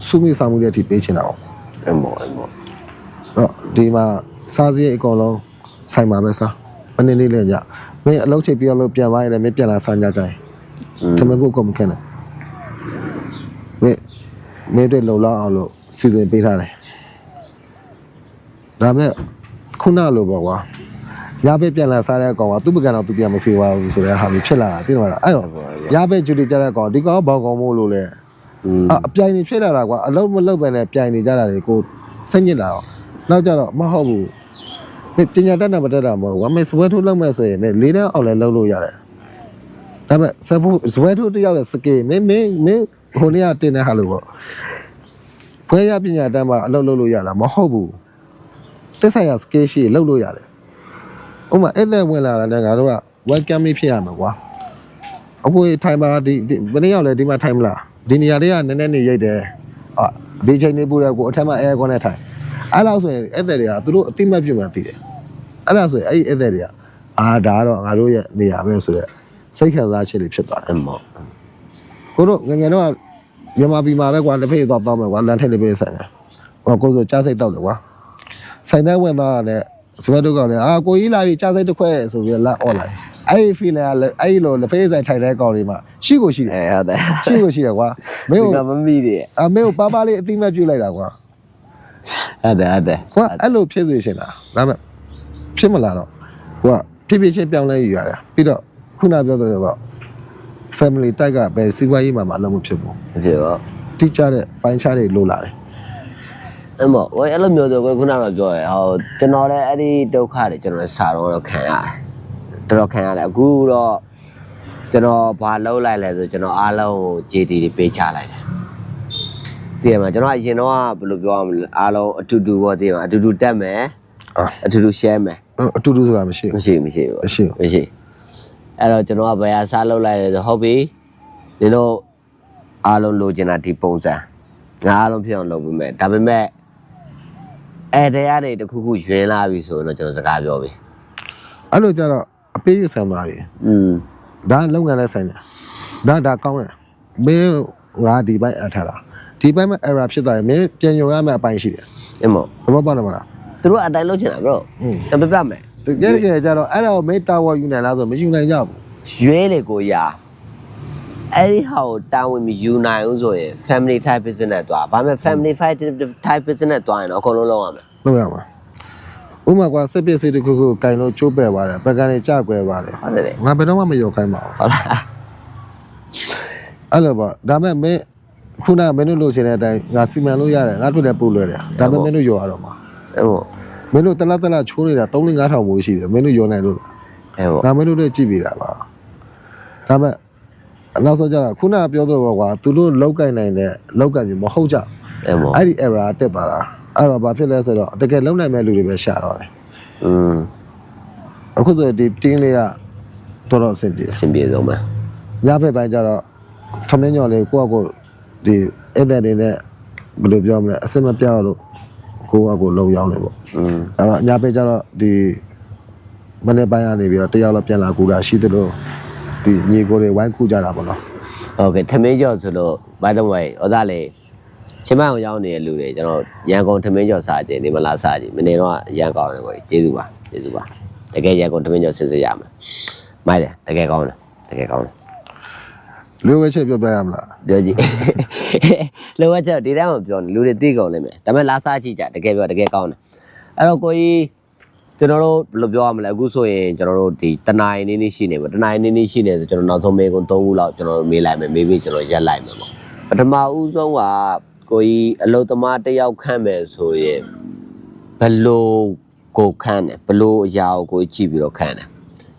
စုမိဆောင်မှုတဲ့အထိပေးချင်တာပေါ့အဲ့ပေါ့တော့ဒီမှာစားစရိတ်အကုန်လုံးဆိုင်မှာပဲစားမနေ့လေးလည်းညမင်းအလုပ်ချိန်ပြီးတော့ပြန်သွားရင်လည်းမင်းပြန်လာစားညကြိုင်သမီးကိုမခက်နဲ့မင်းတို့လုံလောက်အောင်လို့စီစဉ်ပေးထားတယ်ဒါမဲ့ခုနလိုပေါ့ကွာရပဲပြန်လာစားတဲ့ကောင်ကသူ့ပကံတော့သူပြန်မစေပါဘူးဆိုတဲ့ဟာမျိုးဖြစ်လာတာသိတယ်မလားအဲ့တော့ရပဲဂျူတီကြတဲ့ကောင်ဒီကောင်ဘောင်ကောင်မို့လို့လဲအပြိုင်နေဖြစ်လာတာကွာအလုံးမလုံးပဲနဲ့ပြိုင်နေကြတာတွေကိုစိတ်ညစ်လာတော့နောက်ကြတော့မဟုတ်ဘူးပညာတတ်တာမတတ်တာမဟုတ်ဘူးဝမ်းမဲစဝဲထိုးလောက်မဲ့ဆိုရင်လေးတန်းအောင်လည်းလုပ်လို့ရတယ်ဒါပေမဲ့စဝဲထိုးတယောက်ရဲ့စကေမင်းဟိုနေ့ကတင်တဲ့ဟာလို့ပေါ့ဘွဲရပညာတတ်မှအလုပ်လုပ်လို့ရတာမဟုတ်ဘူးတက်ဆိုင်ရစကေရှိလုပ်လို့ရတယ်ဥပမာအဲ့တဲ့ဝင်လာတယ်ငါတို့က webcam ဖြစ်ရမှာကွာအခုထိုင်ပါဒီဘယ်နှစ်ယောက်လဲဒီမှာထိုင်မလားဒီနေရာလေးကနည်းနည်းနေရိတ်တယ်ဒီချိန်နေပူတယ်ကိုအထက်မှာ aircon နဲ့ထိုင်အဲ့လောက်ဆိုရင်အဲ့တဲ့တွေကသူတို့အတိမတ်ပြမှသိတယ်အဲ့ဒါဆိုရင်အဲ့တဲ့တွေကဒါကတော့ငါတို့ရဲ့နေရာပဲဆိုရက်စိတ်ခံစားချက်တွေဖြစ်သွားတယ်ပေါ့ကိုတို့ငငယ်တော့မြန်မာပြည်မှာပဲကွာတစ်ဖေးတော့မယ်ကွာလမ်းထက်လေးပဲဆိုင်တယ်ကိုဆိုကြားစိတ်တော့တယ်ကွာဆိုင်တဲ့ဝင်သွားတယ်စပက်တို့ကလည်းကိုကြီးလာပြီကြားစိတ်တစ်ခွဲဆိုပြီးလက်အော့လိုက်အဲ့ဒီ feeling ကအဲ့လိုလက်ဖေးဆိုင်ထိုင်တဲ့ကောင်တွေမှာရှိကိုရှိတယ်ဟုတ်တယ်ရှိကိုရှိတယ်ကွာမင်းကမမိတယ်မင်းကိုပါလေးအတိမတ်ပြုလိုက်တာကွာဟုတ်တယ်ကွာအဲ့လိုဖြစ်စေချင်တာဒါပေမဲ့ဖြစ်မလာတော့ကိုက ဖြည်းဖြည်းချင်းပြောင်းလဲယူရတယ်ပြီးတော့ခုနပြောသလိုပေါ့ family တိုက်ကပဲစီးပွားရေးမှာမလုပ်မဖြစ်ဘူး ဖြစ်ပါ တိကျတဲ့ပိုင်းခြားတွေလိုလာတယ် အဲ့မို့ဝယ်အဲ့လိုမျိုးဆိုခုနကတော့ပြောရဟောကျွန်တော်လည်းအဲ့ဒီဒုက္ခတွေကျွန်တော်လည်းစာတော့ခံရတယ်တော်တော်ခံရတယ်အခုတော့ကျွန်တော်ဘာလုပ်လိုက်လဲဆိုကျွန်တော်အားလုံးကို JD တွေပေးချလိုက်တယ်တည်ရမှာကျွန်တော်အရင်တော့ဘယ်လိုပြောရမလဲအားလုံးအတူတူပေါ့တည်ရမှာအတူတူတက်မယ်အတူတူ share မယ် အတူတူဆိုတာမရှိဘူး မရှိဘူးအဲ့တော့ကျွန်တော်ကဘယ်ဟာစားလုပ်လိုက်လဲဆိုဟုတ်ပြီဒီလိုအားလုံးလိုချင်တာဒီပုံစံငါအားလုံးဖြစ်အောင်လုပ်ပေးမယ်ဒါပေမဲ့အဲ့တရားတွေတခုခုရွေးလာပြီဆိုတော့ကျွန်တော်စကားပြောပြီ အဲ့လိုကြတော့အပေးရဆံသွားပြီဒါလုပ်ငန်းနဲ့ဆိုင်တယ်ဒါကောင်းတယ်မင်းငါဒီဘိုင်းအထားတာဒီဘိုင်းမှာ error ဖြစ်သွားရင်မင်းပြန်ညွှန်ရမယ့်အပိုင်းရှိတယ် အဲ့မို့ ဘာမှမလား သူတို့အတိုင်းလုပ်ချင်တာ bro တပြပြမယ် တကယ်ကြတော့အဲ့ဒါကိုမင်းတာဝါယူနိုင်လားဆိုမယူနိုင်ကြဘူး ရွေးလေကိုရာအဲ့ဒီဟာကိုတာဝန်မယူနိုင်ဘူးဆိုရင် family type business တွားဘာမှ family type business တွားရင်တော့အကုန်လုံးလုပ်ရမယ် လုပ်ရမှာဥမာကွာစက်ပစ္စည်းတစ်ခုခုကင်လို့ချိုးပယ်ပါတယ်ပကံတွေကြကွယ်ပါတယ် ဟုတ်တယ်လေ ငါဘယ်တော့မှမရောခိုင်းပါဘူး ဟုတ်လား အဲ့လိုပေါ့ဒါပေမဲ့မင်းခုနကမင်းတို့လိုချင်တဲ့အတိုင်းငါစီမံလို့ရတယ်ငါတို့လည်းပို့လွယ်တယ်ဒါပေမဲ့မင်းတို့ရောရတော့မှာ အဲ့မို့ မင်းတို့တလားချိုးနေတာ3-5ထောင်မိုးရှိတယ်မင်းတို့ရောနိုင်လို့ အဲ့မို့ ဒါမင်းတို့လည်းကြည့်ပြီးတာပါဒါပေမဲ့နောက်ဆုံးကြတာခုနကပြောသလိုပေါ့ကွာသူတို့လောက်ကင်နိုင်တဲ့လောက်ကင်မျိုးမဟုတ်ကြ အဲ့မို့ အဲ့ဒီ error တက်သွားတာအဲ့တော့ဘာဖြစ်လဲဆိုတော့တကယ်လုံနိုင်မဲ့လူတွေပဲရှာတော့တယ်အခုဆိုရင်ဒီ team လေးကတော်တော်အဆင်ပြေတယ် အဆင်ပြေဆုံးပဲ ညဘက်ပိုင်းကျတော့ထမင်းညော်လေးကိုယ့်အကိုဒီအဲ့တဲ့တွေနဲ့ဘယ်လိုပြောမလဲအစမပြောက်လို့ကိုယ့်အကိုလုံရောက်နေပေါ့အဲ့တော့ညဘက်ကျတော့ဒီမနေ့ပိုင်းကနေပြီးတော့တယောက်တော့ပြန်လာကူတာရှိသလိုဒီညီကိုတွေဝိုင်းကူကြတာပေါ့နော် ဟုတ်ကဲ့ထမင်းကျော်ဆိုလို့ by the way ဩသားလေးချင်းမအောင်ရောက်နေတဲ့လူတွေကျွန်တော်ရန်ကုန်ထမင်းကျော်စားကြတယ်ဒီမလားစားကြည့်မနေ့တော့ရန်ကောင်းတယ်ကိုကျေးဇူးပါတကယ်ရန်ကုန်ထမင်းကျော်စစ်စစ်ရမယ်မိုက်တယ်တကယ်ကောင်းတယ် လူဝဲချက်ပြောပြရမလား ပြောကြည့်လောကချက်ဒီတိုင်းမပြောနဲ့လူတွေသိကုန်လိမ့်မယ်ဒါပေမဲ့လာစားကြည့်ကြတကယ်ပြောတကယ်ကောင်းတယ်အဲ့တော့ကိုကြီးကျွန်တော်တို့ဘယ်လိုပြောရမလဲအခုဆိုရင်ကျွန်တော်တို့ဒီတနိုင်နေနေရှိနေပေါ့တနိုင်နေနေရှိနေဆိုကျွန်တော်နောက်ဆုံးမေးခွန်း3ခုလောက်ကျွန်တော်တို့မေးလိုက်မယ်မေးပြီးကျွန်တော်ရက်လိုက်မယ်ပေါ့ပထမဦးဆုံးကကိုကြီးအလုသမားတစ်ယောက်ခန့်မယ်ဆိုရင်ဘယ်လိုကိုခန့်တယ်ဘယ်လိုအရာကိုကြည့်ပြီးတော့ခန့်တယ်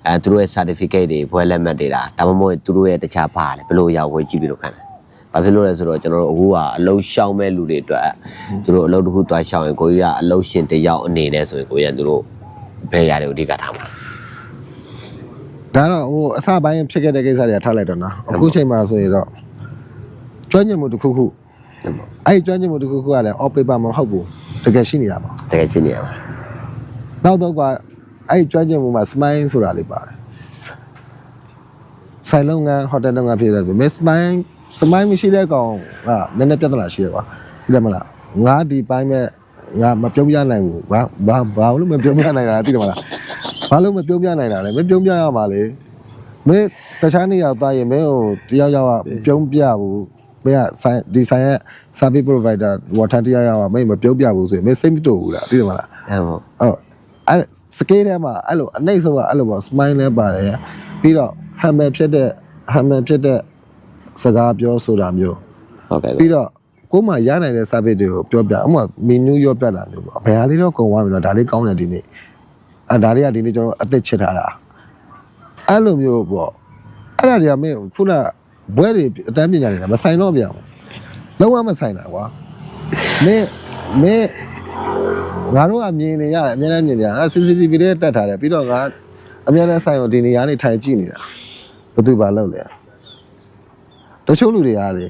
အဲသူတို့ရဲ့ certificate တွေဘွဲလက်မှတ်တွေဒါမှမဟုတ်သူတို့ရဲ့တခြားပါလေဘယ်လိုအရာကိုကြည့်ပြီးတော့ခန့်တယ်ဘာဖြစ်လို့လဲဆိုတော့ကျွန်တော်တို့အခုကအလုံးရှောင်းမဲ့လူတွေအတွက်သူတို့အလုံးတစ်ခုတွားရှောင်းရင်ကိုကြီးကအလုံးရှင်တစ်ယောက်အနေနဲ့ဆိုရင်ကိုကြီးကသူတို့ဘယ်ရာတွေကိုအဓိကထားမှာ ဒါတော့ဟိုအစပိုင်းဖြစ်ခဲ့တဲ့ကိစ္စတွေကထားလိုက်တော့နော်အခုချိန်မှာဆိုရင်တော့ကျွမ်းကျင်မှုတစ်ခုခုအဲ့ကျွမ်းကျင်မှုတစ်ခုခုကလည်း off paper မဟုတ်ဘူးတကယ်ရှိနေတာပါ တကယ်ရှင်းနေရပါ နောက်တော့ကအဲ့ကျွမ်းကျင်မှုမှာ smile ဆိုတာလေးပါတယ်ဆိုင်လုံးကဟိုတယ်လုံးကဖြစ်တယ်မစ် smile မရှိတဲ့ကောင်ကနည်းနည်းပြဿနာရှိရပါဒီလည်းမလားငါဒီပိုင်းမဲ့ငါမပြုံးပြနိုင်ဘူးဘာလို့မပြုံးပြနိုင်တာသိတယ်မလားဘာလို့မပြုံးပြနိုင်တာလဲမပြုံးပြရမှာလေမင်းတခြားနေရာသွားရင်မင်းဟိုတယောက်ကပြုံးပြဘူးမင်းကဒီဆိုင်ရဲ့ service provider ဝါထန်တရားရအောင်မင်းမပြုံးပြဘူးဆိုရင်မင်းစိတ်မတူဘူးလားသိတယ်မလား အဲ့ပေါ့ ဟုတ်အဲ့စကေးထဲမှာအဲ့လိုအနှိမ့်ဆုံးကအဲ့လိုပေါ့ smile လဲပါတယ်ပြီးတော့ hammer ဖြစ်တဲ့စကားပြောဆိုတာမျိုး ဟုတ်ကဲ့ ပြီးတော့ကိုယ်မှရနိုင်တဲ့ service တွေကိုပြောပြဥပမာ menu ရောပြတာမျိုးပေါ့ဘယ်ဟာလေးတော့ကုန်သွားပြီတော့ဒါလေးကောင်းတယ်ဒီနေ့ဒါလေးကဒီနေ့ကျွန်တော်အသက်ချစ်ထားတာအဲ့လိုမျိုးပေါ့အဲ့ဒါတွေကမင်းခုနဘွဲတွေအတန်းပညာတွေမဆိုင်တော့ပြန်ဘူးလုံးဝမဆိုင်တာကွာမင်းငါတို့ကမြင်နေရတယ်အများနဲ့မြင်နေရတာ CCTV တွေတက်ထားတယ်ပြီးတော့ငါအများနဲ့ဆိုင်ကိုဒီနေရာနေထိုင်ကြည့်နေတာဘယ်သူပါလောက်လဲတချို့လူတွေကလေ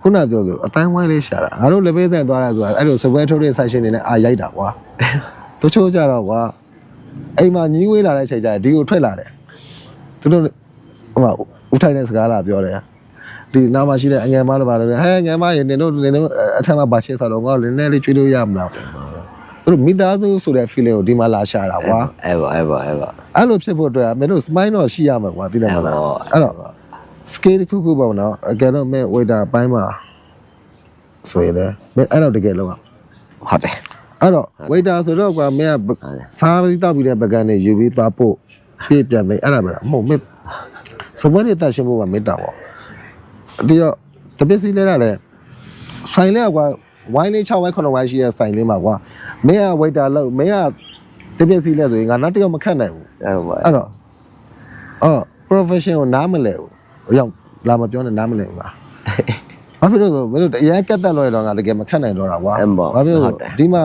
ခုနပြောဆိုအတိုင်းဝိုင်းလေးရှာတာငါတို့လက်ပေးဆိုင်သွားတာဆိုတာအဲ့လိုစပွဲထုတ်တဲ့ section တွေနဲ့အာရိုက်တာကွာတချို့ကြတော့ကွာအိမ်မှာညီးဝေးလာတဲ့ချိန်ကျရင်ဒီကိုထွက်လာတယ်သူတို့ဟိုမှာဦးထိုင်တဲ့စကားလာပြောတယ်ဒီနားမှာရှိတဲ့အငယ်မတို့ပါလို့ဟဲ့ငယ်မရေနင်တို့အထက်မှာပါရှင်းစားတော့ငါလည်းနည်းလေးကျွေးလို့ရမလားသူတို့မိသားစုဆိုတဲ့ feeling ကိုဒီမှာလာရှာတာကွာအဲ့ပေါ့အဲ့လိုဖြစ်ဖို့အတွက်မင်းတို့ smile တော့ရှိရမှာကွာသိတယ်မလားအဲ့တော့ scale တစ်ခုပေါ့နော်အကယ်တော့မင်း waiter ဘိုင်းမှာဆိုရင်လည်းမင်းအဲ့တော့တကယ်လုံးအောင် ဟုတ်တယ် အဲ့တော့ waiter ဆိုတော့ကွာမင်းကစားပြီးတောက်ပြီးတဲ့ပကံနဲ့ယူပြီးသွားပို့ပြည့်ပြန်တယ်အဲ့ဒါပဲမဟုတ်မင်းစပွဲနဲ့တက်ရှင်းဖို့ကမေတ္တာပေါ့ဒီတော့တပစ္စည်းလဲရတယ်ဆိုင်လဲကွာဝိုင်းလေး6ဝိုင်း9ဝိုင်းရှိတဲ့ဆိုင်လေးမှာကွာမင်းက waiter လို့မင်းကတပစ္စည်းလဲဆိုရင်ငါနောက်တစ်ယောက်မခတ်နိုင်ဘူးအဲ့တော့profession ကိုနားမလဲဘူးရောက်လာမပြောနဲ့နားမလဲဘူးကွာဘာဖြစ်လို့ဆိုမင်းတို့အရင်ကတ်တက်လို့ရတော့ငါတကယ်မခတ်နိုင်တော့တာကွာဘာဖြစ်လို့ဒီမှာ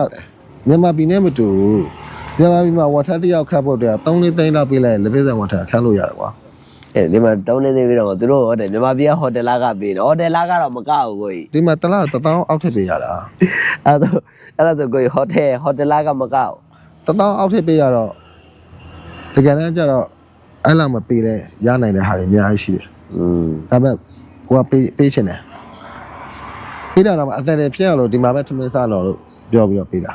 မြန်မာပြည်နဲ့မတူဘူးမြန်မာပြည်မှာဝါထက်တယောက်ခတ်ဖို့အတွက်3-4သိန်းလောက်ပေးလိုက်လက်ဖက်ဆိုင်ဝါထက်ခတ်လို့ရတယ်ကွာဒီမှာ3သိန်းသေးပြီးတော့သူတို့ဟိုတယ်မြန်မာပြည်ကဟိုတယ်လာကပေးတယ်ဟိုတယ်လာကတော့မကောက်ဘူးကိုကြီးဒီမှာတစ်လား1000အောက်ထစ်ပေးရတာအဲ့ဒါဆိုကိုကြီးဟိုတယ်လာကမကောက်1000အောက်ထစ်ပေးရတော့တကယ်တမ်းကျတော့အဲ့လောက်မပေးတဲ့ရနိုင်တဲ့ဟာတွေအများကြီးရှိတယ်ဒါပေမဲ့ကိုကပေးချင်တယ်ပေးတာတော့အသက်တွေဖြစ်ရလို့ဒီမှာပဲထမင်းစားလို့ပြောပြီးတော့ပေးတာ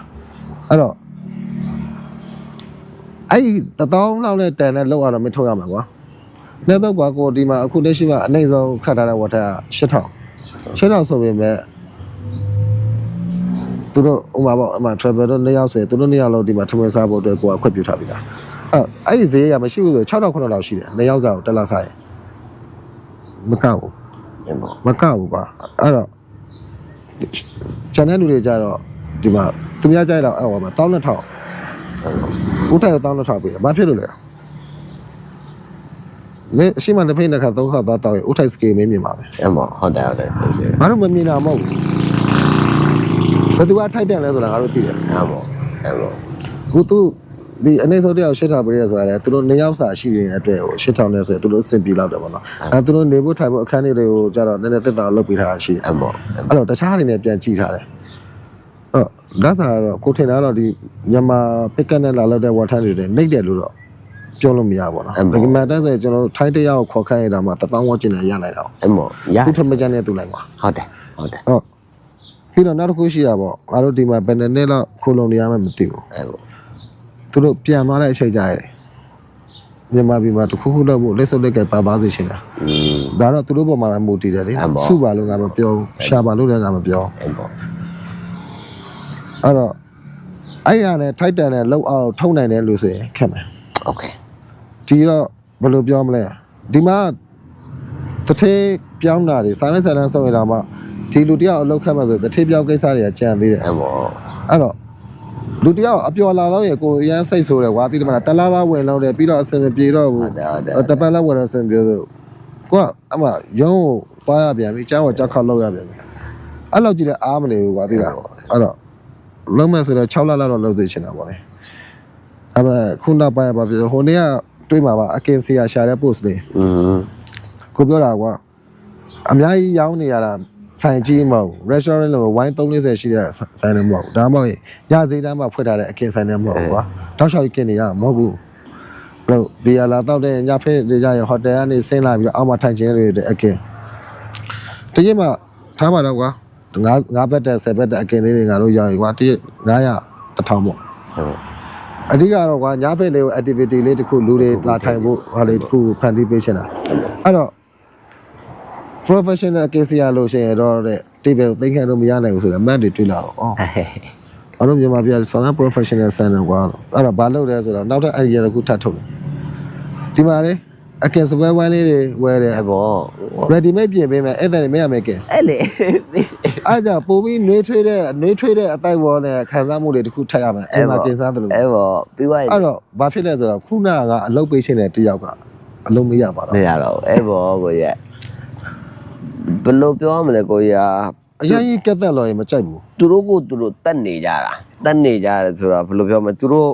အဲ့တော့အဲ့1000လောက်နဲ့တန်တဲ့လောက်အောင်မထုတ်ရမှာကွာလက်တော့ကွာကိုဒီမှာအခုလက်ရှိမှာအနိုင်ဆုံးခတ်ထားတဲ့ဝတ်ထက်8000ဆိုပေမဲ့သူတို့ဥမာပေါ့အမှ travel တော့2ယောက်ဆိုရင်သူတို့2ယောက်လောက်ဒီမှာထမင်းစားဖို့အတွက်ကိုကခွင့်ပြုထားပြီလားအဲ့ဒီဈေးရမရှိဘူးဆို6000 9000လောက်ရှိတယ်2ယောက်စားကိုတက်လာစားရင်မကောက်ဘူးမကောက်ဘူးကွာအဲ့တော့ channel လူတွေကြတော့ဒီမှာသူများကြိုက်တော့အဲ့ဟောမှာ12000ဦးထိုင်12000ပေးဘာဖြစ်လို့လဲလေအရှိမတစ်ဖိနှစ်ခါ3ခါသွားတော့ဦးထိုင်စကေမင်းမြင်ပါပဲဟုတ်တယ်ဘာလို့မမြင်တာမဟုတ်ဘူးဘယ်သူကထိုက်တယ်လဲဆိုတာငါတို့သိတယ်ခုသူဒီအနေဆိုတယောက်8000ပေးရဆိုတာလေသူတို့2ယောက်စာရှိနေတဲ့အတွက်ဟို8000နဲ့ဆိုရင်သူတို့အဆင်ပြေလောက်တယ်ပေါ့နော်သူတို့နေဖို့ထိုင်ဖို့အခန်းလေးတွေကိုကြတော့နည်းနည်းတက်တာလုပ်ပေးထားတာရှိတယ်အဲ့တော့တခြားအနေနဲ့ပြန်ကြည့်ထားတယ်ဒါဆိုတော့ကိုထင်တာတော့ဒီမြန်မာပစ်ကတ်နဲ့လာလောက်တဲ့ဝါထန်တွေနှိမ့်တယ်လို့တော့ပြောလို့မရပါဘူး။ဒီမှာတက်ဆိုကျွန်တော်တို့ထိုင်းတယောက်ခေါ်ခိုင်းရတာမှ1000ဝန်းကျင်နဲ့ရနိုင်တာ။သူထမကြနဲ့သူလိုက်ပါ။ဟုတ်တယ်ပြီးတော့နောက်တစ်ခုရှိတာပေါ့။ငါတို့ဒီမှာဘယ်နှစ်လောက်ခိုးလုံနေရမှမသိဘူး။သူတို့ပြန်သွားတဲ့အချိန်ကြရဲမြန်မာပြည်မှာတစ်ခုခုလောက်ဖို့လက်စုပ်လက်ကပါစေရှင်တာ။ဒါတော့သူတို့ပေါ်မှာမူတည်တယ်လေ။စုပါလို့ငါမပြောဘူး။ရှာပါလို့လည်းငါမပြော။အဲ့တော့အဲ့ရနဲ့ထိုက်တန်နဲ့လောက်အောင်ထုံနိုင်တယ်လို့ဆိုရင်ခက်မယ်โอเคဒီတော့ဘယ်လိုပြောမလဲဒီမှာတထေးပြောင်းတာတွေစာရေးစာတန်းဆုံးရတာမှဒီလူတယောက်အလုပ်ခက်မှဆိုတထေးပြောင်းကိစ္စတွေကကြံသေးတယ်အဲ့တော့လူတယောက်အပျော်လာတော့ရေကိုအရန်စိတ်ဆိုးတယ်ကွာတိတမလားတလားလားဝင်လောက်တယ်ပြီးတော့အစင်ပြေတော့ဘူးတပတ်လောက်ဝင်တော့အစင်ပြေဆိုကိုကအမရုံးကိုသွားရပြန်ပြီကျောင်းကိုကြောက်ခါလောက်ရပြန်ပြီအဲ့လောက်ကြည့်လဲအားမနေဘူးကွာတိလားအဲ့တော့လုံးမဲ့ဆိုတော့6လလောက်တော့လုပ်သိချင်တာပေါ့လေအဲ့မဲ့ခုနောက်ပိုင်းပါပြောဟိုနေ့ကတွေးမှာပါအကင်စီယာရှာတဲ့ post လေးကိုပြောတာကွာအများကြီးရောင်းနေရတာဆိုင်ကြီးမဟုတ် restaurant လို့ဝိုင်း340ရှိတဲ့ဆိုင်လည်းမဟုတ်ဒါမှမဟုတ်ညဈေးတန်းမှာဖွင့်ထားတဲ့အကင်ဆိုင်လည်းမဟုတ်ကွာတောက်လျှောက်ကြီးกินနေရမဟုတ်ဘူးဘလို့ဘီယာလာတောက်တဲ့ညဖက်တွေကြရင်ဟိုတယ်ကနေဆင်းလာပြီးတော့အောက်မှာထိုင်ခြင်းတွေတဲ့အကင်တကယ်မှထားပါတော့ကွာ9ဘက်တက်10ဘက်တက်အကင်လေးတွေငါတို့ရောက်ရင်ကွာ900 1000ပေါ့အဓိကတော့ကွာညဘက်လေးကို activity လေးတစ်ခုလူတွေလာထိုင်ဖို့ဟာလေးတစ်ခုဖန်တီးပေးချင်တာအဲ့တော့ professional case ရလို့ရှိရင်တော့တဲ့ table သိခံလို့မရနိုင်ဘူးဆိုတော့ map တွေတွေ့လာတော့အဲ့လိုမြန်မာပြည်ဆောင်း professional center ကွာအဲ့တော့ဘာလုပ်လဲဆိုတော့နောက်ထပ် idea တစ်ခုထပ်ထုတ်တယ်ဒီမှာလေအကင်စပွဲဝိုင်းလေးတွေဝယ်တယ်ပေါ့ ready made ပြင်ပေးမယ်အဲ့ဒါတွေမရမယ်ကဲအဲ့လေအဲ့ဒါပို့ပြီးနှွေးထွေးတဲ့အတိုက်ဝေါ်နဲ့ခံစားမှုတွေတစ်ခုထပ်ရမယ်အဲ့မှာကင်စားတယ်လို့အဲ့ပေါ့ပြီးသွားရင်အဲ့တော့ဘာဖြစ်လဲဆိုတော့ခုနကအလုပ်ပေးခြင်းတဲ့တယောက်ကအလုပ်မရပါတော့မရတော့အဲ့ပေါ့ကိုရဘယ်လိုပြောမလဲကိုရအရင်ကြီးကက်သက်လို့ရင်မကြိုက်ဘူးသူတို့ကိုသူတို့တတ်နေကြတာတတ်နေကြတယ်ဆိုတော့ဘယ်လိုပြောမလဲသူတို့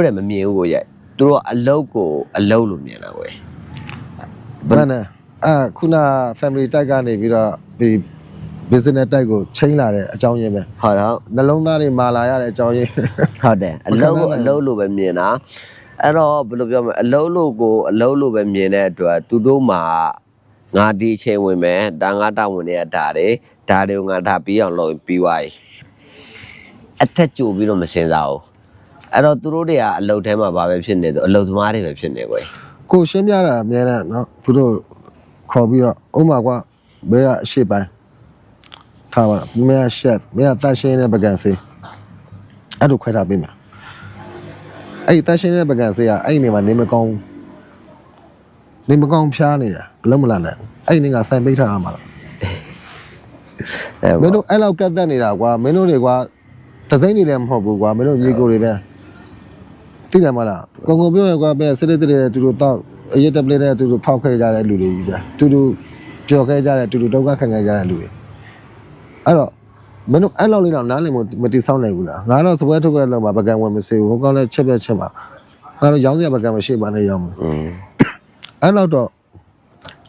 လည်းမမြင်ဘူးကိုရသူတို့အလုပ်ကိုအလုပ်လို့မြင်တာကွယ်ဘယ်နဲ့ခုန family တိုက်ကနေပြီးတော့ဒီ business တိုက်ကိုချိန်လာတဲ့အကြောင်းရင်းပဲဟုတ်တော့နှလုံးသားတွေမာလာရတဲ့အကြောင်းရင်းဟုတ်တယ်အလုပ်ကိုအလုပ်လို့ပဲမြင်တာအဲ့တော့ဘယ်လိုပြောမလဲအလုပ်လို့ကိုအလုပ်လို့ပဲမြင်တဲ့အတွက်သူတို့မှာငါဒီချိန်ဝင်မယ်ဒါငါတာဝန်တွေကဒါတွေကိုငါဒါပြီးအောင်လုပ်ပြီးသွားပြီအထက်ကြိုပြီးတော့မစင်စားဘူးအဲ့တော့သူတို့တွေကအလုပ်ထဲမှာဘာပဲဖြစ်နေဆိုအလုပ်သမားတွေပဲဖြစ်နေကွယ်ကိုရှင်းပြတာအများနဲ့နော်သူတို့ခေါ်ပြီးတော့ဥမာကွာဘယ်ကအရှိပိုင်းထားပါမင်းက chef မင်းကတတ်ရှင်းတဲ့ပကံစေး အဲ့လိုခွဲထားပေးမယ်အဲ့တရှင်းတဲ့ပကံဆေးကအဲ့နေမှာနေမကောင်းဖျားနေတာလုံးမလာနဲ့အဲ့နေကဆိုင်ပိတ်ထားရမှာလားမင်းတို့အဲ့လောက်ကတ်တက်နေတာကွာမင်းတို့တွေကွာတစိမ့်နေလည်းမဟုတ်ဘူးကွာမင်းတို့ညီကိုတွေပဲသိတယ်မလားကိုကိုပြောရကွာပဲစစ်စစ်တဲ့တူတူတော့အရက်တပလက်တဲ့တူတူဖောက်ခဲ့ကြတဲ့လူတွေကြီးပဲတူတူပျော်ခဲ့ကြတဲ့တူတူဒုက္ခခံခဲ့ကြတဲ့လူတွေအဲ့တော့မင်းတို့အဲ့လောက်လေးတော့နားလည်မတိဆောင်းနိုင်ဘူးလားငါတော့စပွဲထုတ်ခဲ့လောက်မှာပကံဝင်မစေဘူးဟိုကောင်းလဲချက်ပြက်ချက်မှာငါတို့ရောင်းစရာပကံမရှိပါနဲ့ရောင်းမှာအဲ့လောက်တော့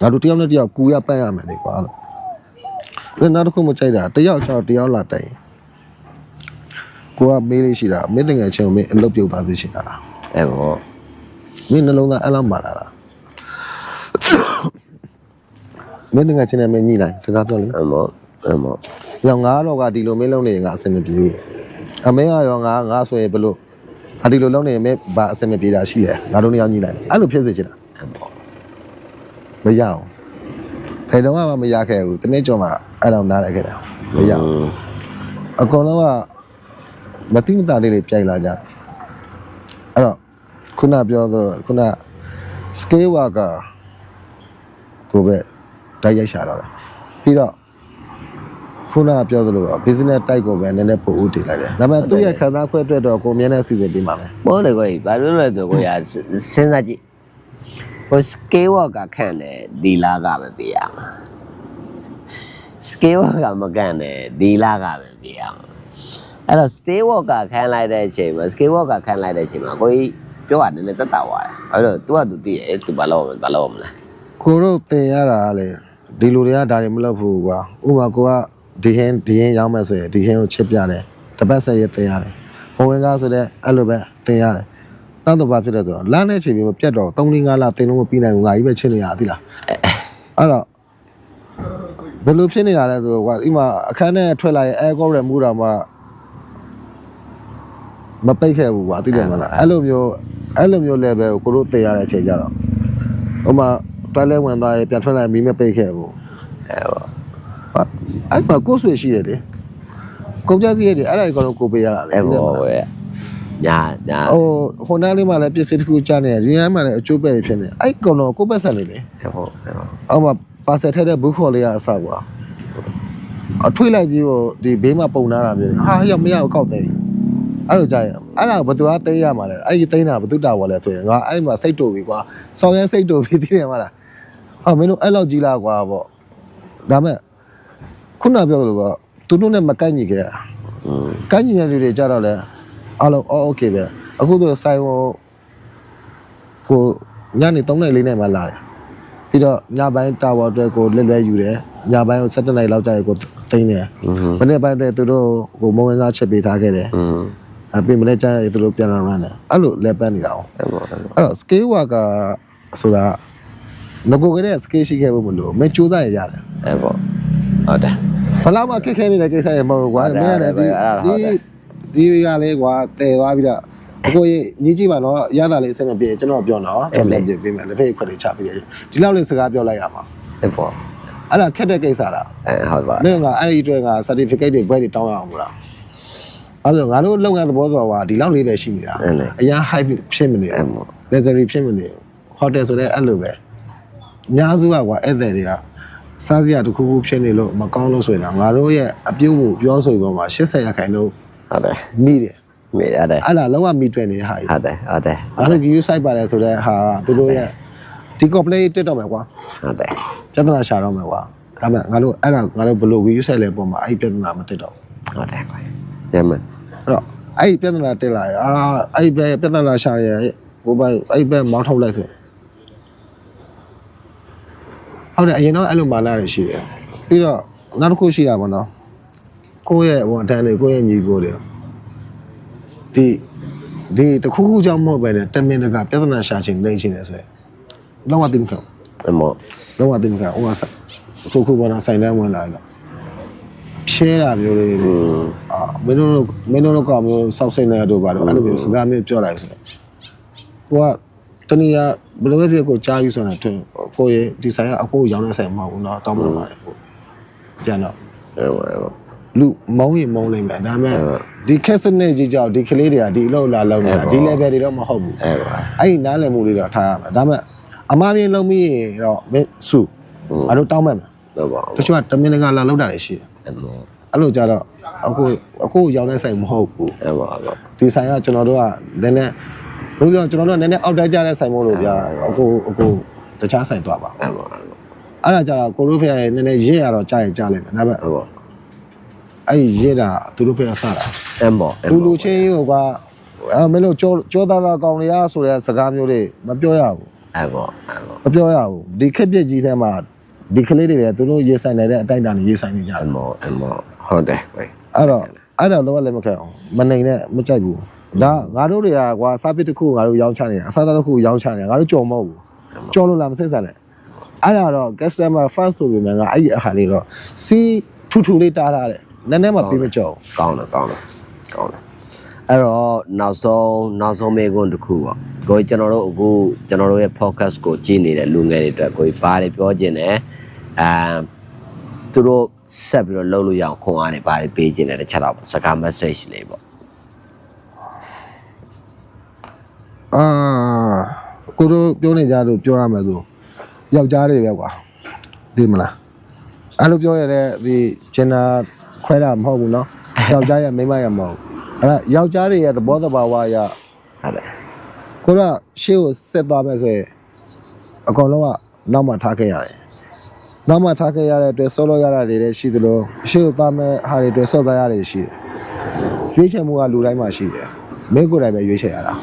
ငါတို့တယောက်နဲ့တယောက်ကူရပန့်ရမယ်လေကွာလို့နောက်တစ်ခုမကြိုက်တာတယောက်ချောက်တယောက်လာတိုင်ကိုကမေးလေးရှိတာမင်းတငယ်ချင်းကိုမင်းအလုပ်ပြုတ်သားသိရှိတာလားအဲ့ပေါ့မင်းနှလုံးသားအဲ့လောက်မာလာလားမင်းတငယ်ချင်းနဲ့မင်းညှိလိုက်စကားပြောလေအဲ့ပေါ့ရောင်ငါတော့ကဒီလိုမင်းလုံးနေရင်ငါအဆင်မပြေဘူးအမေကရောငါဆိုရင်ဘလို့ဒီလိုလုံးနေရင်မင်းဘာအဆင်မပြေတာရှိတယ်ငါတို့နှစ်ယောက်ညှိလိုက်အဲ့လိုဖြစ်စေချင်တာအဲ့ပေါ့မရအောင်ဘယ်တော့မှမရခဲ့ဘူးတနေ့ကျော်မှအဲ့တော့နားလိုက်ခဲ့တာမရအောင်အကောင်လုံးကမတိမတာလေးတွေပြိုင်လာကြအဲ့တော့ခုနပြောတော့ခုန scale worker ကိုပဲတိုက်ရိုက်ရှာတော့တယ်ပြီးတော့ခုနပြောသလိုတော့ business type ကိုပဲနည်းနည်းပို့ဦးတည်လိုက်တယ်ဒါပေမဲ့သူ့ရဲ့ခံစားခွဲအတွက်တော့ကိုမြင်တဲ့အစီအစဉ်ပေးပါမယ်ပေါ့လေကိုကြီးဘာလို့လဲဆိုကိုရစဉ်းစားကြည့်ဟို scale worker ခန့်တယ်ဒီလာကပဲပေးရမှာ scale worker မကန်တယ်ဒီလာကပဲပေးရမှာအဲ့တော့ scale worker ခန့်လိုက်တဲ့အချိန်မှာ scale worker ခန့်လိုက်တဲ့အချိန်မှာကိုကြီးပြောတာနည်းနည်းတက်တာသွားတယ်အဲ့တော့ तू က तू သိရဲ့ तू ဘာလို့မလဲကိုတို့တင်ရတာလေဒီလူတွေကဒါတွေမလုပ်ဘူးကွာဥပမာကိုကဒီဟင်းရောင်းမယ်ဆိုရင်ဒီဟင်းကိုချစ်ပြတယ်တပတ်ဆက်ရတင်ရတယ်ဘဝင်ကားဆိုတဲ့အဲ့လိုပဲတင်ရတယ်နောက်တော့ဘာဖြစ်လဲဆိုတော့လမ်းနဲ့ချိန်ပြီးမပြတ်တော့3-5လတင်လို့မပြီးနိုင်ဘူးငါကြီးပဲချစ်နေရသိလားအဲ့တော့ဘယ်လိုဖြစ်နေတာလဲဆိုတော့ကွာဒီမှာအခန်းထဲထွက်လာရင်အဲကောရမူတာမှမပိတ်ခဲ့ဘူးကွာသိတယ်မလားအဲ့လိုမျိုး level ကိုတို့တင်ရတဲ့အချိန်ကြတော့ဥပမာတွိုင်းလဲဝင်သွားရင်ပြန်ထွက်လာရင်မီးမပိတ်ခဲ့ဘူးအဲ့မှာကိုယ်ဆွေရှိတယ်လေကုန်ကြစည်ရတယ်အဲ့ဒါကြီးကတော့ကိုပေးရတာလေအဲ့ပေါ့ပဲညာဟိုနားလေးမှာလည်းပစ္စည်းတစ်ခုကြားနေရဇင်းရမ်းမှာလည်းအကျိုးပဲဖြစ်နေအဲ့ကောင်တော့ကိုပတ်ဆက်နေလေအဲ့ပေါ့အော်မှာပါဆက်ထက်တဲ့ဘူးခေါ်လေးကအဆောက်ကွာအထွေးလိုက်ကြီးကိုဒီဘေးမှာပုံနာတာမျိုးဟာရမရအောင်ကောက်တယ်အဲ့လိုကြာရင်အဲ့ဒါဘသူကသိရမှာလဲအဲ့ဒီသိနေတာဘသူတာဝါလဲဆိုရင်ငါအဲ့မှာစိတ်တူပြီကွာဆောင်းရဲစိတ်တူပြီသိတယ်မလားဟာမင်းတို့အဲ့လောက်ကြီးလားကွာပေါ့ဒါမဲ့ခုနပြောလို့ပေါ့သူတို့နဲ့မကိုက်ညီကြကိုက်ညီတဲ့လူတွေကြတော့လဲအားလုံးโอเคပဲအခုတော့ဆိုင်ကိုညနေ3နိုင်4နိုင်မှလာတယ်ပြီးတော့ညပိုင်းတာဝါအတွက်ကိုလွယ်ယူတယ်ညပိုင်းကို7နိုင်လောက်ကြာကိုတိန်းတယ်မနေ့ပိုင်းအတွက်သူတို့ကိုမုံဝင်စားချက်ပေးထားခဲ့တယ်အပြင်မနေ့ကျရင်သူတို့ပြန်လာတယ်အဲ့လိုလဲပတ်နေတာအောင်အဲ့တော့ scale worker ဆိုတာငကိုကလေး scale ရှိခဲ့ဖို့မလို့မကြိုးစားရရတယ်အဲ့ပေါ့ဟုတ်တယ်ဘလာမခက်ခဲနေတဲ့ကိစ္စတွေမဟုတ်ဘူးကွာမင်းရတယ်ဒီကလေးကွာတည်သွားပြီးတော့အခုညီကြည့်ပါနော်ရတာလေးအစနဲ့ပြေကျွန်တော်ပြောနော်တော်လည်းပြေပေးမယ်လက်ဖေးခွက်တွေချပေးရဒီလောက်လေးစကားပြောလိုက်ရမှာအဲ့ပေါ့အဲ့ဒါခက်တဲ့ကိစ္စလားဟုတ်ပါမင်းကအဲ့ဒီအတွက်က certificate တွေဘွဲတွေတောင်းရအောင်မလားအဲ့ဒါငါတို့လုပ်ငန်းသဘောဆိုတာကဒီလောက်လေးပဲရှိနေတာအရင် high ဖြစ်မနေဘူး luxury ဖြစ်မနေဘူး hotel ဆိုတဲ့အဲ့လိုပဲအများစုကကွာဧည့်သည်တွေကစားစရာတစ်ခုခုဖြစ်နေလို့မကောင်းလို့ဆိုရင်ငါတို့ရဲ့အပြုတ်ကိုပြောဆိုပြီးမှ80%ဟုတ်တယ်မိတယ်ရတယ်အဲ့ဒါလုံးဝမိတွေ့နေတဲ့ဟာကြီးဟုတ်တယ်အဲ့ဒါ view site ပါတယ်ဆိုတဲ့ဟာသူတို့ရဲ့ဒီ complaint တက်တော့မယ်ကွာဟုတ်တယ်ပြဿနာရှာတော့မယ်ကွာဒါပေမဲ့ငါတို့အဲ့ဒါငါတို့ဘယ်လို view site လဲပေါ်မှာအဲ့ဒီပြဿနာမတက်တော့ဟုတ်တယ်ကွာရမယ်အဲ့တော့အဲ့ဒီပြဿနာတက်လာရင်အဲ့ဒီပြဿနာရှာရကိုပဲအဲ့ဒီဘက်မောင်းထုတ်လိုက်ဆိုဟုတ်တယ်အရင်တော့အဲ့လိုမာနတွေရှိတယ်ပြီးတော့နောက်တစ်ခုရှိတာပေါ့နော်ကိုယ့်ရဲ့ဝန်ထမ်းတွေကိုယ့်ရဲ့ညီကိုတွေဒီတခုခုကြောင့်မဟုတ်ပဲနဲ့တမင်တကာပြဿနာရှာခြင်းနေခြင်းလဲဆိုရင်လုံးဝသိမခံအမောလုံးဝသိမခံဟိုကခုပေါ်တော့ဆိုင်တန်းဝင်လာတော့ဖြဲတာမျိုးလေးမင်းတို့ကမျိုးစောက်စိတ်နေတော့ပါတော့အဲ့လိုမျိုးစကားမျိုးပြောလိုက်ဆိုတော့ကိုကတနည်းဘယ်လိုပဲဖြစ်ကိုကြားယူဆိုတော့ကိုရဲ့ဒီဆိုင်ကအကိုရောင်းတဲ့ဆိုင်မဟုတ်ဘူးเนาะတောင်းပန်ပါတယ်ကိုပြန်တော့ လူမုံရင်မုံလိမ့်မယ်ဒါပေမဲ့ဒီခက်စနစ်ကြီးကြောင့်ဒီကလေးတွေကဒီအလုပ်လာလုပ်နေတာဒီ level တွေတော့မဟုတ်ဘူးအဲ့ဒီနားလည်မှုလေးတော့ထားရမယ်ဒါပေမဲ့အမားပြင်းလုံးပြီးရင်တော့မင်းစုအဲ့လိုတောင်းမဲ့မယ်ဟုတ်ပါတချို့ကတမင်ကလာလောက်တာလည်းရှိတယ်အဲ့လိုကြတော့အခုရောက်တဲ့ဆိုင်မဟုတ်ဘူးဟုတ်ပါဒီဆိုင်ကကျွန်တော်တို့ကနည်းနည်းဘယ်လိုပြောကျွန်တော်တို့ကနည်းနည်းအောက်တက်ကြတဲ့ဆိုင်မို့လို့ဗျာအခုတခြားဆိုင်သွားပါဟုတ်ပါအဲ့ဒါကြတော့ကိုတို့ဖေရနည်းနည်းရစ်ရတော့ကြားရင်ကြားလိုက်မယ်ဒါပေမဲ့ဟုတ်ပါအဲ့ရစ်တာသူတို့ဖေရစတာသူလူချင်းဟိုကမင်းတို့ကြောသားသားကောင်းရဆိုတဲ့စကားမျိုးတွေမပြောရဘူးမပြောရဘူးဒီခက်ပြက်ကြီးထဲမှာဒီကလေးတွေလည်းသူတို့ရေးဆိုင်နေတဲ့အတိုင်းတာနေရေးဆိုင်နေကြတယ်ဟုတ်တယ်အဲ့တော့လောကလည်းမခက်အောင်မနိုင်နဲ့မကြိုက်ဘူးဒါငါတို့တွေကကွာစားပစ်တစ်ခုငါတို့ရောင်းချနေတာအစားသားတစ်ခုရောင်းချနေတာငါတို့ကြော်မဟုတ်ဘူးကြော်လို့လားမစစ်စက်နဲ့အဲ့ဒါတော့ customer first ဆိုပြီးမှငါအဲ့ဒီအခါလေးတော့စီးထူလေးတားထားတယ်နည်းနည်းမှပြီးမကြော်ကောင်းတယ်အဲ့တော့နောက်ဆုံးမေးခွန်းတစ်ခုပေါ့ကိုကျွန်တော်တို့ရဲ့ podcast ကိုကြည့်နေတဲ့လူငယ်တွေအတွက်ကိုဘာတွေပြောချင်တယ်သူတို့ဆက်ပြီးတော့လုပ်လို့ရအောင်ခွန်အားနဲ့ဘာတွေပေးချင်တယ်တစ်ချက်တော့စကား message လေးပေါ့ကိုတို့ပြောနေကြလို့ပြောရမယ်ဆိုယောက်ျားတွေပဲကွာသိမလားအဲ့လိုပြောရတဲ့ဒီဂျင်နာခွဲတာမဟုတ်ဘူးเนาะယောက်ျားရဲ့မိန်းမရဲ့မဟုတ်အဲ့ယောက်ျားတွေရဲ့သဘောတဘာဝရဟုတ်တယ်ကိုကရှေ့ကိုဆက်သွားမယ်ဆိုရင်အကောင်လုံးကနောက်မှထားခဲ့ရတယ်နောက်မှထားခဲ့ရတဲ့အတွက်ဆော့လို့ရတာတွေလည်းရှိသလိုရှေ့ကိုသွားမဲ့ဟာတွေအတွက်ဆော့သွားရတယ်ရှိတယ်ရွေးချယ်မှုကလူတိုင်းမှာရှိတယ်မင်းကိုယ်တိုင်ပဲရွေးချယ်ရတာ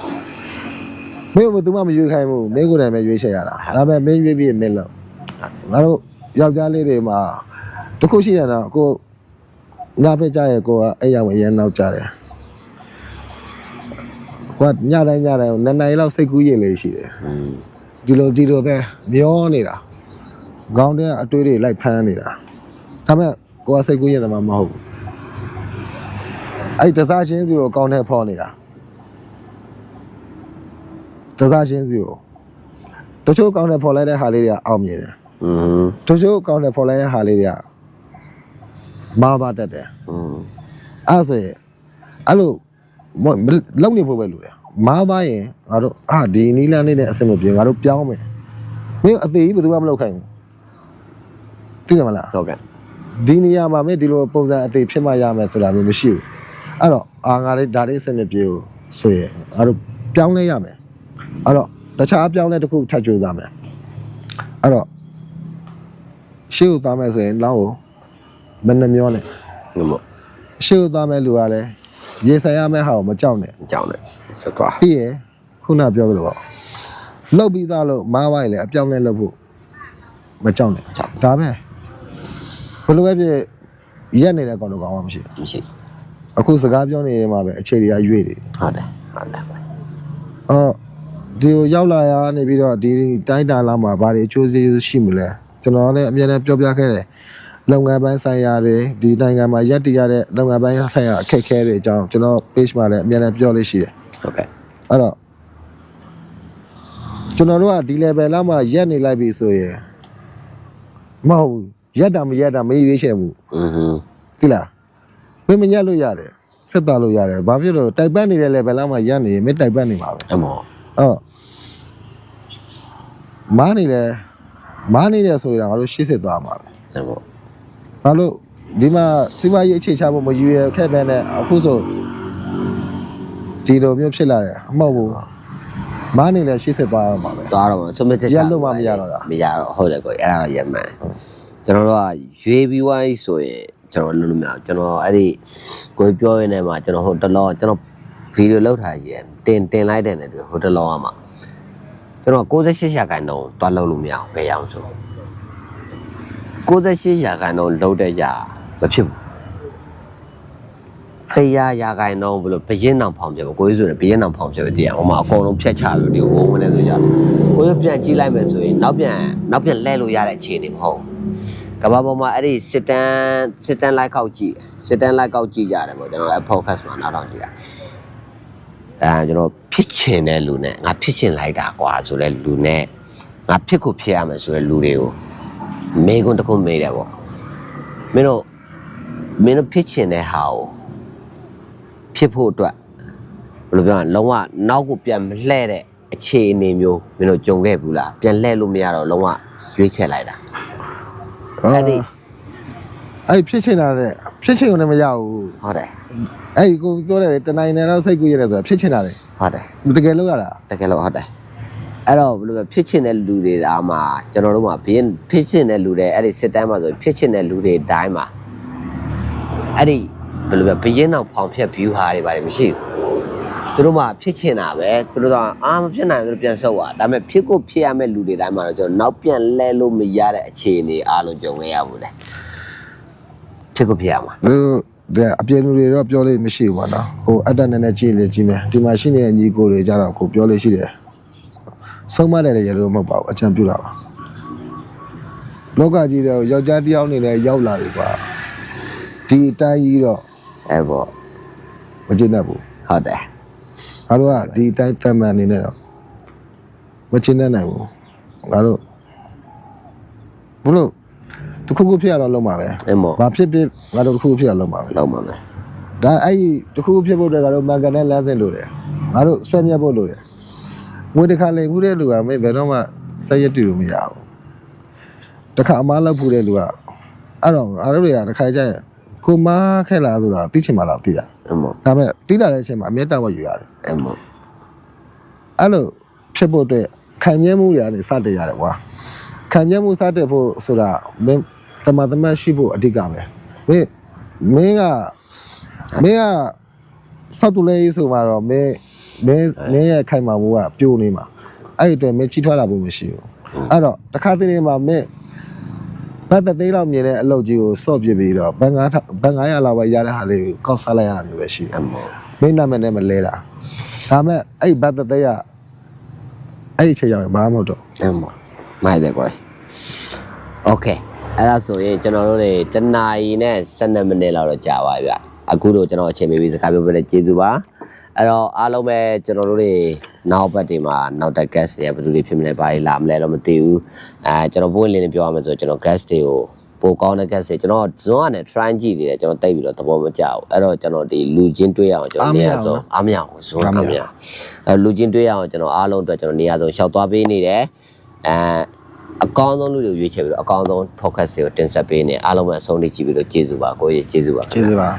မင်းကသူမှမရွေးခိုင်းဘူးမင်းကိုယ်တိုင်ပဲရွေးချယ်ရတာဒါပေမဲ့မင်းရွေးပြီးမင်းလို့ငါတို့ယောက်ျားလေးတွေမှာတခုရှိတယ်နော်ကိုညဖက်ကြရဲ့ကိုကအဲ့ရောက်အရင်နောက်ကြတယ်ကိုကညတိုင်းနှစ်နိုင်လောက်စိတ်ကူးရည်လေးရှိတယ်ဒီလိုပဲမျောနေတာခေါင်းထဲအတွေးတွေလိုက်ဖမ်းနေတာဒါပေမဲ့ကိုကစိတ်ကူးရည်တယ်မှမဟုတ်ဘူးအဲ့တစားချင်းစီကိုကောင်းတဲ့ဖော်နေတာတစားချင်းစီကိုတချို့ကောင်းတဲ့ဖော်လိုက်တဲ့ဟာလေးတွေကအောင်မြင်တယ်တချို့ကောင်းတဲ့ဖော်လိုက်တဲ့ဟာလေးတွေကမားသွားတတ်တယ်အဲ့ဆိုရင်အဲ့လိုလုံနေဖို့ပဲလိုတယ်မားသွားရင်ငါတို့ဒီနီးလန်းလေးနဲ့အဆင်မပြေငါတို့ပြောင်းမယ်မင်းအသေးကြီးဘယ်သူမှမလုပ်ခိုင်းဘူးသိတယ်မလားဟုတ်ကဲ့ဒီနေရာမှာမင်းဒီလိုပုံစံအသေးဖြစ်မှရမယ်ဆိုတာမျိုးမရှိဘူးအဲ့တော့ငါလေးဒါလေးအဆင်မပြေဘူးဆိုရင်ငါတို့ပြောင်းလဲရမယ်အဲ့တော့တခြားပြောင်းလဲတစ်ခုထပ်ကြိုးစားမယ်အဲ့တော့ရှေ့ကိုသွားမယ်ဆိုရင်နောက်ကိုမနှမျောနဲ့ဟုတ်မို့ရှေ့ကိုသွားမယ်လူကလည်းရေဆိုင်ရမယ့်ဟာကိုမကြောက်နဲ့စသွားပြီးရင်ခုနပြောသလိုပေါ့လှုပ်ပြီးသားလို့မားဝိုင်းလေအပြောင်းလဲလှုပ်ဖို့မကြောက်နဲ့ဒါပဲဘယ်လိုပဲဖြစ်ရက်နေတဲ့ကောင်တော့ကောင်းမှမရှိအခုစကားပြောနေနေမှာပဲအခြေတွေကရွေ့နေဟုတ်တယ်ဒီကိုရောက်လာရနေပြီးတော့ဒီတိုင်းတာလာမှာဘာတွေအကျိုးကျေးဇူးရှိမလဲကျွန်တော်လည်းအမြဲတမ်းပြောပြခဲ့တယ်လုပ်ငန်းပိုင်းဆိုင်ရာတွေဒီနိုင်ငံမှာရပ်တည်ရတဲ့လုပ်ငန်းပိုင်းဆိုင်ရာအခက်အခဲတွေအကြောင်းကျွန်တော် page မှာလည်းအများနဲ့ပြောလို့ရှိတယ်ဟုတ်ကဲ့အဲ့တော့ကျွန်တော်တို့ကဒီ level လောက်မှရပ်နေလိုက်ပြီဆိုရင်မဟုတ်ဘူးရပ်တာမရပ်တာမေးရွေးချယ်မှုသိလားမင်းမညက်လို့ရတယ်ဆက်သွားလို့ရတယ်ဘာဖြစ်လို့တိုက်ပတ်နေတဲ့ level လောက်မှရပ်နေရင်မင်းတိုက်ပတ်နေမှာပဲအမောမားနေတယ်ဆိုရင်ငါတို့ရှေ့ဆက်သွားမှာပဲအမောဘာလို့ဒီမှာစီမရေးအခြေချဖို့မယူရခဲ့ပဲနဲ့အခုဆိုဒီလိုမျိုးဖြစ်လာတယ်အမဟုတ်ဘူးမားနေလဲရှေ့ဆက်သွားရမှာပဲသွားတော့ဆွမဲ့ချက်ရက်လို့မှမရတော့တာမရတော့ဟုတ်တယ်ကိုအဲ့ဒါတော့ရမှန်ကျွန်တော်တို့ကရွေးပြီးဝိုင်းဆိုရင်ကျွန်တော်လုပ်လို့မရကျွန်တော်အဲ့ဒီကိုပြောရင်းနဲ့မှာကျွန်တော်ဟိုတလောကျွန်တော်ဗီဒီယိုလောက်ထားရတင်လိုက်တယ်နဲ့ဟိုတလောကမှာကျွန်တော်68ရာခိုင်နှုန်းတွားလုပ်လို့မရအောင်ဘယ်အောင်ဆို68ရာခိုင်နှုန်းလုံးတဲ့ရမဖြစ်ဘူး100ရာခိုင်နှုန်းဘယ်လိုဘရင်အောင်ဖောင်ပြပဲကိုကြီးဆိုရင်ဘရင်အောင်ဖောင်ပြပဲတရားဟိုမှာအကုန်လုံးဖြတ်ချလို့ဒီဝုန်းဝင်နေဆိုကြကိုကြီးပြန်ကြည့်လိုက်မယ်ဆိုရင်နောက်ပြန်လဲလို့ရတဲ့အခြေအနေမဟုတ်ကဘာပေါ်မှာအဲ့ဒီစစ်တန်းလိုက်ခောက်ကြည့်စစ်တန်းလိုက်ကောက်ကြည့်ကြတယ်ပေါ့ကျွန်တော်အဲ့ podcast မှာနောက်တော့ကြည့်တာကျွန်တော်ဖြစ်ချင်တဲ့လူနဲ့ငါဖြစ်ချင်လိုက်တာကွာဆိုတဲ့လူနဲ့ငါဖြစ်ကိုဖြစ်ရမယ်ဆိုတဲ့လူတွေကိုမေးခွန်းတစ်ခုမေးတယ်ပေါ့မင်းတို့ မင်းတို့ဖြစ်ချင်တဲ့ဟာကိုဖြစ်ဖို့အတွက်ဘယ်လိုပြောရလဲလုံးဝနောက်ကိုပြန်မလှဲ့တဲ့အခြေအနေမျိုးမင်းတို့ကြုံခဲ့ဘူးလားပြန်လှဲ့လို့မရတော့လုံးဝရွေးချယ်လိုက်တာအဲ့ဒီ အဲ့ဖြစ်ချင်တာတဲ့ဖြစ်ချင်ုံနဲ့မရဘူး ဟုတ်တယ် အဲ့ကိုပြောတယ်တနိုင်နယ်တော့စိတ်ကူးရတယ်ဆိုတာဖြစ်ချင်တာလေ ဟုတ်တယ် တကယ်လို့ရတာ တကယ်လို့ဟုတ်တယ်အဲ့တော့ဘယ်လိုပဲဖြစ်ချင်တဲ့လူတွေအားမှာကျွန်တော်တို့မှာဘင်းဖြစ်ချင်တဲ့လူတွေအဲ့ဒီစစ်တမ်းမှာဆိုဖြစ်ချင်တဲ့လူတွေတိုင်းမှာအဲ့ဒီဘယ်လိုပဲဘင်းအောင်ဖောင်ဖြတ် view ဟာတွေပါတယ်မရှိဘူးသူတို့မှာဖြစ်ချင်တာပဲသူတို့ကအာမဖြစ်နိုင်ဘူးပြန်ဆုပ်သွားဒါပေမဲ့ဖြစ်ကိုဖြစ်ရမယ့်လူတွေတိုင်းမှာတော့ကျွန်တော်နောက်ပြန်လဲလို့မရတဲ့အခြေအနေအားလုံးကြုံခဲ့ရဘူးလေဖြစ်ကိုဖြစ်ရမှာ သူအပြင်လူတွေတော့ပြောလို့မရှိဘူးပေါ့နော်ကိုအတက်နဲ့နဲ့ကြည့်လေကြည့်မယ်ဒီမှာရှိနေတဲ့ညီကိုတွေကြတော့ကိုပြောလို့ရှိတယ်ဆုံးမတယ်ရလို့မဟုတ်ပါဘူးအချမ်းပြတာပါလောကကြီးတော့ယောက်ျားတစ်ယောက်အနေနဲ့ရောက်လာပြီကွာဒီအတိုင်းကြီးတော့ အဲ့ပေါ့ မကျင့်တတ်ဘူး ဟုတ်တယ် ငါတို့ကဒီအတိုင်းသက်မှန်အနေနဲ့တော့မကျင့်တတ်နိုင်ဘူးငါတို့ဘလို့တခုခုဖြစ်ရတော့လုံးပါပဲ အဲ့ပေါ့ ဘာဖြစ်ဖြစ်ငါတို့တခုခုဖြစ်ရလုံးပါပဲ လောက်မှာမယ် ဒါအဲ့ဒီတခုခုဖြစ်ဖို့အတွက်ငါတို့မန်ကန်နဲ့လမ်းစဉ်လိုတယ်ငါတို့ဆွဲမြတ်ဖို့လိုတယ်ငွေတစ်ခါလေခုတဲ့လူကမင်းဘယ်တော့မှဆက်ရက်တူလို့မရဘူးတခါအမားလောက်ဖို့တဲ့လူကအဲ့တော့အားတို့တွေကတစ်ခါကျရင်ကိုမားခဲ့လာဆိုတာသိချင်မှလားသိတာ အဲ့ပေါ့ ဒါပေမဲ့သိလာတဲ့အချိန်မှာအမြဲတမ်းဝယူရတယ် အဲ့ပေါ့ အဲ့လိုဖြစ်ဖို့အတွက်ခံမြဲမှုတွေကနေစတင်ရတယ်ကွာခံမြဲမှုစတင်ဖို့ဆိုတာမင်းတမသမတ်ရှိဖို့အဓိကပဲမင်းကစောက်တူလေးဆိုမှတော့မင်းရဲ့ခိုင်မာမှုကပြိုးနေမှာအဲ့ဒီအတွက်မင်းကြီးထွားလာဖို့မရှိဘူးအဲ့တော့တစ်ခါတည်းမှာမင်းဘတ်သိန်းလောက်မြင်တဲ့အလုပ်ကြီးကိုစော့ပြပြီးတော့ဘတ်900လောက်ပဲရတဲ့ဟာလေးကိုကောက်စားလိုက်ရတာမျိုးပဲရှိတယ် အဲ့ပေါ့ မင်းနာမည်နဲ့မလဲတာဒါမဲ့အဲ့ဘတ်သိန်းကအဲ့ဒီချိန်ရောက်ရင်ဘာမှမဟုတ်တော့ အဲ့ပေါ့မိုက်တယ်ကွာโอเคအဲ့ဒါဆိုရင်ကျွန်တော်တို့တွေတနာရီနဲ့12မိနစ်လောက်တော့ကြာပါပြီဗျအခုတော့ကျွန်တော်အချိန်ပေးပြီးစကားပြောပြတဲ့ကျေးဇူးပါအဲ့တော့အားလုံးပဲကျွန်တော်တို့တွေနောက်ဘက်တွေမှာနောက်တက် guest တွေဘယ်လိုတွေဖြစ်မလဲဘာတွေလာမလဲတော့မသိဘူးကျွန်တော်ဘိုးလင်းလေးပြောရမယ်ဆိုကျွန်တော် guest တွေကိုပိုကောင်းတဲ့ guest တွေကျွန်တော်ဇွန်ကနေ try ကြည့်နေတယ်ကျွန်တော်တိတ်ပြီးတော့သဘောမကျဘူးအဲ့တော့ကျွန်တော်ဒီလူချင်းတွေ့ရအောင်ကျွန်တော်နေရာဆုံးအားမရအောင်ဇွန်အားမရအဲ့လူချင်းတွေ့ရအောင်ကျွန်တော်အားလုံးအတွက်ကျွန်တော်နေရာဆုံးရှောက်သွားပေးနေတယ်အကောင်းဆုံးလူတွေရွေးချယ်ပြီးတော့အကောင်းဆုံး focus တွေကိုတင်ဆက်ပေးနေအားလုံးပဲအဆုံးထိကြည့်ပြီးတော့ကျေးဇူးပါကိုကြီးကျေးဇူးပါ ကျေးဇူးပါ